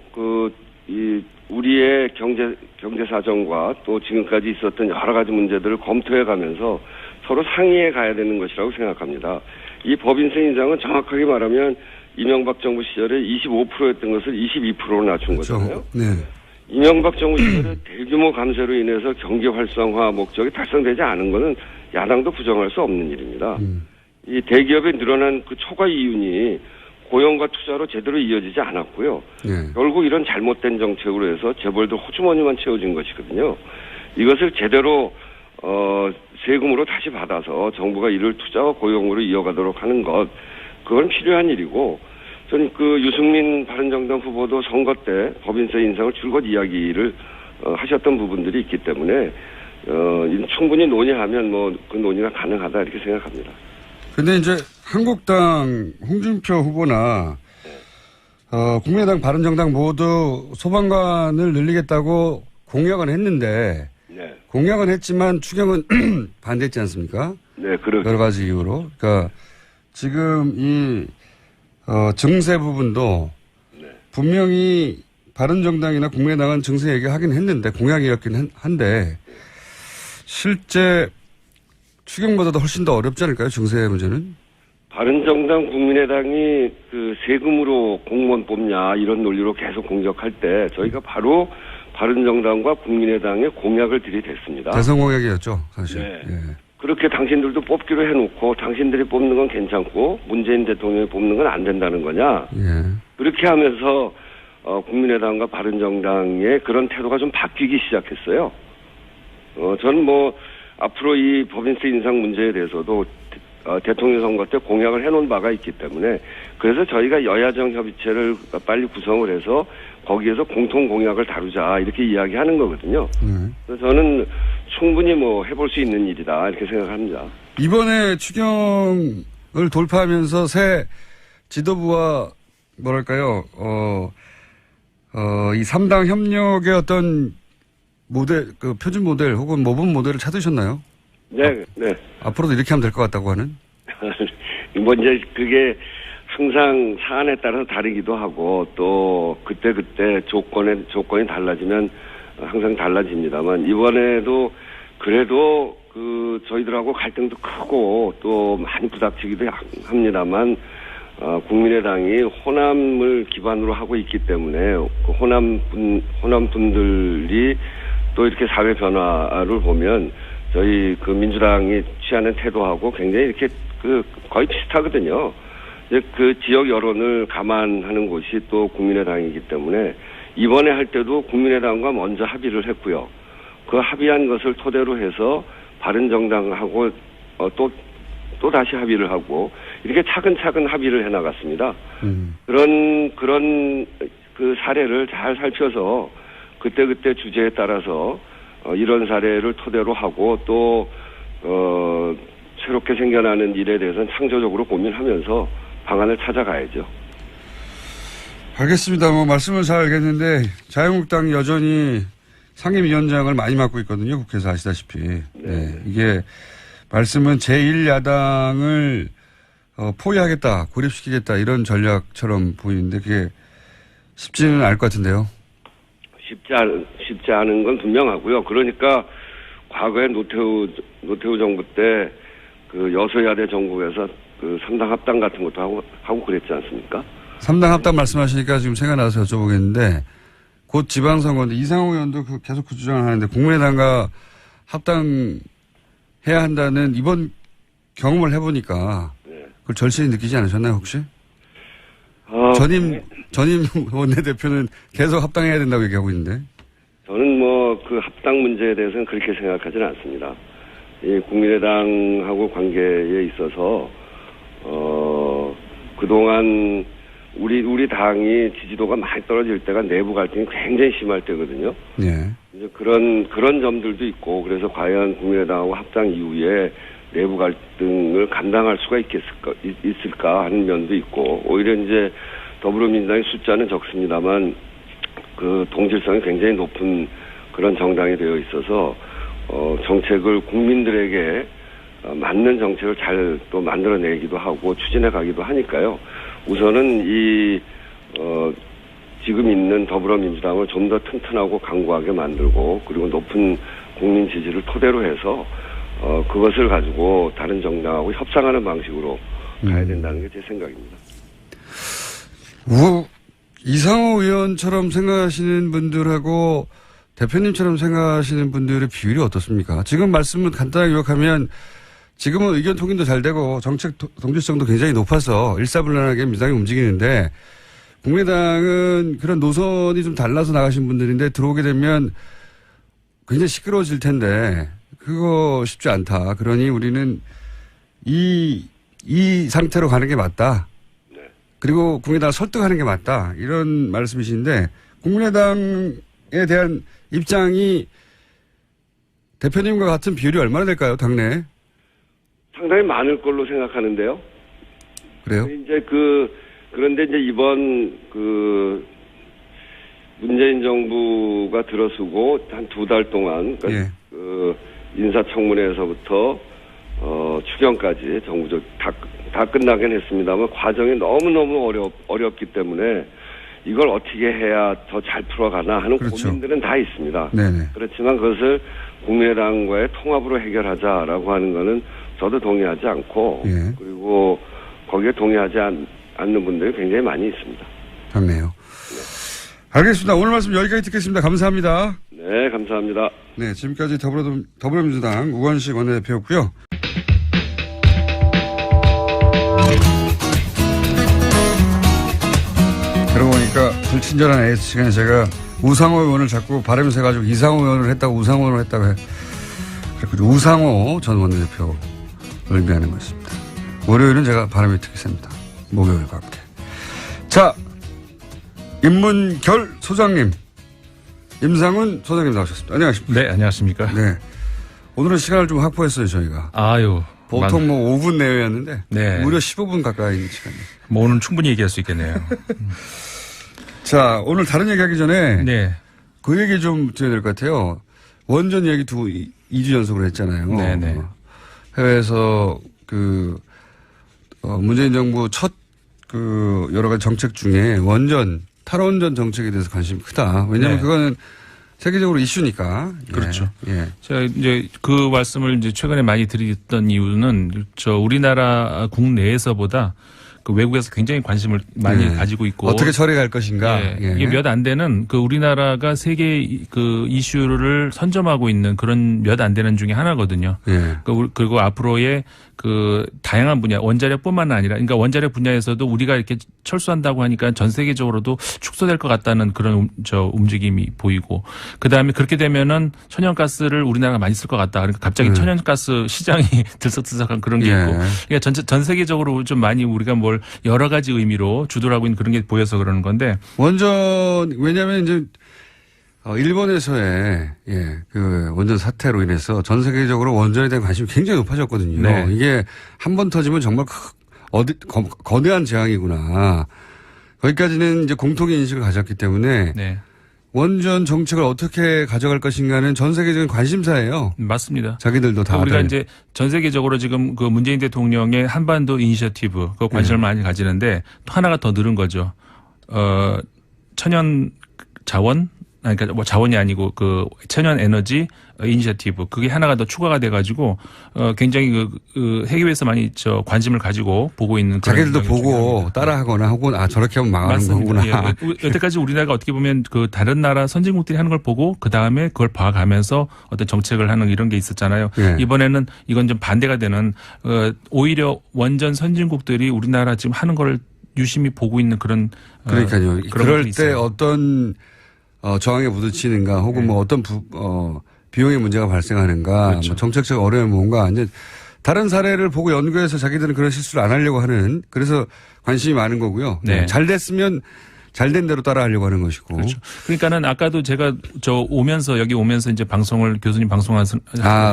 우리의 경제 사정과 또 지금까지 있었던 여러 가지 문제들을 검토해 가면서 서로 상의해 가야 되는 것이라고 생각합니다. 이 법인세 인상은 정확하게 말하면 이명박 정부 시절에 25%였던 것을 22%로 낮춘 그렇죠. 거잖아요. 네. 이명박 정부 시절에 대규모 감세로 인해서 경기 활성화 목적이 달성되지 않은 것은 야당도 부정할 수 없는 일입니다. 이 대기업에 늘어난 그 초과 이윤이 고용과 투자로 제대로 이어지지 않았고요. 네. 결국 이런 잘못된 정책으로 해서 재벌들 호주머니만 채워진 것이거든요. 이것을 제대로 세금으로 다시 받아서 정부가 이를 투자와 고용으로 이어가도록 하는 것, 그건 필요한 일이고, 저는 유승민 바른정당 후보도 선거 때 법인세 인상을 줄곧 이야기를 하셨던 부분들이 있기 때문에 충분히 논의하면 그 논의가 가능하다 이렇게 생각합니다. 근데 이제 한국당 홍준표 후보나 국민의당 바른정당 모두 소방관을 늘리겠다고 공약은 했는데 네. 공약은 했지만 추경은 반대했지 않습니까? 네, 그렇죠. 여러 가지 이유로. 그러니까 지금 이 증세 부분도 네. 분명히 바른정당이나 국민의당은 증세 얘기하긴 했는데 공약이었긴 한데 실제 추경보다도 훨씬 더 어렵지 않을까요? 증세 문제는? 바른정당 국민의당이 세금으로 공무원 뽑냐 이런 논리로 계속 공격할 때 저희가 바로 바른정당과 국민의당의 공약을 들이댔습니다. 대선 공약이었죠, 사실. 네. 예. 그렇게 당신들도 뽑기로 해놓고 당신들이 뽑는 건 괜찮고 문재인 대통령이 뽑는 건 안 된다는 거냐. 예. 그렇게 하면서 국민의당과 바른정당의 그런 태도가 좀 바뀌기 시작했어요. 저는 앞으로 이 법인세 인상 문제에 대해서도 대통령 선거 때 공약을 해놓은 바가 있기 때문에 그래서 저희가 여야정 협의체를 빨리 구성을 해서 거기에서 공통 공약을 다루자 이렇게 이야기하는 거거든요. 그래서 저는 충분히 해볼 수 있는 일이다 이렇게 생각합니다. 이번에 추경을 돌파하면서 새 지도부와 뭐랄까요, 이 3당 협력의 어떤 모델, 표준 모델 혹은 모범 모델을 찾으셨나요? 네, 네. 앞으로도 이렇게 하면 될 것 같다고 하는? 이제 그게 항상 사안에 따라서 다르기도 하고 또 그때 조건이 달라지면 항상 달라집니다만 이번에도 그래도 저희들하고 갈등도 크고 또 많이 부닥치기도 합니다만 국민의당이 호남을 기반으로 하고 있기 때문에 호남 분들이 또 이렇게 사회 변화를 보면 저희 민주당이 취하는 태도하고 굉장히 이렇게 거의 비슷하거든요. 이제 지역 여론을 감안하는 곳이 또 국민의당이기 때문에 이번에 할 때도 국민의당과 먼저 합의를 했고요. 그 합의한 것을 토대로 해서 바른정당하고 또 다시 합의를 하고 이렇게 차근차근 합의를 해 나갔습니다. 그런 사례를 잘 살펴서 그때 주제에 따라서 이런 사례를 토대로 하고 또 새롭게 생겨나는 일에 대해서는 창조적으로 고민하면서 방안을 찾아가야죠. 알겠습니다. 말씀을 잘 알겠는데 자유한국당이 여전히 상임위원장을 많이 맡고 있거든요. 국회에서 아시다시피. 네. 이게 말씀은 제1야당을 포위하겠다, 고립시키겠다 이런 전략처럼 보이는데 그게 쉽지는 않을 것 같은데요. 쉽지 않은 건 분명하고요. 그러니까 과거에 노태우 정부 때 여소야대 정국에서 3당 합당 같은 것도 하고 그랬지 않습니까? 3당 합당 말씀하시니까 지금 생각나서 여쭤보겠는데 곧 지방선거인데 이상호 의원도 계속 그 주장을 하는데 국민의당과 합당해야 한다는 이번 경험을 해보니까 그걸 절실히 느끼지 않으셨나요, 혹시? 전임 원내대표는 계속 합당해야 된다고 얘기하고 있는데. 저는 그 합당 문제에 대해서는 그렇게 생각하지는 않습니다. 이 국민의당하고 관계에 있어서, 그동안 우리 당이 지지도가 많이 떨어질 때가 내부 갈등이 굉장히 심할 때거든요. 예. 이제 그런 점들도 있고, 그래서 과연 국민의당하고 합당 이후에 내부 갈등을 감당할 수가 있을까 하는 면도 있고, 오히려 이제 더불어민주당의 숫자는 적습니다만, 그 동질성이 굉장히 높은 그런 정당이 되어 있어서, 정책을 국민들에게 맞는 정책을 잘 또 만들어내기도 하고 추진해 가기도 하니까요. 우선은 지금 있는 더불어민주당을 좀 더 튼튼하고 강고하게 만들고, 그리고 높은 국민 지지를 토대로 해서 그것을 가지고 다른 정당하고 협상하는 방식으로 가야 된다는 게 제 생각입니다. 이상호 의원처럼 생각하시는 분들하고 대표님처럼 생각하시는 분들의 비율이 어떻습니까? 지금 말씀을 간단하게 요약하면 지금은 의견 통일도 잘 되고 정책 동질성도 굉장히 높아서 일사불란하게 민주당이 움직이는데, 국민의당은 그런 노선이 좀 달라서 나가신 분들인데 들어오게 되면 굉장히 시끄러워질 텐데 그거 쉽지 않다. 그러니 우리는 이 상태로 가는 게 맞다. 그리고 국민의당을 설득하는 게 맞다. 이런 말씀이신데, 국민의당에 대한 입장이 대표님과 같은 비율이 얼마나 될까요, 당내에? 상당히 많을 걸로 생각하는데요. 그래요? 이제 그런데 이제 이번 문재인 정부가 들어서고 한 2달 동안, 그러니까 예. 인사청문회에서부터 추경까지 정부적 다 끝나긴 했습니다만 과정이 너무너무 어렵기 때문에 이걸 어떻게 해야 더 잘 풀어가나 하는 그렇죠. 고민들은 다 있습니다. 네네. 그렇지만 그것을 국민의당과의 통합으로 해결하자라고 하는 거는 저도 동의하지 않고, 예. 그리고 거기에 동의하지 않는 분들이 굉장히 많이 있습니다. 당내요. 알겠습니다. 오늘 말씀 여기까지 듣겠습니다. 감사합니다. 네, 감사합니다. 네, 지금까지 더불어민주당 우건식 원내대표였고요. 그러고 보니까 불친절한 AS 시간에 제가 우상호 의원을 자꾸 발음이 세가지고 이상호 의원을 했다고 우상호 의원을 했다고 그랬거든요. 우상호 전 원내대표 의미하는 것입니다. 월요일은 제가 발음이 특히 셉니다. 목요일과 함께. 자, 인문결 소장님, 임상훈 소장님 나오셨습니다. 안녕하십니까? 네, 안녕하십니까? 네. 오늘은 시간을 좀 확보했어요, 저희가. 아유. 보통 5분 내외였는데. 네. 무려 15분 가까이 있는 시간이에요. 뭐 오늘 충분히 얘기할 수 있겠네요. 자, 오늘 다른 얘기 하기 전에. 네. 그 얘기 좀 드려야 될 것 같아요. 원전 얘기 2주 연속으로 했잖아요. 네네. 해외에서 문재인 정부 첫 여러 가지 정책 중에 탈원전 정책에 대해서 관심이 크다. 왜냐하면 네. 그거는 세계적으로 이슈니까. 그렇죠. 예. 제가 이제 그 말씀을 이제 최근에 많이 드렸던 이유는 우리나라 국내에서보다 그 외국에서 굉장히 관심을 많이 가지고 있고 어떻게 처리할 것인가. 예. 예. 이게 몇 안 되는 우리나라가 세계 이슈를 선점하고 있는 그런 몇 안 되는 중에 하나거든요. 예. 그리고 앞으로의 다양한 분야, 원자력뿐만 아니라, 그러니까 원자력 분야에서도 우리가 이렇게 철수한다고 하니까 전 세계적으로도 축소될 것 같다는 그런 움직임이 보이고, 그 다음에 그렇게 되면은 천연가스를 우리나라가 많이 쓸 것 같다. 그러니까 갑자기 천연가스 시장이 들썩들썩한 그런 게 있고, 그러니까 전 세계적으로 좀 많이 우리가 뭘 여러 가지 의미로 주도하고 있는 그런 게 보여서 그러는 건데. 왜냐하면 이제 일본에서의 원전 사태로 인해서 전 세계적으로 원전에 대한 관심이 굉장히 높아졌거든요. 네. 이게 한 번 터지면 정말 거대한 재앙이구나. 거기까지는 이제 공통의 인식을 가졌기 때문에 네. 원전 정책을 어떻게 가져갈 것인가는 전 세계적인 관심사예요. 맞습니다. 자기들도 다. 우리가 이제 전 세계적으로 지금 문재인 대통령의 한반도 이니셔티브 그 관심을 많이 가지는데 또 하나가 더 늘은 거죠. 천연 자원 그러니까 뭐 자원이 아니고 그 천연 에너지 이니셔티브 그게 하나가 더 추가가 돼가지고 굉장히 그 해외에서 많이 관심을 가지고 보고 있는 그런 자기들도 경향이 보고 중요합니다. 따라하거나 혹은 저렇게 하면 망하는 맞습니다. 거구나. 예. 여태까지 우리나라가 어떻게 보면 그 다른 나라 선진국들이 하는 걸 보고 그 다음에 그걸 봐가면서 어떤 정책을 하는 이런 게 있었잖아요. 예. 이번에는 이건 좀 반대가 되는 오히려 원전 선진국들이 우리나라 지금 하는 거를 유심히 보고 있는 그런 그러니까요. 그런 그럴 것들이 때 있어요. 어떤 저항에 부딪히는가 혹은 뭐 어떤 비용의 문제가 발생하는가 그렇죠. 뭐 정책적 어려움이 뭔가 이제 다른 사례를 보고 연구해서 자기들은 그런 실수를 안 하려고 하는 그래서 관심이 많은 거고요. 네. 잘 됐으면 잘된 대로 따라하려고 하는 것이고. 그렇죠. 그러니까는 아까도 제가 여기 오면서 이제 방송을 교수님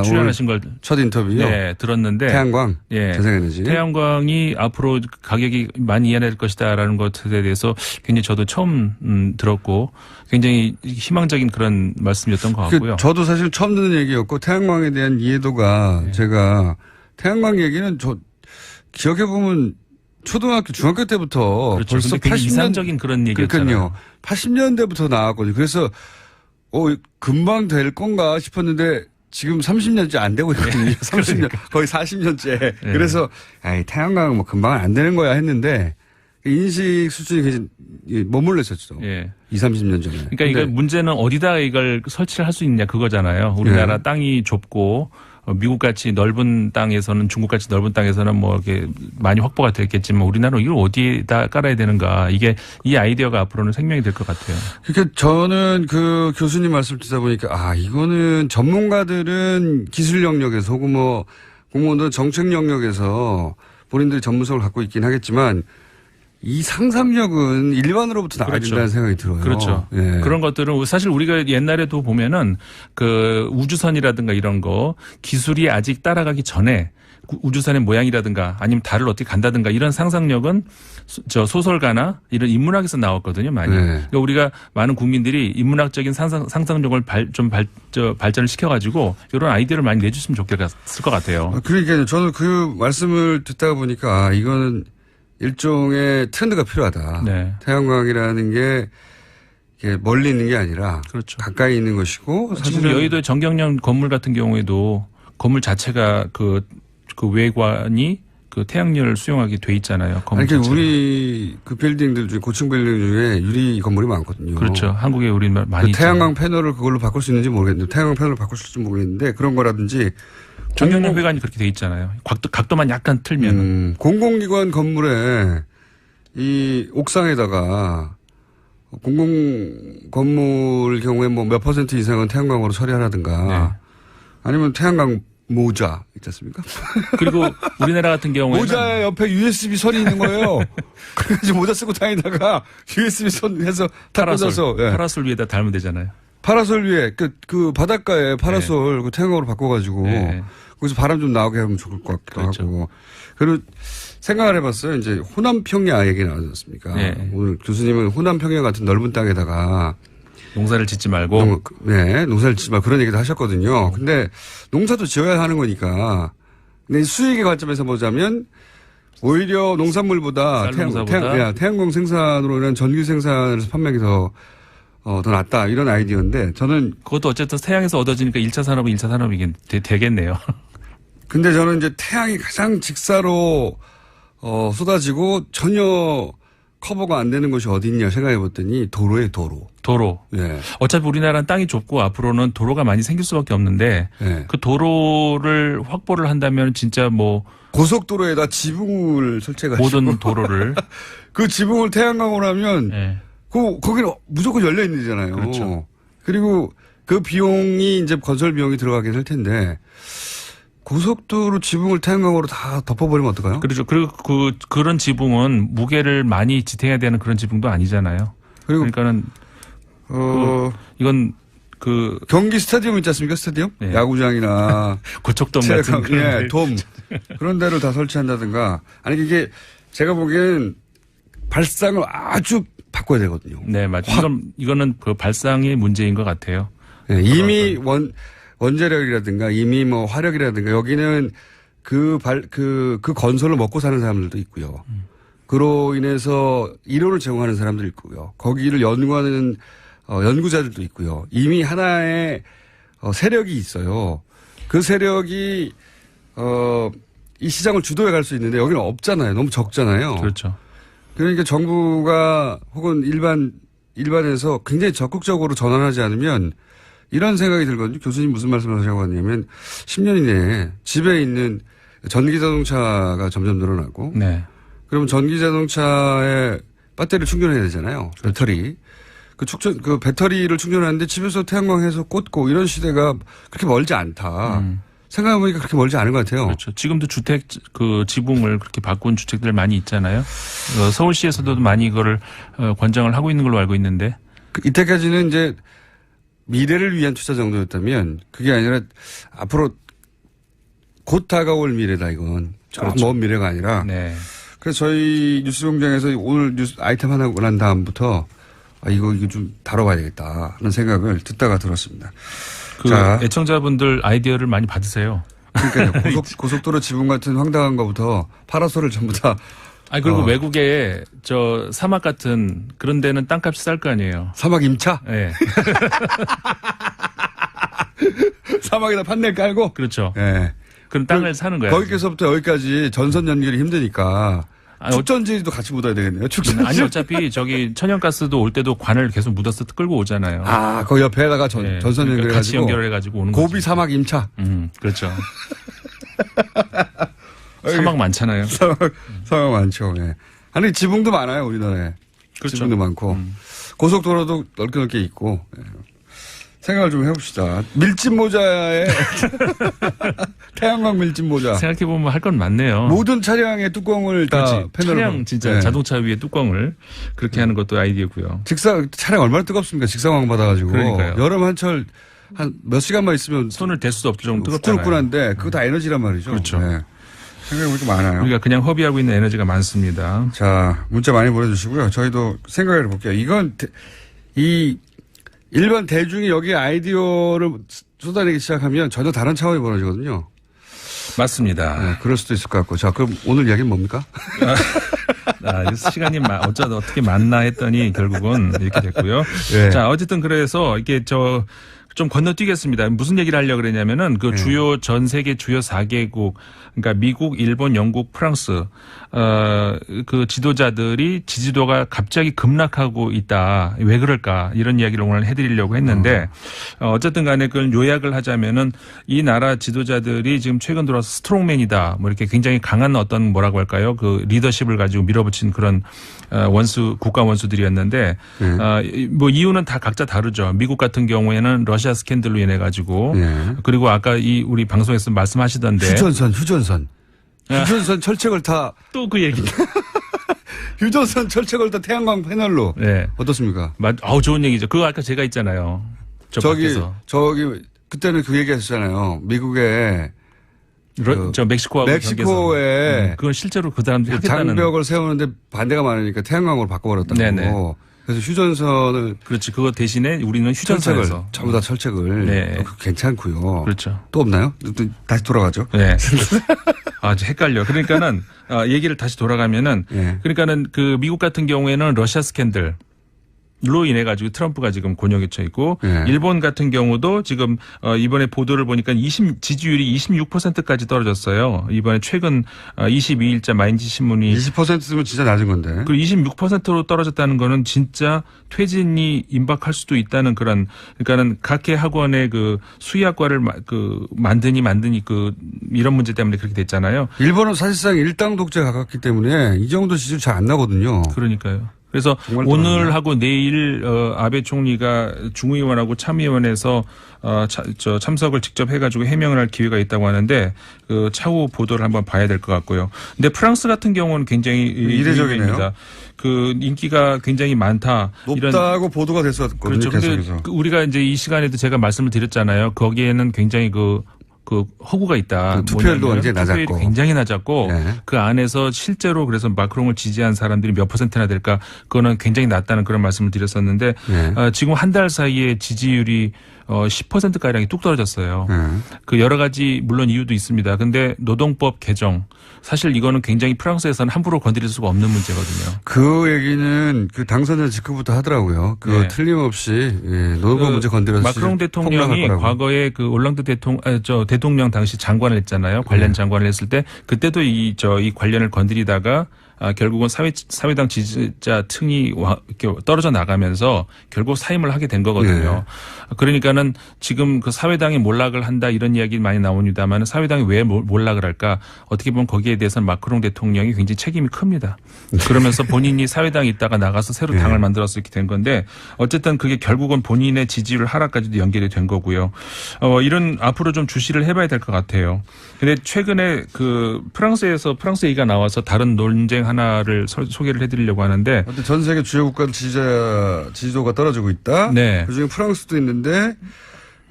출연하신 걸 첫 인터뷰요. 네, 들었는데 태양광, 예. 재생에너지. 태양광이 앞으로 가격이 많이 이해될 것이다라는 것에 대해서 굉장히 저도 처음 들었고 굉장히 희망적인 그런 말씀이었던 것 같고요. 저도 사실 처음 듣는 얘기였고 태양광에 대한 이해도가 제가 태양광 얘기는 기억해 보면 초등학교, 중학교 때부터 그렇죠. 벌써 근데 80년 이상적인 그런 얘기였잖아요. 그러니까요. 80년대부터 나왔거든요. 그래서 금방 될 건가 싶었는데 지금 30년째 안 되고 있거든요. 30년 거의 40년째. 그래서 태양광은 뭐 금방 안 되는 거야 했는데 인식 수준이 머물러 있었죠. 예. 20, 30년 전에. 그러니까 이거 문제는 어디다 이걸 설치를 할 수 있냐 그거잖아요. 우리나라 땅이 좁고 미국같이 넓은 땅에서는 중국같이 넓은 땅에서는 뭐 이렇게 많이 확보가 됐겠지만 우리나라는 이걸 어디에다 깔아야 되는가 이 아이디어가 앞으로는 생명이 될 것 같아요. 그러니까 저는 그 교수님 말씀 듣다 보니까 이거는 전문가들은 기술 영역에서 혹은 뭐 공무원들은 정책 영역에서 본인들이 전문성을 갖고 있긴 하겠지만 이 상상력은 일반으로부터 나와야 그렇죠. 된다는 생각이 들어요. 그렇죠. 예. 그런 것들은 사실 우리가 옛날에도 보면은 그 우주선이라든가 이런 거 기술이 아직 따라가기 전에 우주선의 모양이라든가 아니면 달을 어떻게 간다든가 이런 상상력은 소설가나 이런 인문학에서 나왔거든요, 많이. 네. 그러니까 우리가 많은 국민들이 인문학적인 상상력을 발전을 시켜가지고 이런 아이디어를 많이 내줬으면 좋겠을 것 같아요. 그러니까요. 저는 그 말씀을 듣다가 보니까 이거는 일종의 트렌드가 필요하다. 네. 태양광이라는 게 이렇게 멀리 있는 게 아니라 그렇죠. 가까이 있는 것이고 지금 사실은 여의도의 정경련 건물 같은 경우에도 건물 자체가 그 외관이 그 태양열을 수용하게 돼 있잖아요. 건물 그러니까 자체가. 우리 그 빌딩들 중에 고층 빌딩 중에 유리 건물이 많거든요. 그렇죠. 한국에 우리 많이 그 태양광 패널을 그걸로 바꿀 수 있는지 모르겠는데 태양광 패널을 바꿀 수 있을지 모르겠는데 그런 거라든지 정경련 회관이 그렇게 돼 있잖아요. 각도만 약간 틀면. 공공기관 건물에 이 옥상에다가 공공 건물 경우에 뭐 몇 % 이상은 태양광으로 처리하라든가 네. 아니면 태양광 모자 있지 않습니까? 그리고 우리나라 같은 경우에는 모자에 옆에 USB 선이 있는 거예요. 그래가지고 모자 쓰고 다니다가 USB 선 해서 다 꽂아서 파라솔 위에다 달면 되잖아요. 파라솔 위에 그 바닷가에 파라솔 그 태양광으로 바꿔가지고 거기서 바람 좀 나오게 하면 좋을 것 같기도 그렇죠. 하고 그리고 생각을 해봤어요. 이제 호남 평야 얘기 나오지 않습니까? 오늘 교수님은 호남 평야 같은 넓은 땅에다가 농사를 짓지 말고 농사를 짓지 말고 그런 얘기도 하셨거든요. 근데 농사도 지어야 하는 거니까 근데 수익의 관점에서 보자면 오히려 농산물보다 태양광 생산으로 인한 전기 생산에서 판매가 더 낫다 이런 아이디어인데 저는 그것도 어쨌든 태양에서 얻어지니까 1차 산업은 1차 산업이 되겠네요. 근데 저는 이제 태양이 가장 직사로 쏟아지고 전혀 커버가 안 되는 곳이 어디 있냐 생각해 봤더니 도로에 도로. 예. 어차피 우리나라는 땅이 좁고 앞으로는 도로가 많이 생길 수밖에 없는데 그 도로를 확보를 한다면 진짜 뭐 고속도로에다 지붕을 설치해가지고 모든 도로를 그 지붕을 태양광으로 하면 거기는 무조건 열려 있는 데잖아요. 그렇죠. 그리고 그 비용이 이제 건설 비용이 들어가긴 할 텐데 고속도로 지붕을 태양광으로 다 덮어버리면 어떨까요? 그렇죠. 그리고 그런 지붕은 무게를 많이 지탱해야 되는 그런 지붕도 아니잖아요. 그러니까는 이건 경기 스타디움 있지 않습니까? 스타디움? 네. 야구장이나 고척돔 같은 그런 돔 그런 데를 다 설치한다든가 아니 이게 제가 보기엔 발상을 아주 바꿔야 되거든요. 네, 맞아요. 이거는 그 발상의 문제인 것 같아요. 네, 이미 원자력이라든가 이미 뭐 화력이라든가 여기는 그 건설을 먹고 사는 사람들도 있고요. 그로 인해서 이론을 제공하는 사람들이 있고요. 거기를 연구하는 연구자들도 있고요. 이미 하나의 세력이 있어요. 그 세력이 이 시장을 주도해 갈 수 있는데 여기는 없잖아요. 너무 적잖아요. 그렇죠. 그러니까 정부가 혹은 일반에서 굉장히 적극적으로 전환하지 않으면 이런 생각이 들거든요. 교수님 무슨 말씀을 하시려고 하냐면 10년 이내에 집에 있는 전기자동차가 점점 늘어나고 네. 그러면 전기자동차에 배터리를 충전해야 되잖아요. 배터리. 그 배터리를 충전하는데 집에서 태양광 해서 꽂고 이런 시대가 그렇게 멀지 않다. 생각해보니까 그렇게 멀지 않은 것 같아요. 그렇죠. 지금도 주택 그 지붕을 그렇게 바꾼 주택들 많이 있잖아요. 서울시에서도 많이 이거를 권장을 하고 있는 걸로 알고 있는데. 이때까지는 이제 미래를 위한 투자 정도였다면 그게 아니라 앞으로 곧 다가올 미래다 이건. 그렇죠. 먼 미래가 아니라. 네. 그래서 저희 뉴스공장에서 오늘 뉴스 아이템 하나 난 다음부터 이거 좀 다뤄봐야 되겠다 하는 생각을 듣다가 들었습니다. 그 자. 애청자분들 아이디어를 많이 받으세요. 그러니까요. 고속도로 지붕 같은 황당한 것부터 파라솔을 전부 다. 그리고 외국에 저 사막 같은 그런 데는 땅값이 쌀 거 아니에요. 사막 임차? 네. 사막에다 판넬 깔고? 그렇죠. 예. 그럼 땅을 사는 거야. 거기서부터 여기까지 전선 연결이 힘드니까. 축전지도 같이 묻어야 되겠네요. 축전지. 아니 어차피 저기 천연가스도 올 때도 관을 계속 묻어서 끌고 오잖아요. 그 옆에다가 전선 그러니까 연결해가지고. 같이 연결해가지고 오는 고비 거지. 사막 임차. 그렇죠. 사막 많잖아요. 사막 많죠. 예. 아니 지붕도 많아요 우리나라에. 그렇죠. 지붕도 많고 고속도로도 넓게 있고. 예. 생각을 좀 해봅시다. 밀짚 모자에 태양광 밀짚 모자. 생각해보면 할 건 많네요. 모든 차량의 뚜껑을 다 그렇지. 패널로. 차량 진짜 네. 자동차 위에 뚜껑을 그렇게 하는 것도 아이디어고요. 차량 얼마나 뜨겁습니까? 직사광 받아가지고. 그러니까요. 여름 한철 한 몇 시간만 있으면 손을 댈 수도 없을 정도 뜨겁잖아요. 후끈후끈한데 그거 다 에너지란 말이죠. 그렇죠. 네. 생각해보니까 많아요. 우리가 그냥 허비하고 있는 에너지가 많습니다. 자, 문자 많이 보내주시고요. 저희도 생각을 해볼게요. 이건 일반 대중이 여기에 아이디어를 쏟아내기 시작하면 전혀 다른 차원이 벌어지거든요. 맞습니다. 네, 그럴 수도 있을 것 같고. 자, 그럼 오늘 이야기는 뭡니까? 시간이 어떻게 맞나 했더니 결국은 이렇게 됐고요. 네. 자, 어쨌든 그래서 이게 좀 건너뛰겠습니다. 무슨 얘기를 하려고 그러냐면은 전 세계 주요 4개국, 그러니까 미국, 일본, 영국, 프랑스, 그 지도자들이 지지도가 갑자기 급락하고 있다. 왜 그럴까? 이런 이야기를 오늘 해드리려고 했는데, 어쨌든 간에 그걸 요약을 하자면은 이 나라 지도자들이 지금 최근 들어서 스트롱맨이다. 뭐 이렇게 굉장히 강한 어떤 뭐라고 할까요? 그 리더십을 가지고 밀어붙인 그런 국가 원수들이었는데, 뭐 이유는 다 각자 다르죠. 미국 같은 경우에는 러시아 스캔들로 인해 가지고, 그리고 아까 우리 방송에서 말씀하시던데. 휴전선 철책을 타. 또 그 얘기. 휴전선 철책을 타 태양광 패널로. 네. 어떻습니까? 좋은 얘기죠. 그거 아까 제가 있잖아요. 그때는 그 얘기 하셨잖아요. 미국에. 멕시코하고 멕시코에. 그건 실제로 그 사람들이 하겠다는. 장벽을 세우는데 반대가 많으니까 태양광으로 바꿔버렸다고. 네네. 그래서 휴전선을. 그렇지. 그거 대신에 우리는 휴전선에서. 전부 다 철책을. 네. 괜찮고요. 그렇죠. 또 없나요? 또 다시 돌아가죠. 네. 헷갈려. 그러니까는 얘기를 다시 돌아가면은 그러니까는 그 미국 같은 경우에는 러시아 스캔들. 로 인해 가지고 트럼프가 지금 곤욕에 처해 있고 일본 같은 경우도 지금 이번에 보도를 보니까 지지율이 26%까지 떨어졌어요. 이번에 최근 22일자 마인지 신문이 20%면 진짜 낮은 건데. 그 26%로 떨어졌다는 거는 진짜 퇴진이 임박할 수도 있다는 그러니까는 각계 학원의 그 수의학과를 만드니 이런 문제 때문에 그렇게 됐잖아요. 일본은 사실상 일당 독재에 가깝기 때문에 이 정도 지지율 잘 안 나거든요. 그러니까요. 그래서 오늘하고 내일 아베 총리가 중의원하고 참의원에서 참석을 직접 해가지고 해명을 할 기회가 있다고 하는데 그 차후 보도를 한번 봐야 될 것 같고요. 근데 프랑스 같은 경우는 굉장히 이례적이네요. 그 인기가 굉장히 많다. 높다고 보도가 됐었거든요. 그렇죠. 근데 우리가 이제 이 시간에도 제가 말씀을 드렸잖아요. 거기에는 굉장히 그 허구가 있다. 투표율도 굉장히 낮았고 그 안에서 실제로 그래서 마크롱을 지지한 사람들이 몇 %나 될까 그거는 굉장히 낮다는 그런 말씀을 드렸었는데 지금 한 달 사이에 지지율이 10%가량이 뚝 떨어졌어요. 네. 그 여러 가지 물론 이유도 있습니다. 근데 노동법 개정 사실 이거는 굉장히 프랑스에서는 함부로 건드릴 수가 없는 문제거든요. 그 얘기는 그 당선자 직후부터 하더라고요. 그 네. 틀림없이 예, 노동법 문제 건드려서 마크롱 대통령이 과거에 그 올랑드 대통령 당시 장관을 했잖아요. 관련 장관을 했을 때 그때도 이 관련을 건드리다가 결국은 사회당 지지자 층이 이렇게 떨어져 나가면서 결국 사임을 하게 된 거거든요. 그러니까는 지금 그 사회당이 몰락을 한다 이런 이야기 많이 나옵니다만 사회당이 왜 몰락을 할까? 어떻게 보면 거기에 대해서는 마크롱 대통령이 굉장히 책임이 큽니다. 그러면서 본인이 사회당에 있다가 나가서 새로 당을 만들어서 이렇게 된 건데 어쨌든 그게 결국은 본인의 지지율 하락까지도 연결이 된 거고요. 이런 앞으로 좀 주시를 해봐야 될 것 같아요. 근데 최근에 그 프랑스 얘기가 나와서 다른 논쟁 하나를 소개를 해드리려고 하는데. 전 세계 주요 국가들 지지도가 떨어지고 있다. 네. 그중에 프랑스도 있는데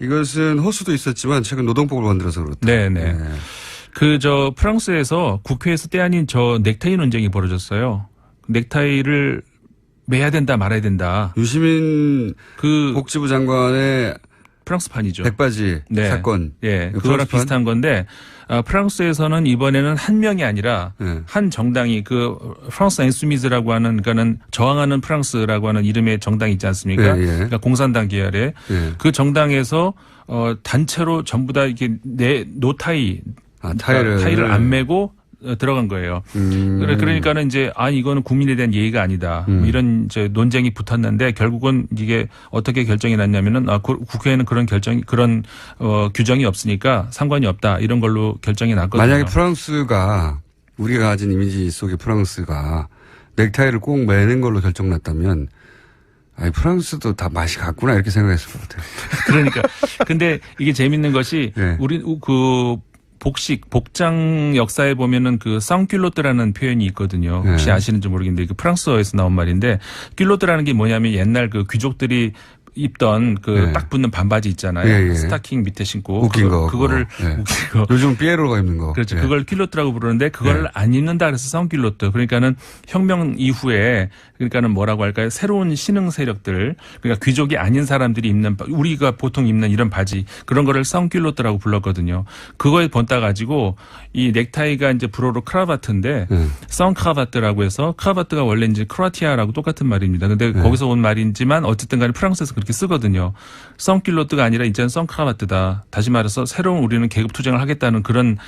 이것은 호수도 있었지만 최근 노동법을 만들어서 그렇다. 네네. 프랑스에서 국회에서 때 아닌 넥타이 논쟁이 벌어졌어요. 넥타이를 매야 된다 말아야 된다. 유시민 복지부 장관의 프랑스판이죠. 백바지 사건. 예. 그거랑 비슷한 건데 프랑스에서는 이번에는 한 명이 아니라 한 정당이 그 프랑스 인수미즈라고 하는 그러니까는 저항하는 프랑스라고 하는 이름의 정당이 있지 않습니까? 그러니까 공산당 계열의 그 정당에서 단체로 전부 다 이렇게 노타이 타이를 안 메고 들어간 거예요. 그러니까는 이제 이거는 국민에 대한 예의가 아니다. 뭐 이런 이제 논쟁이 붙었는데 결국은 이게 어떻게 결정이 났냐면은 국회에는 그런 규정이 없으니까 상관이 없다 이런 걸로 결정이 났거든요. 만약에 프랑스가 우리가 가진 이미지 속의 프랑스가 넥타이를 꼭 매는 걸로 결정났다면 프랑스도 다 맛이 같구나 이렇게 생각했을 것 같아요. 그러니까 근데 이게 재밌는 것이 우리 복장 역사에 보면은 그 쌍큘로트라는 표현이 있거든요. 혹시 아시는지 모르겠는데 그 프랑스어에서 나온 말인데 큘로트라는 게 뭐냐면 옛날 그 귀족들이 입던 딱 붙는 반바지 있잖아요. 스타킹 밑에 신고. 웃긴 거. 그거를 웃긴 거. 요즘 삐에로가 입는 거. 그렇죠. 그걸 큘로트라고 부르는데 그걸 안 입는다 그래서 쌍큘로트. 그러니까는 혁명 이후에 그러니까는 뭐라고 할까요? 새로운 신흥 세력들 그러니까 귀족이 아닌 사람들이 입는 우리가 보통 입는 이런 바지 그런 거를 쌍큘로트라고 불렀거든요. 그거에 본따 가지고 이 넥타이가 이제 불어로 크라바트인데 쌍크라바트라고 해서 크라바트가 원래 이제 크로아티아라고 똑같은 말입니다. 근데 거기서 온 말이지만 어쨌든 간에 프랑스에서 그렇게 쓰거든요. 썬킬로트가 아니라 이제는 썬크라바트다. 다시 말해서 새로운 우리는 계급 투쟁을 하겠다는 그런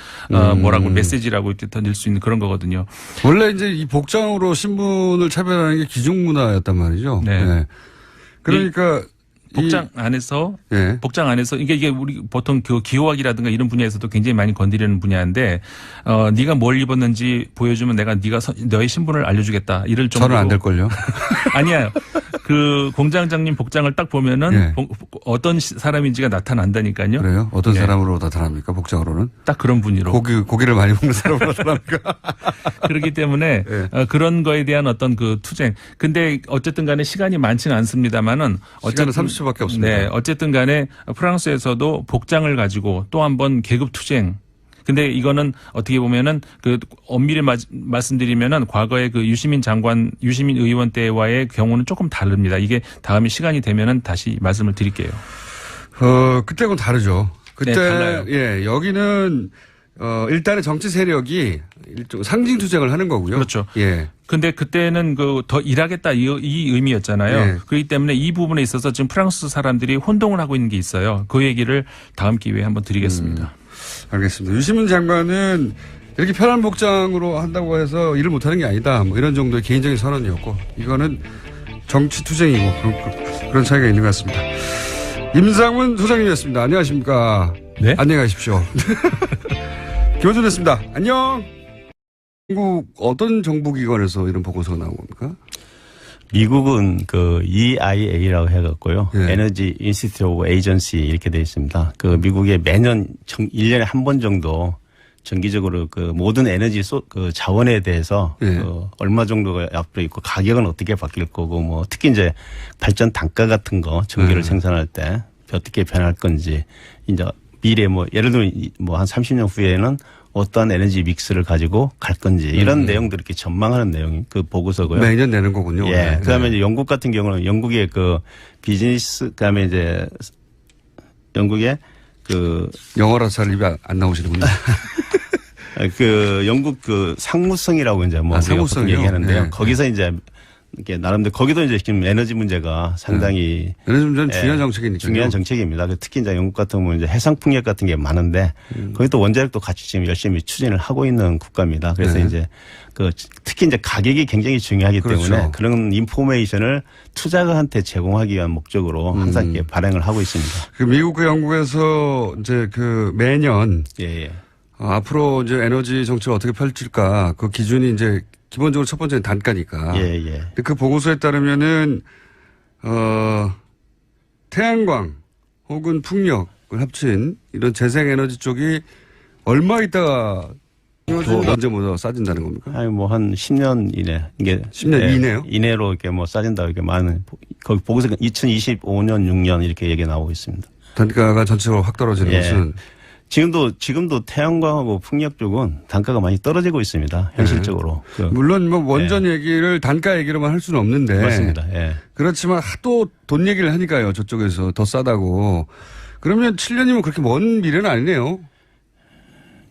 메시지라고 이렇게 던질 수 있는 그런 거거든요. 원래 이제 이 복장으로 신분을 차별하는 게 귀족 문화였단 말이죠. 네. 그러니까 복장 안에서 이게 우리 보통 그 기호학이라든가 이런 분야에서도 굉장히 많이 건드리는 분야인데 네가 뭘 입었는지 보여주면 내가 너의 신분을 알려주겠다. 이럴 정도로. 저는 안 될 걸요. 아니야. 그 공장장님 복장을 딱 보면은 어떤 사람인지가 나타난다니까요. 그래요? 어떤 사람으로 나타납니까? 복장으로는? 딱 그런 분으로. 고기를 많이 먹는 사람으로 나타납니까? 그렇기 때문에 그런 거에 대한 어떤 그 투쟁. 근데 어쨌든 간에 시간이 많지는 않습니다만은 시간은 30초밖에 없습니다. 네. 어쨌든 간에 프랑스에서도 복장을 가지고 또 한 번 계급 투쟁. 근데 이거는 어떻게 보면은 그 엄밀히 말씀드리면은 과거에 그 유시민 의원 때와의 경우는 조금 다릅니다. 이게 다음에 시간이 되면은 다시 말씀을 드릴게요. 그때하고는 다르죠. 그때 달라요. 여기는 일단은 정치 세력이 일종 상징 투쟁을 하는 거고요. 그렇죠. 근데 그때는 더 일하겠다 이 의미였잖아요. 그렇기 때문에 이 부분에 있어서 지금 프랑스 사람들이 혼동을 하고 있는 게 있어요. 그 얘기를 다음 기회에 한번 드리겠습니다. 알겠습니다. 유시민 장관은 이렇게 편한 복장으로 한다고 해서 일을 못하는 게 아니다. 뭐 이런 정도의 개인적인 선언이었고 이거는 정치 투쟁이고 그런 차이가 있는 것 같습니다. 임상훈 소장님이었습니다. 안녕하십니까? 네. 안녕히 가십시오. 김원준이었습니다. 안녕. 미국 어떤 정부기관에서 이런 보고서가 나온 겁니까? 미국은 그 EIA라고 해갖고요. 에너지 인스티튜트 오브 에이전시 이렇게 되어 있습니다. 그 미국에 매년 1년에 한 번 정도 정기적으로 그 모든 에너지 그 자원에 대해서 그 얼마 정도가 앞으로 있고 가격은 어떻게 바뀔 거고 뭐 특히 이제 발전 단가 같은 거 전기를 생산할 때 어떻게 변할 건지 이제 미래 뭐 예를 들면 뭐 한 30년 후에는 어떠한 에너지 믹스를 가지고 갈 건지 이런 내용들을 이렇게 전망하는 내용이 그 보고서고요. 매년 내는 거군요. 그다음에 이제 영국 같은 경우는 영국의 그 비즈니스 그다음에 이제 영국의 영어라서 잘 입이 안 나오시는군요. 영국 상무성이라고 이제 뭐 상무성이요? 얘기하는데요. 네. 거기서 이제 이렇게 나름대로 거기도 이제 지금 에너지 문제가 상당히 에너지 문제는 중요한 정책이니까요. 중요한 정책입니다. 특히 이제 영국 같은 경우는 이제 해상 풍력 같은 게 많은데 거기도 원자력도 같이 지금 열심히 추진을 하고 있는 국가입니다. 그래서 네. 이제 특히 이제 가격이 굉장히 중요하기 그렇죠. 때문에 그런 인포메이션을 투자가한테 제공하기 위한 목적으로 항상 이렇게 발행을 하고 있습니다. 미국과 영국에서 이제 매년 예. 앞으로 이제 에너지 정책을 어떻게 펼칠까 그 기준이 이제 기본적으로 첫 번째는 단가니까. 예. 근데 그 보고서에 따르면은 태양광 혹은 풍력을 합친 이런 재생에너지 쪽이 얼마 있다가 언제보다 싸진다는 겁니까? 아니 뭐 한 10년 이내 이게 10년 이내요? 이내로 이렇게 뭐 싸진다 이렇게 많은 거기 보고서 2025년 6년 이렇게 얘기 나오고 있습니다. 단가가 전체적으로 확 떨어지는 예. 것은 지금도 태양광하고 풍력 쪽은 단가가 많이 떨어지고 있습니다. 현실적으로. 물론 뭐 원전 얘기를 단가 얘기로만 할 수는 없는데 맞습니다. 예. 그렇지만 하도 돈 얘기를 하니까요. 저쪽에서 더 싸다고. 그러면 7년이면 그렇게 먼 미래는 아니네요.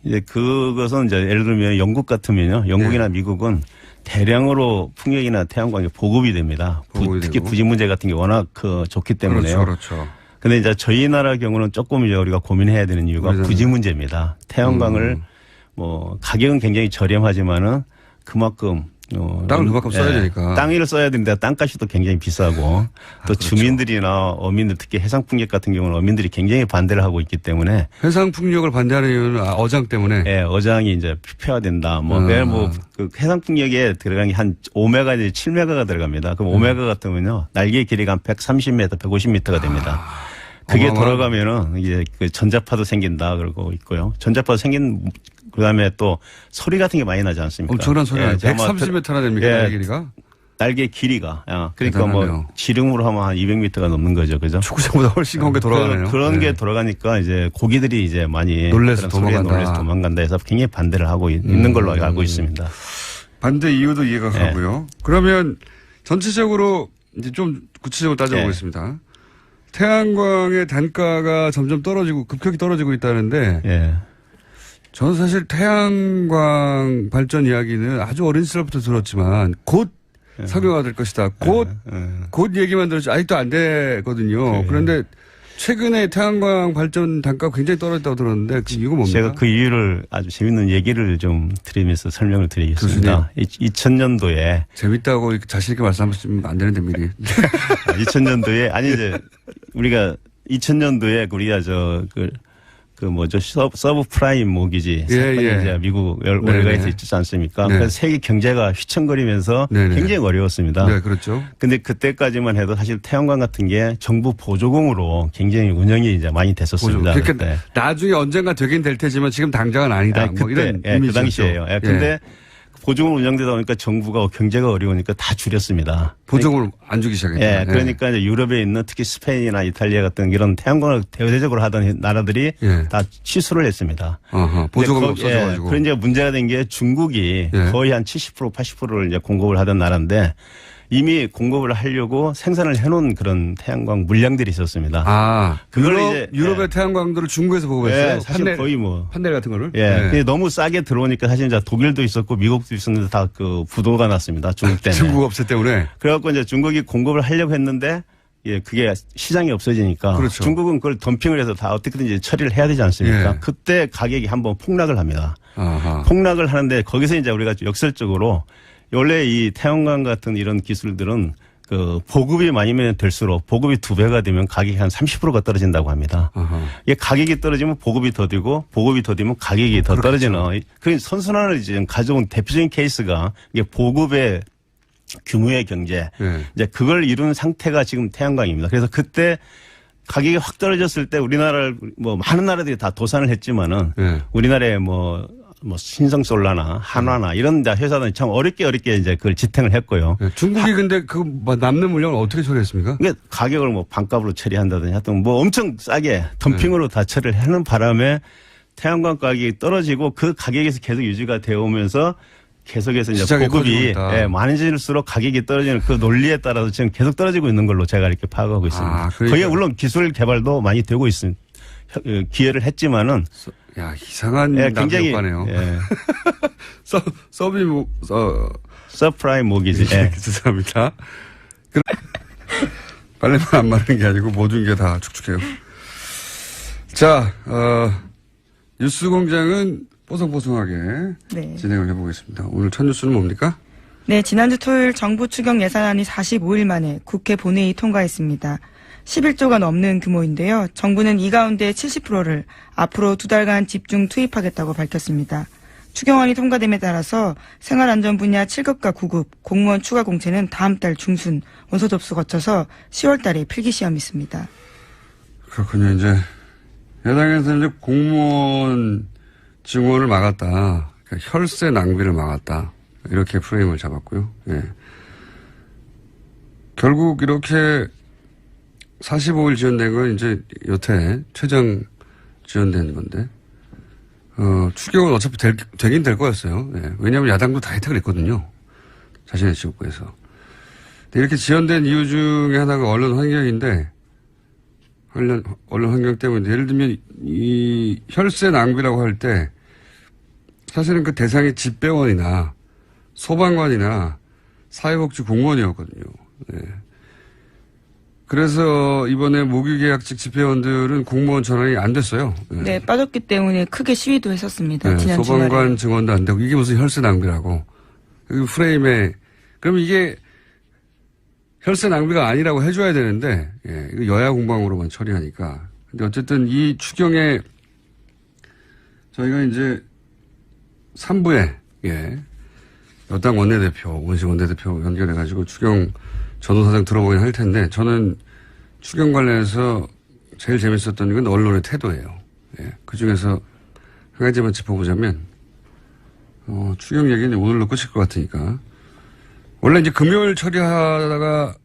이제 그것은 이제 예를 들면 영국 같으면요. 영국이나 미국은 대량으로 풍력이나 태양광이 보급이 됩니다. 특히 부지 문제 같은 게 워낙 좋기 때문에요. 그렇죠. 근데 이제 저희 나라 경우는 조금 이제 우리가 고민해야 되는 이유가 부지 문제입니다. 태양광을 뭐 가격은 굉장히 저렴하지만은 그만큼 땅을 그만큼 써야 되니까. 땅을 써야 되는데 땅값이 또 굉장히 비싸고 또 그렇죠. 주민들이나 어민들 특히 해상풍력 같은 경우는 어민들이 굉장히 반대를 하고 있기 때문에 해상풍력을 반대하는 이유는 어장 때문에. 예, 어장이 이제 폐화된다. 그 해상풍력에 들어간 게 한 5메가 이제 7메가가 들어갑니다. 그럼 5메가 같으면요 날개 길이가 한 130m, 150m가 됩니다. 그게 돌아가면은 이제 전자파도 생긴다 그러고 있고요. 전자파도 그다음에 또 소리 같은 게 많이 나지 않습니까? 엄청난 소리가 130m나 됩니까? 날개 길이가? 날개 길이가. 그러니까 대단하네요. 뭐 지름으로 하면 한 200m가 넘는 거죠. 그죠? 축구장보다 훨씬 건 게 돌아가네요. 그런 게 돌아가니까 이제 고기들이 이제 많이 놀래서 도망간다 해서 굉장히 반대를 하고 있는 걸로 알고 있습니다. 반대 이유도 이해가 가고요. 그러면 전체적으로 이제 좀 구체적으로 따져보겠습니다. 태양광의 단가가 점점 급격히 떨어지고 있다는데 저는 사실 태양광 발전 이야기는 아주 어린 시절부터 들었지만 곧 석유화가 될 것이다. 곧 얘기만 들었지 아직도 안 되거든요. 그런데 최근에 태양광 발전 단가가 굉장히 떨어졌다고 들었는데 그 이유가 뭡니까? 제가 그 이유를 아주 재밌는 얘기를 좀 드리면서 설명을 드리겠습니다. 2000년도에 재밌다고 자신 있게 말씀하시면 안 되는데 미리. 2000년도에 아니 이제 우리가 2000년도에 우리가 서브 프라임 모기지 사건이 이제 미국 월가에서 있지 않습니까? 그래서 세계 경제가 휘청거리면서 굉장히 어려웠습니다. 네, 그렇죠. 근데 그때까지만 해도 사실 태양광 같은 게 정부 보조공으로 굉장히 운영이 이제 많이 됐었습니다. 그러니까 나중에 언젠가 되긴 될 테지만 지금 당장은 아니다. 뭐 이런 그 당시에요. 근데 보조금으로 운영되다 보니까 정부가 경제가 어려우니까 다 줄였습니다. 보조금을 안 주기 시작했죠. 그러니까 이제 유럽에 있는 특히 스페인이나 이탈리아 같은 이런 태양광을 대대적으로 하던 나라들이 다 취소를 했습니다. 보조금이 없어져가지고. 그런 이제 문제가 된 게 중국이 거의 한 70%, 80%를 이제 공급을 하던 나라인데 이미 공급을 하려고 생산을 해놓은 그런 태양광 물량들이 있었습니다. 그걸 유럽의 태양광들을 중국에서 보급했어요. 사실 거의 판넬 같은 거를. 근데 너무 싸게 들어오니까 사실 이제 독일도 있었고 미국도 있었는데 다 부도가 났습니다. 중국 때문에. 중국 업체 때문에. 그래갖고 이제 중국이 공급을 하려고 했는데 그게 시장이 없어지니까 그렇죠. 중국은 그걸 덤핑을 해서 다 어떻게든 이제 처리를 해야 되지 않습니까? 그때 가격이 한번 폭락을 합니다. 폭락을 하는데 거기서 이제 우리가 역설적으로 원래 이 태양광 같은 이런 기술들은 보급이 많이면 될수록 보급이 2배가 되면 가격이 한 30%가 떨어진다고 합니다. 이게 가격이 떨어지면 보급이 더디고 보급이 더디면 가격이 더 떨어지는 그 선순환을 지금 가져온 대표적인 케이스가 이게 보급의 규모의 경제 이제 그걸 이룬 상태가 지금 태양광입니다. 그래서 그때 가격이 확 떨어졌을 때 우리나라를 많은 나라들이 다 도산을 했지만은 우리나라에 신성솔라나 한화나 이런 회사들은 참 어렵게 이제 그걸 지탱을 했고요. 중국이 근데 남는 물량을 어떻게 처리했습니까? 그러니까 가격을 반값으로 처리한다든지 하여튼 엄청 싸게 덤핑으로 다 처리를 하는 바람에 태양광 가격이 떨어지고 그 가격에서 계속 유지가 되어 오면서 계속해서 이제 보급이 많아질수록 가격이 떨어지는 그 논리에 따라서 지금 계속 떨어지고 있는 걸로 제가 이렇게 파악하고 있습니다. 거기에 물론 기술 개발도 많이 되고 있습니다. 기여를 했지만은 야, 이상한 예, 굉장히 굉장히 효과네요. 예, 서브리 서프라임 모기지. 예. 죄송합니다. 빨래만 안 마르는 게 아니고 모든 게 다 축축해요. 자, 뉴스 공장은 뽀송뽀송하게 네. 진행을 해보겠습니다. 오늘 첫 뉴스는 뭡니까? 네, 지난주 토요일 정부 추경 예산안이 45일 만에 국회 본회의 통과했습니다. 11조가 넘는 규모인데요. 정부는 이 가운데 70%를 앞으로 2달간 집중 투입하겠다고 밝혔습니다. 추경안이 통과됨에 따라서 생활안전 분야 7급과 9급 공무원 추가 공채는 다음 달 중순 원서 접수 거쳐서 10월 달에 필기시험이 있습니다. 그렇군요. 이제 야당에서 이제 공무원 증원을 막았다. 그러니까 혈세 낭비를 막았다. 이렇게 프레임을 잡았고요. 예. 결국 이렇게 45일 지연된 건 이제 여태 최장 지연된 건데, 추경은 어차피 되긴 될 거였어요. 예. 왜냐하면 야당도 다 혜택을 했거든요. 자신의 지역구에서. 근데 이렇게 지연된 이유 중에 하나가 언론 환경인데, 언론 환경 때문에 예를 들면 이 혈세 낭비라고 할 때 사실은 그 대상이 집배원이나 소방관이나 사회복지 공무원이었거든요. 네. 그래서 이번에 모기계약직 집배원들은 공무원 전환이 안 됐어요. 네, 빠졌기 때문에 크게 시위도 했었습니다. 네, 지난 소방관 주말에. 증원도 안 되고 이게 무슨 혈세 낭비라고. 그 프레임에 그럼 이게 혈세 낭비가 아니라고 해줘야 되는데, 예, 이거 여야 공방으로만 처리하니까. 근데 어쨌든 이 추경에 저희가 이제 3부에, 예, 여당 원내대표, 원식 원내대표 연결해가지고 추경 전후사정 들어보긴 할 텐데, 저는 추경 관련해서 제일 재밌었던 건 언론의 태도예요. 예, 그 중에서 한 가지만 짚어보자면, 추경 얘기는 오늘로 끝일 것 같으니까. 원래 이제 금요일 처리하다가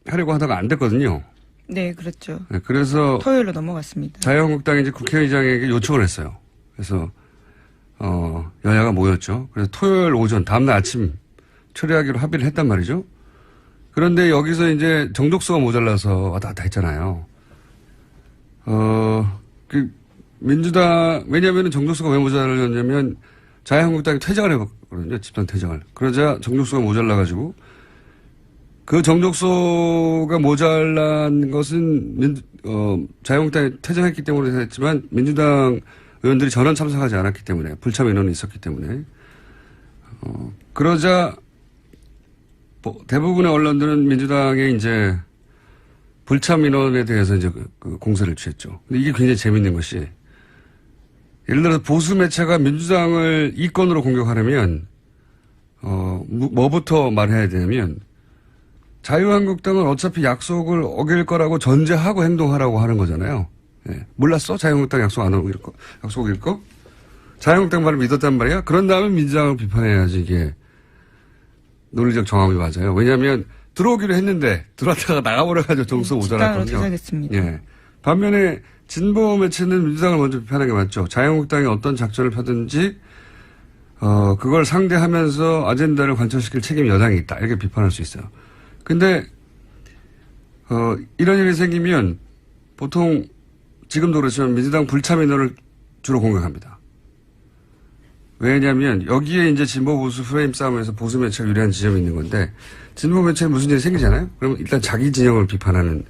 하려고 하다가 안 됐거든요. 네, 그렇죠. 네, 그래서 토요일로 넘어갔습니다. 자유한국당이 이제 국회의장에게 요청을 했어요. 그래서 여야가 모였죠. 그래서 토요일 오전 다음날 아침 처리하기로 합의를 했단 말이죠. 그런데 여기서 이제 정족수가 모자라서 왔다 갔다 했잖아요. 민주당 왜냐하면 정족수가 왜 모자랐냐면 자유한국당이 퇴장을 해봤거든요. 집단 퇴장을. 그러자 정족수가 모자라가지고 그 정족수가 모자란 것은 자유한국당이 퇴장했기 때문에 했지만 민주당 의원들이 전원 참석하지 않았기 때문에 불참 인원이 있었기 때문에 그러자 대부분의 언론들은 민주당의 이제 불참 인원에 대해서 이제 그 공세를 취했죠. 근데 이게 굉장히 재밌는 것이 예를 들어서 보수 매체가 민주당을 이권으로 공격하려면, 뭐부터 말해야 되냐면, 자유한국당은 어차피 약속을 어길 거라고 전제하고 행동하라고 하는 거잖아요. 예. 몰랐어? 자유한국당 약속 안 어길 거? 약속 어길 거? 자유한국당 말을 믿었단 말이야? 그런 다음에 민주당을 비판해야지 이게 논리적 정합이 맞아요. 왜냐하면 들어오기로 했는데 들어왔다가 나가버려가지고 정수 모자랐거든요. 퇴장했습니다. 예. 반면에 진보 매체는 민주당을 먼저 비판하는 게 맞죠. 자유한국당이 어떤 작전을 펴든지 그걸 상대하면서 아젠다를 관철시킬 책임이 여당이 있다. 이렇게 비판할 수 있어요. 근데 이런 일이 생기면 보통 지금도 그렇지만 민주당 불참 인원을 주로 공격합니다. 왜냐하면 여기에 이제 진보 보수 프레임 싸움에서 보수 매체가 유리한 지점이 있는 건데 진보 매체에 무슨 일이 생기잖아요. 그러면 일단 자기 진영을 비판하는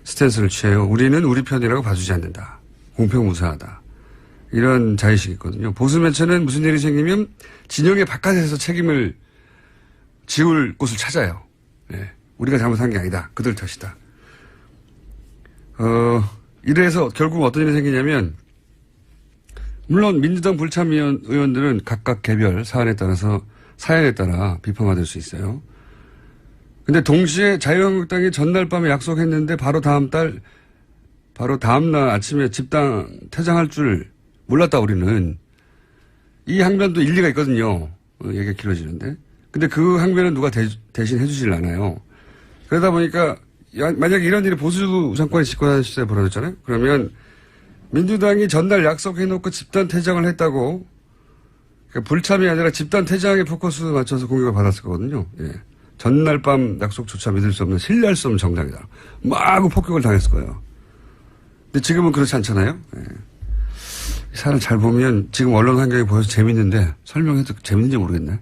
스탠스를 취해요. 우리는 우리 편이라고 봐주지 않는다. 공평무사하다. 이런 자의식이 있거든요. 보수 매체는 무슨 일이 생기면 진영의 바깥에서 책임을 지울 곳을 찾아요. 네. 우리가 잘못한 게 아니다. 그들 탓이다. 이래서 결국 어떤 일이 생기냐면 물론 민주당 불참 의원들은 각각 개별 사안에 따라 비판받을 수 있어요. 근데 동시에 자유한국당이 전날 밤에 약속했는데 바로 다음날 아침에 집단 퇴장할 줄 몰랐다 우리는. 이 항변도 일리가 있거든요. 얘기가 길어지는데. 근데 그 항변은 누가 대신 해주질 않아요. 그러다 보니까 만약에 이런 일이 보수 정권이 집권하는 시대에 벌어졌잖아요. 그러면 민주당이 전날 약속해놓고 집단 퇴장을 했다고 그러니까 불참이 아니라 집단 퇴장에 포커스 맞춰서 공격을 받았을 거거든요. 예. 전날 밤 약속조차 믿을 수 없는 신뢰할 수 없는 정당이다. 막 폭격을 당했을 거예요. 근데 지금은 그렇지 않잖아요. 예. 사람 잘 보면 지금 언론 환경이 보여서 재밌는데 설명해도 재밌는지 모르겠네.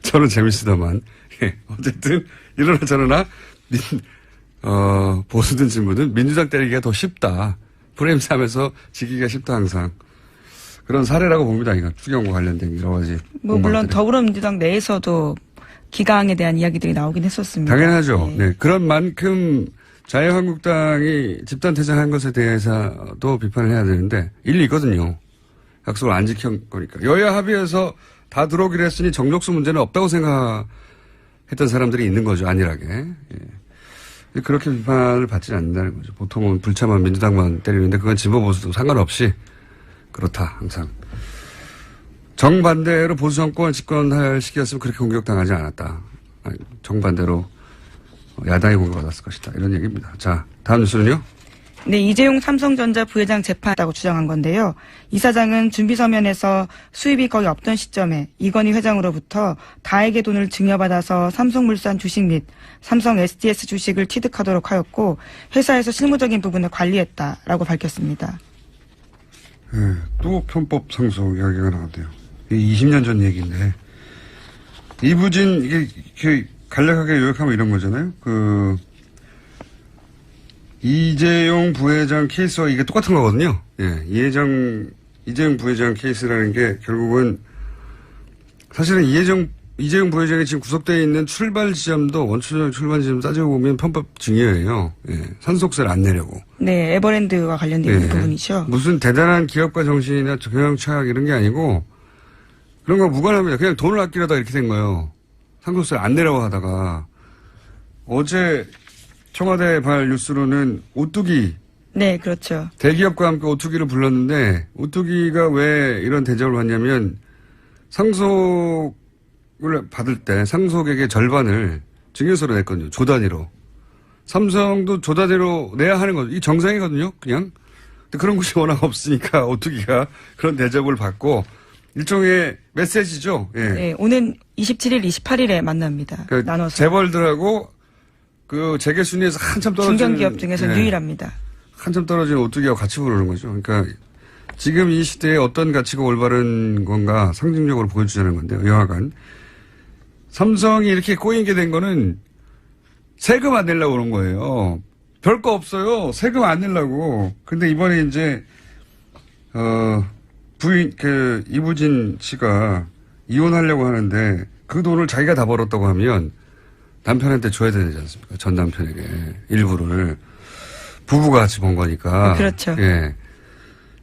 저는 재밌으다만. 예. 어쨌든 이러나 저러나 보수든 진보든 민주당 때리기가 더 쉽다. 프레임 싸면서 지기가 쉽다 항상. 그런 사례라고 봅니다. 이거 추경과 관련된 여러 가지. 뭐 물론 더불어민주당 내에서도 기강에 대한 이야기들이 나오긴 했었습니다. 당연하죠. 네. 그런 만큼 자유한국당이 집단퇴장한 것에 대해서도 비판을 해야 되는데 일리 있거든요. 약속을 안 지킨 거니까. 여야 합의해서 다 들어오기로 했으니 정족수 문제는 없다고 생각했던 사람들이 있는 거죠. 안일하게. 예. 그렇게 비판을 받지는 않는다는 거죠. 보통은 불참한 민주당만 때리는데 그건 진보 보수도 상관없이 그렇다. 항상. 정반대로 보수 정권 집권할 시기였으면 그렇게 공격당하지 않았다. 정반대로 야당이 공격받았을 것이다. 이런 얘기입니다. 자, 다음 뉴스는요. 네, 이재용 삼성전자 부회장 재판했다고 주장한 건데요. 이 사장은 준비 서면에서 수입이 거의 없던 시점에 이건희 회장으로부터 다에게 돈을 증여받아서 삼성물산 주식 및 삼성 SDS 주식을 취득하도록 하였고 회사에서 실무적인 부분을 관리했다라고 밝혔습니다. 네, 또 편법 상속 이야기가 나왔대요. 이게 20년 전 얘기인데 이부진 이게 간략하게 요약하면 이런 거잖아요. 이재용 부회장 케이스와 이게 똑같은 거거든요. 예, 이재용 부회장 케이스라는 게 결국은 사실은 이재용 부회장이 지금 구속되어 있는 출발 지점도 원초적 출발 지점 따지고 보면 편법 증여예요. 예, 상속세를 안 내려고. 네, 에버랜드와 관련된 있는 부분이죠. 무슨 대단한 기업가 정신이나 경영 철학 이런 게 아니고 그런 거 무관합니다. 그냥 돈을 아끼려다 이렇게 된 거예요. 상속세를 안 내려고 하다가 어제 청와대 발 뉴스로는 오뚜기. 네, 그렇죠. 대기업과 함께 오뚜기를 불렀는데 오뚜기가 왜 이런 대접을 받냐면 상속을 받을 때 상속액의 절반을 증여세로 냈거든요. 조 단위로. 삼성도 조 단위로 내야 하는 거죠. 이 정상이거든요. 그냥. 근데 그런 곳이 워낙 없으니까 오뚜기가 그런 대접을 받고 일종의 메시지죠. 예. 네, 오는 27일, 28일에 만납니다. 그러니까 나눠서. 재벌들하고 그 재계 순위에서 한참 떨어지는 중견기업 중에서 예. 유일합니다. 한참 떨어진 오뚜기하고 같이 부르는 거죠. 그러니까 지금 이 시대에 어떤 가치가 올바른 건가 상징적으로 보여주자는 건데요. 여하간 삼성이 이렇게 꼬이게 된 거는 세금 안 내려고 그런 거예요. 별거 없어요. 세금 안 내려고. 근데 이번에 이제 부인 이부진 씨가 이혼하려고 하는데 그 돈을 자기가 다 벌었다고 하면 남편한테 줘야 되지 않습니까? 전 남편에게 일부를 부부가 같이 번 거니까. 그렇죠. 예.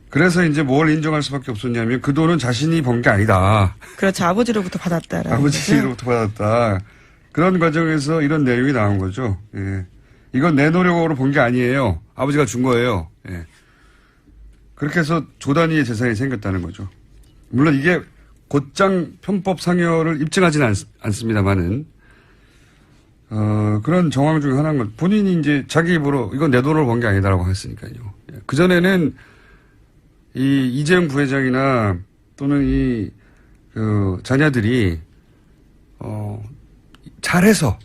그래서 이제 뭘 인정할 수밖에 없었냐면 그 돈은 자신이 번 게 아니다. 그렇죠. 아버지로부터 받았다라는 아버지로부터 받았다. 그런 과정에서 이런 내용이 나온 거죠. 예. 이건 내 노력으로 본 게 아니에요. 아버지가 준 거예요. 예. 그렇게 해서 조 단위의 재산이 생겼다는 거죠. 물론 이게 곧장 편법 상여를 입증하지는 않습니다만은 그런 정황 중에 하나인 건 본인이 이제 자기 입으로 이건 내 돈으로 번 게 아니다라고 했으니까요. 그전에는 이재용 부회장이나 또는 자녀들이, 잘해서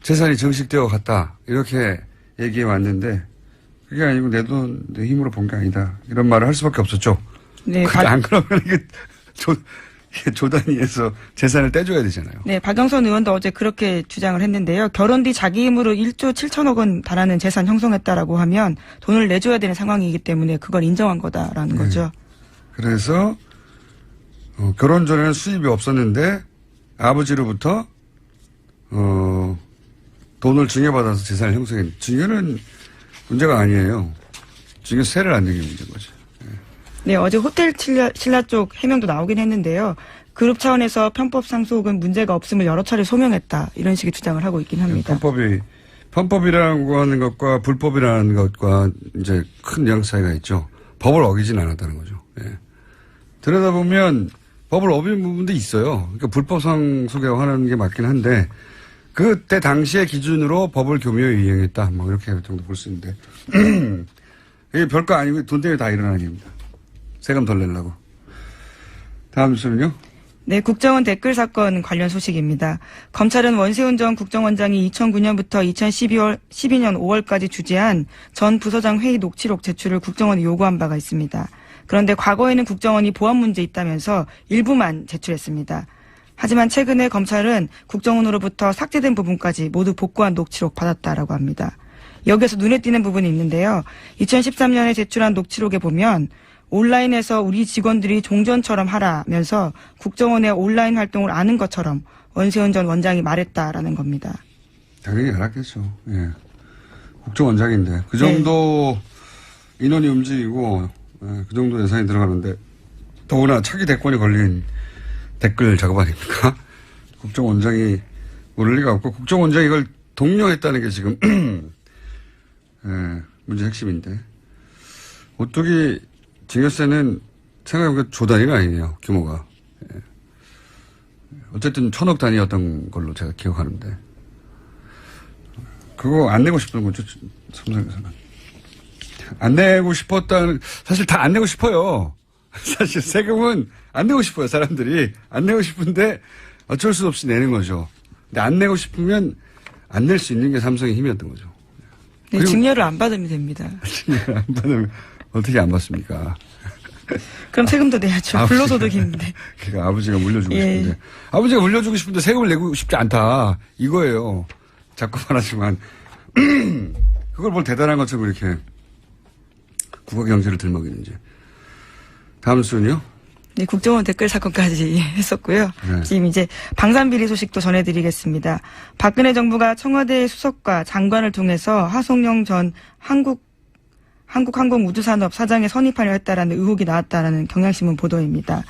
재산이 정식되어 갔다. 이렇게 얘기해 왔는데 그게 아니고 내 돈, 내 힘으로 본 게 아니다. 이런 말을 할 수밖에 없었죠. 네. 안 그러면 이게 조 단위에서 재산을 떼줘야 되잖아요. 네, 박영선 의원도 어제 그렇게 주장을 했는데요. 결혼 뒤 자기 힘으로 1조 7천억 원 달하는 재산 형성했다라고 하면 돈을 내줘야 되는 상황이기 때문에 그걸 인정한 거다라는 거죠. 그래서 결혼 전에는 수입이 없었는데 아버지로부터 돈을 증여받아서 재산을 형성했. 증여는 문제가 아니에요. 증여세를 안 내는 게 문제인 거죠. 네, 어제 호텔 신라 쪽 해명도 나오긴 했는데요. 그룹 차원에서 편법 상속은 문제가 없음을 여러 차례 소명했다. 이런 식의 주장을 하고 있긴 합니다. 편법이라고 하는 것과 불법이라는 것과 이제 큰 뉘앙스 차이가 있죠. 법을 어기진 않았다는 거죠. 예. 들여다보면 법을 어긴 부분도 있어요. 그러니까 불법 상속이라고 하는 게 맞긴 한데 그때 당시의 기준으로 법을 교묘히 이행했다. 뭐 이렇게 정도 볼 수 있는데 이게 별거 아니고 돈 때문에 다 일어나는 일입니다. 세금 덜 내려고. 다음 뉴스는요? 네, 국정원 댓글 사건 관련 소식입니다. 검찰은 원세훈 전 국정원장이 2009년부터 2012년 5월까지 주재한 전 부서장 회의 녹취록 제출을 국정원에 요구한 바가 있습니다. 그런데 과거에는 국정원이 보안 문제 있다면서 일부만 제출했습니다. 하지만 최근에 검찰은 국정원으로부터 삭제된 부분까지 모두 복구한 녹취록 받았다라고 합니다. 여기에서 눈에 띄는 부분이 있는데요. 2013년에 제출한 녹취록에 보면 온라인에서 우리 직원들이 종전처럼 하라면서 국정원의 온라인 활동을 아는 것처럼 원세훈 전 원장이 말했다라는 겁니다. 당연히 알았겠죠. 예. 국정원장인데 그 정도 인원이 움직이고 그 정도 예산이 들어가는데 더구나 차기 대권이 걸린 댓글 작업 아닙니까? 국정원장이 모를 리가 없고 국정원장이 이걸 독려했다는 게 지금 문제 핵심인데 오뚜기 증여세는 생각해보니까 조 단위가 아니네요. 규모가. 예. 어쨌든 1,000억 단위였던 걸로 제가 기억하는데 그거 안 내고 싶은 거죠. 삼성에서는. 안 내고 싶었다는 사실 다 안 내고 싶어요. 사실 세금은 안 내고 싶어요. 사람들이. 안 내고 싶은데 어쩔 수 없이 내는 거죠. 근데 안 내고 싶으면 안 낼 수 있는 게 삼성의 힘이었던 거죠. 네, 증여를 안 받으면 됩니다. 증여를 안 받으면 어떻게 안 받습니까? 그럼 세금도 내야죠. 불로소득인데. 그러니까 아버지가 물려주고 예. 싶은데. 아버지가 물려주고 싶은데 세금을 내고 싶지 않다. 이거예요. 자꾸 말하지만. 그걸 뭘 대단한 것처럼 이렇게 국가 경제를 들먹이는지. 다음 순요. 네, 국정원 댓글 사건까지 했었고요. 네. 지금 이제 방산비리 소식도 전해드리겠습니다. 박근혜 정부가 청와대 수석과 장관을 통해서 하성룡 전 한국항공우주산업 사장에 선입하려 했다라는 의혹이 나왔다라는 경향신문 보도입니다.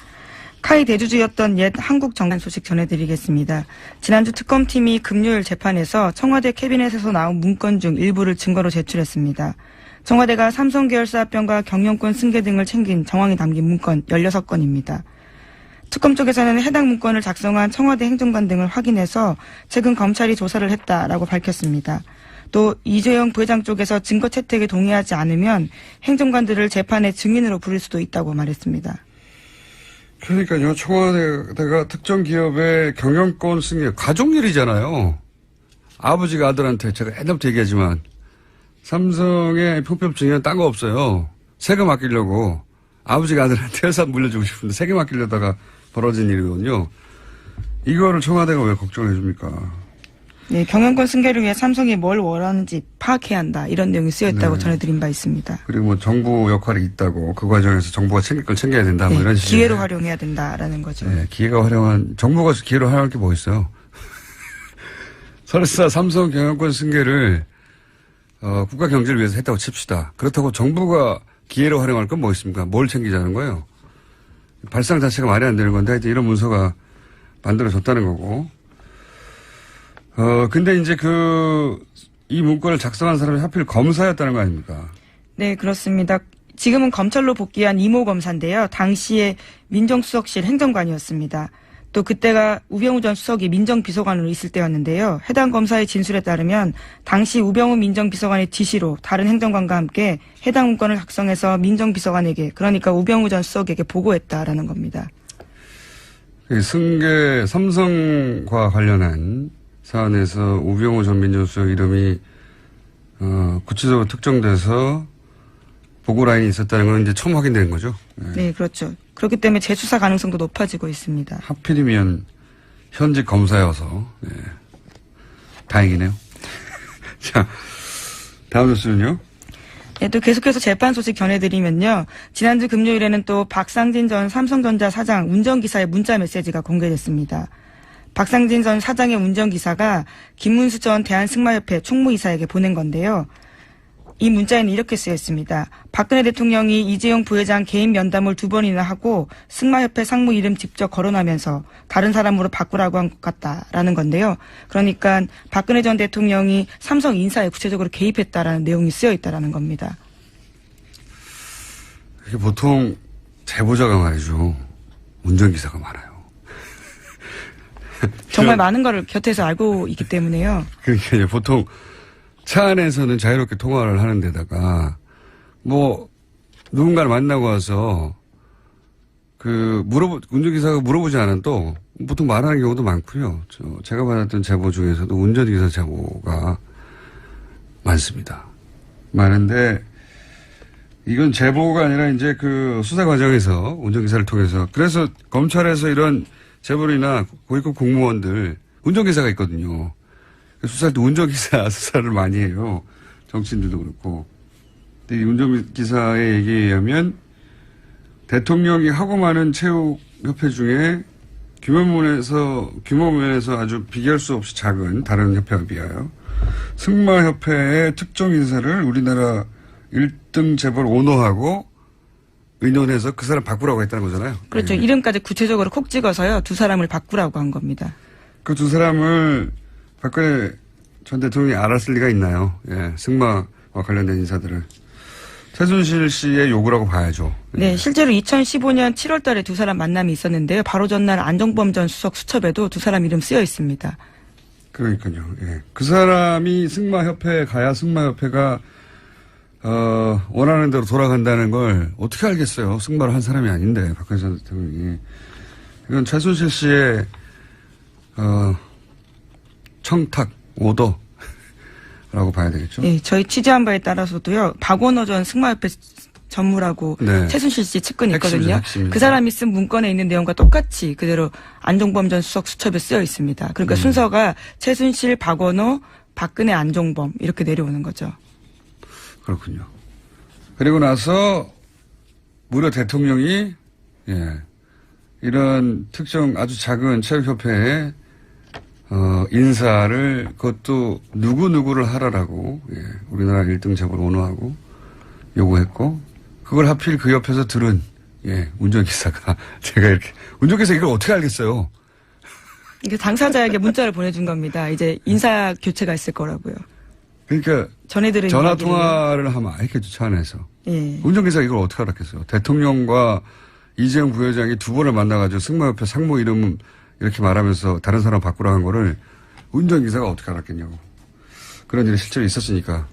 카이 대주주였던 옛 한국 정관 소식 전해드리겠습니다. 지난주 특검팀이 금요일 재판에서 청와대 캐비넷에서 나온 문건 중 일부를 증거로 제출했습니다. 청와대가 삼성 계열사 합병과 경영권 승계 등을 챙긴 정황이 담긴 문건 16건입니다. 특검 쪽에서는 해당 문건을 작성한 청와대 행정관 등을 확인해서 최근 검찰이 조사를 했다라고 밝혔습니다. 또 이재용 부회장 쪽에서 증거 채택에 동의하지 않으면 행정관들을 재판의 증인으로 부를 수도 있다고 말했습니다. 그러니까요. 청와대가 특정 기업의 경영권 승계, 가족일이잖아요. 아버지가 아들한테 제가 옛날부터 얘기하지만 삼성의 평평증에는 딴 거 없어요. 세금 아끼려고 아버지가 아들한테 회사 물려주고 싶은데 세금 아끼려다가 벌어진 일이거든요. 이거를 청와대가 왜 걱정을 해줍니까? 네, 경영권 승계를 위해 삼성이 뭘 원하는지 파악해야 한다. 이런 내용이 쓰여있다고 네. 전해드린 바 있습니다. 그리고 뭐 정부 역할이 있다고 그 과정에서 정부가 챙길 걸 챙겨야 된다. 뭐 네, 이런 식의. 기회로 활용해야 된다라는 거죠. 네, 정부가 기회로 활용할 게 뭐 있어요? 설사 삼성 경영권 승계를 국가 경제를 위해서 했다고 칩시다. 그렇다고 정부가 기회로 활용할 건 뭐 있습니까? 뭘 챙기자는 거예요? 발상 자체가 말이 안 되는 건데 하여튼 이런 문서가 만들어졌다는 거고. 근데 이제 이 문건을 작성한 사람이 하필 검사였다는 거 아닙니까? 네, 그렇습니다. 지금은 검찰로 복귀한 이모 검사인데요. 당시에 민정수석실 행정관이었습니다. 또 그때가 우병우 전 수석이 민정비서관으로 있을 때였는데요. 해당 검사의 진술에 따르면 당시 우병우 민정비서관의 지시로 다른 행정관과 함께 해당 문건을 작성해서 민정비서관에게, 그러니까 우병우 전 수석에게 보고했다라는 겁니다. 승계 삼성과 관련한 사안에서 우병우 전 민정수석 이름이 구체적으로 특정돼서 보고 라인이 있었다는 건 이제 처음 확인된 거죠. 네, 그렇죠. 그렇기 때문에 재수사 가능성도 높아지고 있습니다. 하필이면 현직 검사여서 다행이네요. 자, 다음 뉴스는요. 네, 또 계속해서 재판 소식 전해드리면요. 지난주 금요일에는 또 박상진 전 삼성전자 사장 운전기사의 문자 메시지가 공개됐습니다. 박상진 전 사장의 운전기사가 김문수 전 대한승마협회 총무이사에게 보낸 건데요. 이 문자에는 이렇게 쓰였습니다. 박근혜 대통령이 이재용 부회장 개인 면담을 2번이나 하고 승마협회 상무 이름 직접 거론하면서 다른 사람으로 바꾸라고 한 것 같다라는 건데요. 그러니까 박근혜 전 대통령이 삼성 인사에 구체적으로 개입했다라는 내용이 쓰여있다라는 겁니다. 이게 보통 제보자가 말이죠. 운전기사가 많아요. 정말 많은 거를 곁에서 알고 있기 때문에요. 그러니까 이제 보통 차 안에서는 자유롭게 통화를 하는 데다가 뭐 누군가를 만나고 와서 운전기사가 물어보지 않아도 보통 말하는 경우도 많고요. 제가 받았던 제보 중에서도 운전기사 제보가 많습니다. 많은데, 이건 제보가 아니라 이제 그 수사 과정에서 운전기사를 통해서 그래서 검찰에서 이런 제보이나 고위급 공무원들 운전기사가 있거든요. 수사할 때 운전기사 수사를 많이 해요. 정치인들도 그렇고. 근데 이 운전기사의 얘기에 의하면 대통령이 하고 많은 체육협회 중에 규모 면에서 아주 비교할 수 없이 작은 다른 협회와 비하여 승마협회의 특정 인사를 우리나라 1등 재벌 오너하고 의논해서 그 사람 바꾸라고 했다는 거잖아요. 그렇죠. 네. 이름까지 구체적으로 콕 찍어서요. 두 사람을 바꾸라고 한 겁니다. 그 두 사람을 박근혜 전 대통령이 알았을 리가 있나요? 예, 승마와 관련된 인사들을. 최순실 씨의 요구라고 봐야죠. 네, 실제로 2015년 7월 달에 두 사람 만남이 있었는데요. 바로 전날 안종범 전 수석 수첩에도 두 사람 이름 쓰여 있습니다. 그러니까요. 예. 그 사람이 승마협회에 가야 승마협회가 원하는 대로 돌아간다는 걸 어떻게 알겠어요. 승마를 한 사람이 아닌데, 박근혜 전 대통령이. 이건 최순실 씨의, 청탁, 오더라고 봐야 되겠죠. 네, 저희 취재한 바에 따라서도요. 박원호 전 승마협회 전무라고 네. 최순실 씨 측근이 있거든요. 핵심입니다. 그 사람이 쓴 문건에 있는 내용과 똑같이 그대로 안종범 전 수석 수첩에 쓰여 있습니다. 그러니까 순서가 최순실, 박원호, 박근혜, 안종범 이렇게 내려오는 거죠. 그렇군요. 그리고 나서 무려 대통령이 이런 특정 아주 작은 체육협회에 인사를 그것도 누구를 하라라고 우리나라 1등 재벌 오너하고 요구했고 그걸 하필 그 옆에서 들은 운전기사가 제가 이렇게 운전기사 이걸 어떻게 알겠어요? 이게 당사자에게 문자를 보내준 겁니다. 이제 인사 교체가 있을 거라고요. 그러니까 전해들은 전화 이야기를요. 통화를 하면 알겠죠, 차 안에서. 예. 운전기사가 이걸 어떻게 알았겠어요? 대통령과 이재용 부회장이 두 번을 만나가지고 승마협회 상무 이름 이렇게 말하면서 다른 사람 바꾸라 한 거를 운전기사가 어떻게 알았겠냐고. 그런 일이 실제로 있었으니까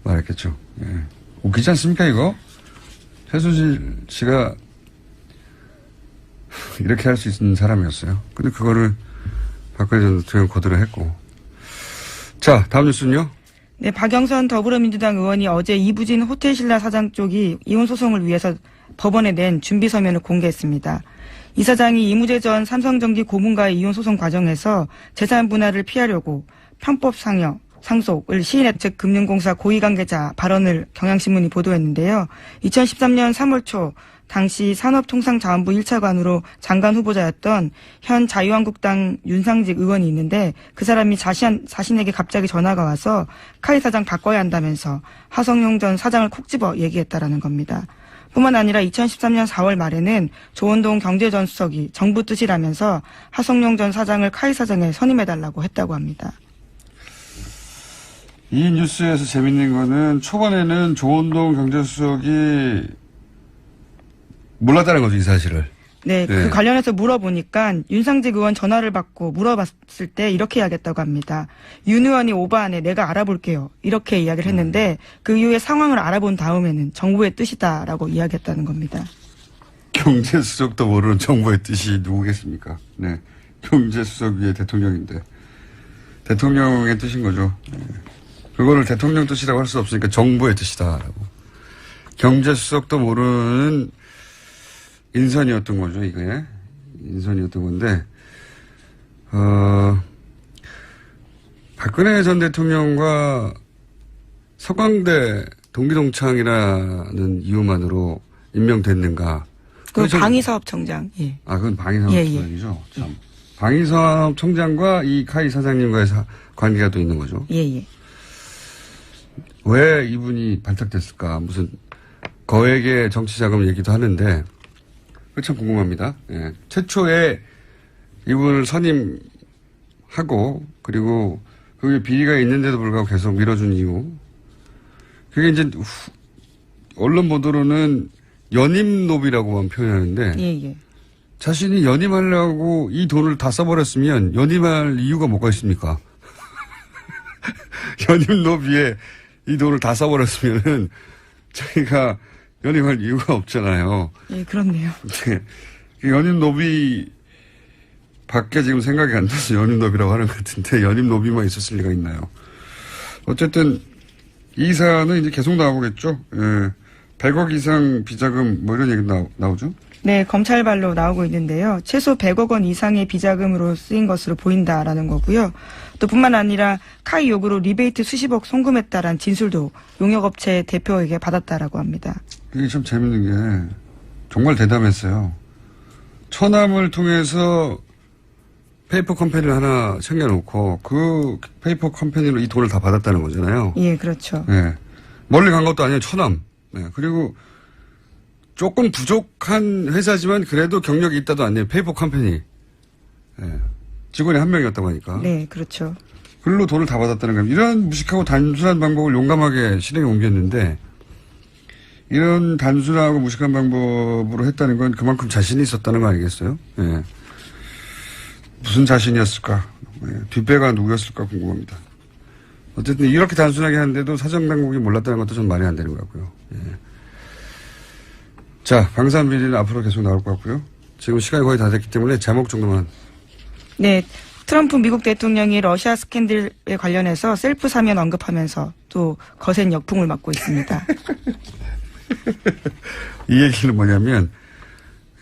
말했겠죠. 예. 웃기지 않습니까, 이거? 최순실 씨가 이렇게 할 수 있는 사람이었어요. 근데 그거를 박근혜 전 대통령 거들어 했고. 자, 다음 뉴스는요? 네, 박영선 더불어민주당 의원이 어제 이부진 호텔신라 사장 쪽이 이혼 소송을 위해서 법원에 낸 준비 서면을 공개했습니다. 이 사장이 이무재 전 삼성전기 고문과의 이혼 소송 과정에서 재산 분할을 피하려고 편법 상속을 시인했 즉 금융공사 고위관계자 발언을 경향신문이 보도했는데요. 2013년 3월 초 당시 산업통상자원부 1차관으로 장관 후보자였던 현 자유한국당 윤상직 의원이 있는데 그 사람이 자신에게 갑자기 전화가 와서 카이 사장 바꿔야 한다면서 하성룡 전 사장을 콕 집어 얘기했다라는 겁니다. 뿐만 아니라 2013년 4월 말에는 조원동 경제전 수석이 정부 뜻이라면서 하성룡 전 사장을 카이 사장에 선임해달라고 했다고 합니다. 이 뉴스에서 재밌는 거는 초반에는 조원동 경제수석이 몰랐다는 거죠, 이 사실을. 네, 그 관련해서 물어보니까 윤상직 의원 전화를 받고 물어봤을 때 이렇게 이야기했다고 합니다. 윤 의원이 오버하네, 내가 알아볼게요. 이렇게 이야기를 했는데 그 이후에 상황을 알아본 다음에는 정부의 뜻이다라고 이야기했다는 겁니다. 경제수석도 모르는 정부의 뜻이 누구겠습니까? 네, 경제수석 위에 대통령인데 대통령의 뜻인 거죠. 네. 그거를 대통령 뜻이라고 할 수 없으니까 정부의 뜻이다라고. 경제수석도 모르는 인선이었던 거죠, 이게. 인선이었던 건데, 박근혜 전 대통령과 서강대 동기동창이라는 이유만으로 임명됐는가. 그 방위사업청장, 예. 아, 그건 방위사업청장이죠. 예, 예. 참. 방위사업청장과 이 카이 사장님과의 관계가 또 있는 거죠. 예, 예. 왜 이분이 발탁됐을까? 무슨 거액의 정치자금 얘기도 하는데, 그게 참 궁금합니다. 예. 최초에 이분을 선임하고, 그리고 그게 비리가 있는데도 불구하고 계속 밀어준 이유. 그게 이제, 언론 보도로는 연임노비라고만 표현하는데, 예, 예. 자신이 연임하려고 이 돈을 다 써버렸으면 연임할 이유가 뭐가 있습니까? 연임노비에 이 돈을 다 써버렸으면은 자기가 연임할 이유가 없잖아요. 예, 그렇네요. 네. 연임 노비 밖에 지금 생각이 안 나서 연임 노비라고 하는 것 같은데 연임 노비만 있었을 리가 있나요? 어쨌든 이 사안은 이제 계속 나오겠죠. 예. 100억 이상 비자금 뭐 이런 얘기 나오죠? 네, 검찰발로 나오고 있는데요. 최소 100억 원 이상의 비자금으로 쓰인 것으로 보인다라는 거고요. 또 뿐만 아니라 카이 요구로 리베이트 수십억 송금했다라는 진술도 용역업체 대표에게 받았다라고 합니다. 이게 참 재밌는 게 정말 대담했어요. 처남을 통해서 페이퍼 컴퍼니를 하나 챙겨놓고 그 페이퍼 컴퍼니로 이 돈을 다 받았다는 거잖아요. 예, 그렇죠. 네. 멀리 간 것도 아니에요. 처남. 네. 그리고 조금 부족한 회사지만 그래도 경력이 있다도 아니에요. 페이퍼 컴퍼니. 네. 직원이 한 명이었다고 하니까. 네, 그렇죠. 글로 돈을 다 받았다는 겁니다. 이런 무식하고 단순한 방법을 용감하게 실행에 옮겼는데 이런 단순하고 무식한 방법으로 했다는 건 그만큼 자신이 있었다는 거 아니겠어요? 예. 무슨 자신이었을까? 예. 뒷배가 누구였을까 궁금합니다. 어쨌든 이렇게 단순하게 하는데도 사정당국이 몰랐다는 것도 좀 말이 안 되는 것 같고요. 예. 자, 방산비리는 앞으로 계속 나올 것 같고요. 지금 시간이 거의 다 됐기 때문에 제목 정도만. 네, 트럼프 미국 대통령이 러시아 스캔들에 관련해서 셀프 사면 언급하면서 또 거센 역풍을 맞고 있습니다. 이 얘기는 뭐냐면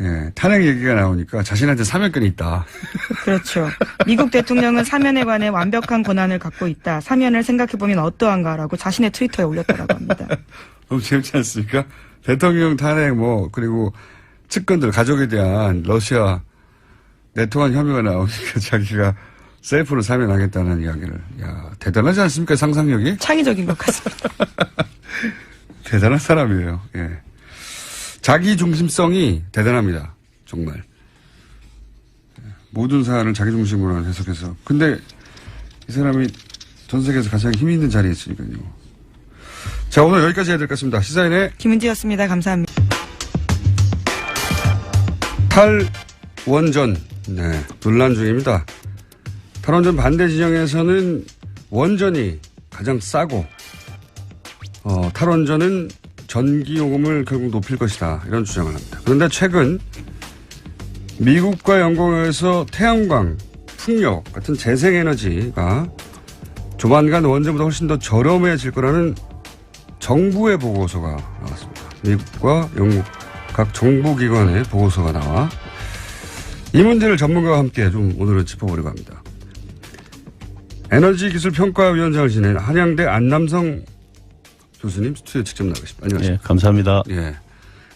예, 탄핵 얘기가 나오니까 자신한테 사면권이 있다. 그렇죠. 미국 대통령은 사면에 관해 완벽한 권한을 갖고 있다. 사면을 생각해보면 어떠한가라고 자신의 트위터에 올렸다고 합니다. 너무 재밌지 않습니까? 대통령 탄핵 그리고 측근들 가족에 대한 러시아 내통한 혐의가 나오니까 자기가 셀프로 사면하겠다는 이야기를. 야, 대단하지 않습니까? 상상력이? 창의적인 것 같습니다. 대단한 사람이에요. 예. 자기 중심성이 대단합니다. 정말. 모든 사안을 자기 중심으로 해석해서. 근데 이 사람이 전 세계에서 가장 힘 있는 자리에 있으니까요. 자, 오늘 여기까지 해야 될 것 같습니다. 시사인의 김은지였습니다. 감사합니다. 탈원전. 네, 논란 중입니다. 탈원전 반대 진영에서는 원전이 가장 싸고, 탈원전은 전기요금을 결국 높일 것이다. 이런 주장을 합니다. 그런데 최근 미국과 영국에서 태양광, 풍력 같은 재생에너지가 조만간 원전보다 훨씬 더 저렴해질 거라는 정부의 보고서가 나왔습니다. 미국과 영국 각 정부기관의 보고서가 나와 이 문제를 전문가와 함께 좀 오늘은 짚어보려고 합니다. 에너지기술평가위원장을 지낸 한양대 안남성 교수님 스튜디오에 직접 나가십니다. 안녕하세요. 예, 감사합니다. 예.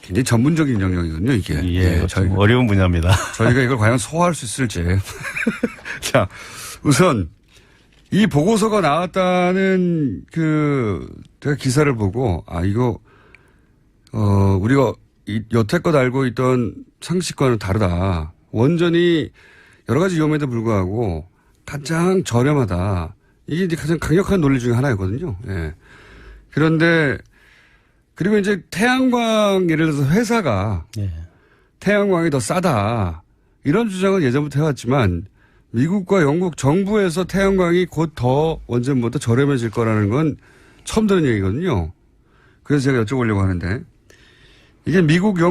굉장히 전문적인 영역이거든요, 이게. 예, 좀 어려운 분야입니다. 저희가 이걸 과연 소화할 수 있을지. 자, 우선 이 보고서가 나왔다는 제가 기사를 보고, 이거, 우리가 여태껏 알고 있던 상식과는 다르다. 원전이 여러 가지 위험에도 불구하고 가장 저렴하다. 이게 이제 가장 강력한 논리 중에 하나였거든요. 예. 그런데, 그리고 이제 태양광, 예를 들어서 회사가 예. 태양광이 더 싸다. 이런 주장은 예전부터 해왔지만 미국과 영국 정부에서 태양광이 곧 더 원전보다 저렴해질 거라는 건 처음 듣는 얘기거든요. 그래서 제가 여쭤보려고 하는데 이게 미국, 영국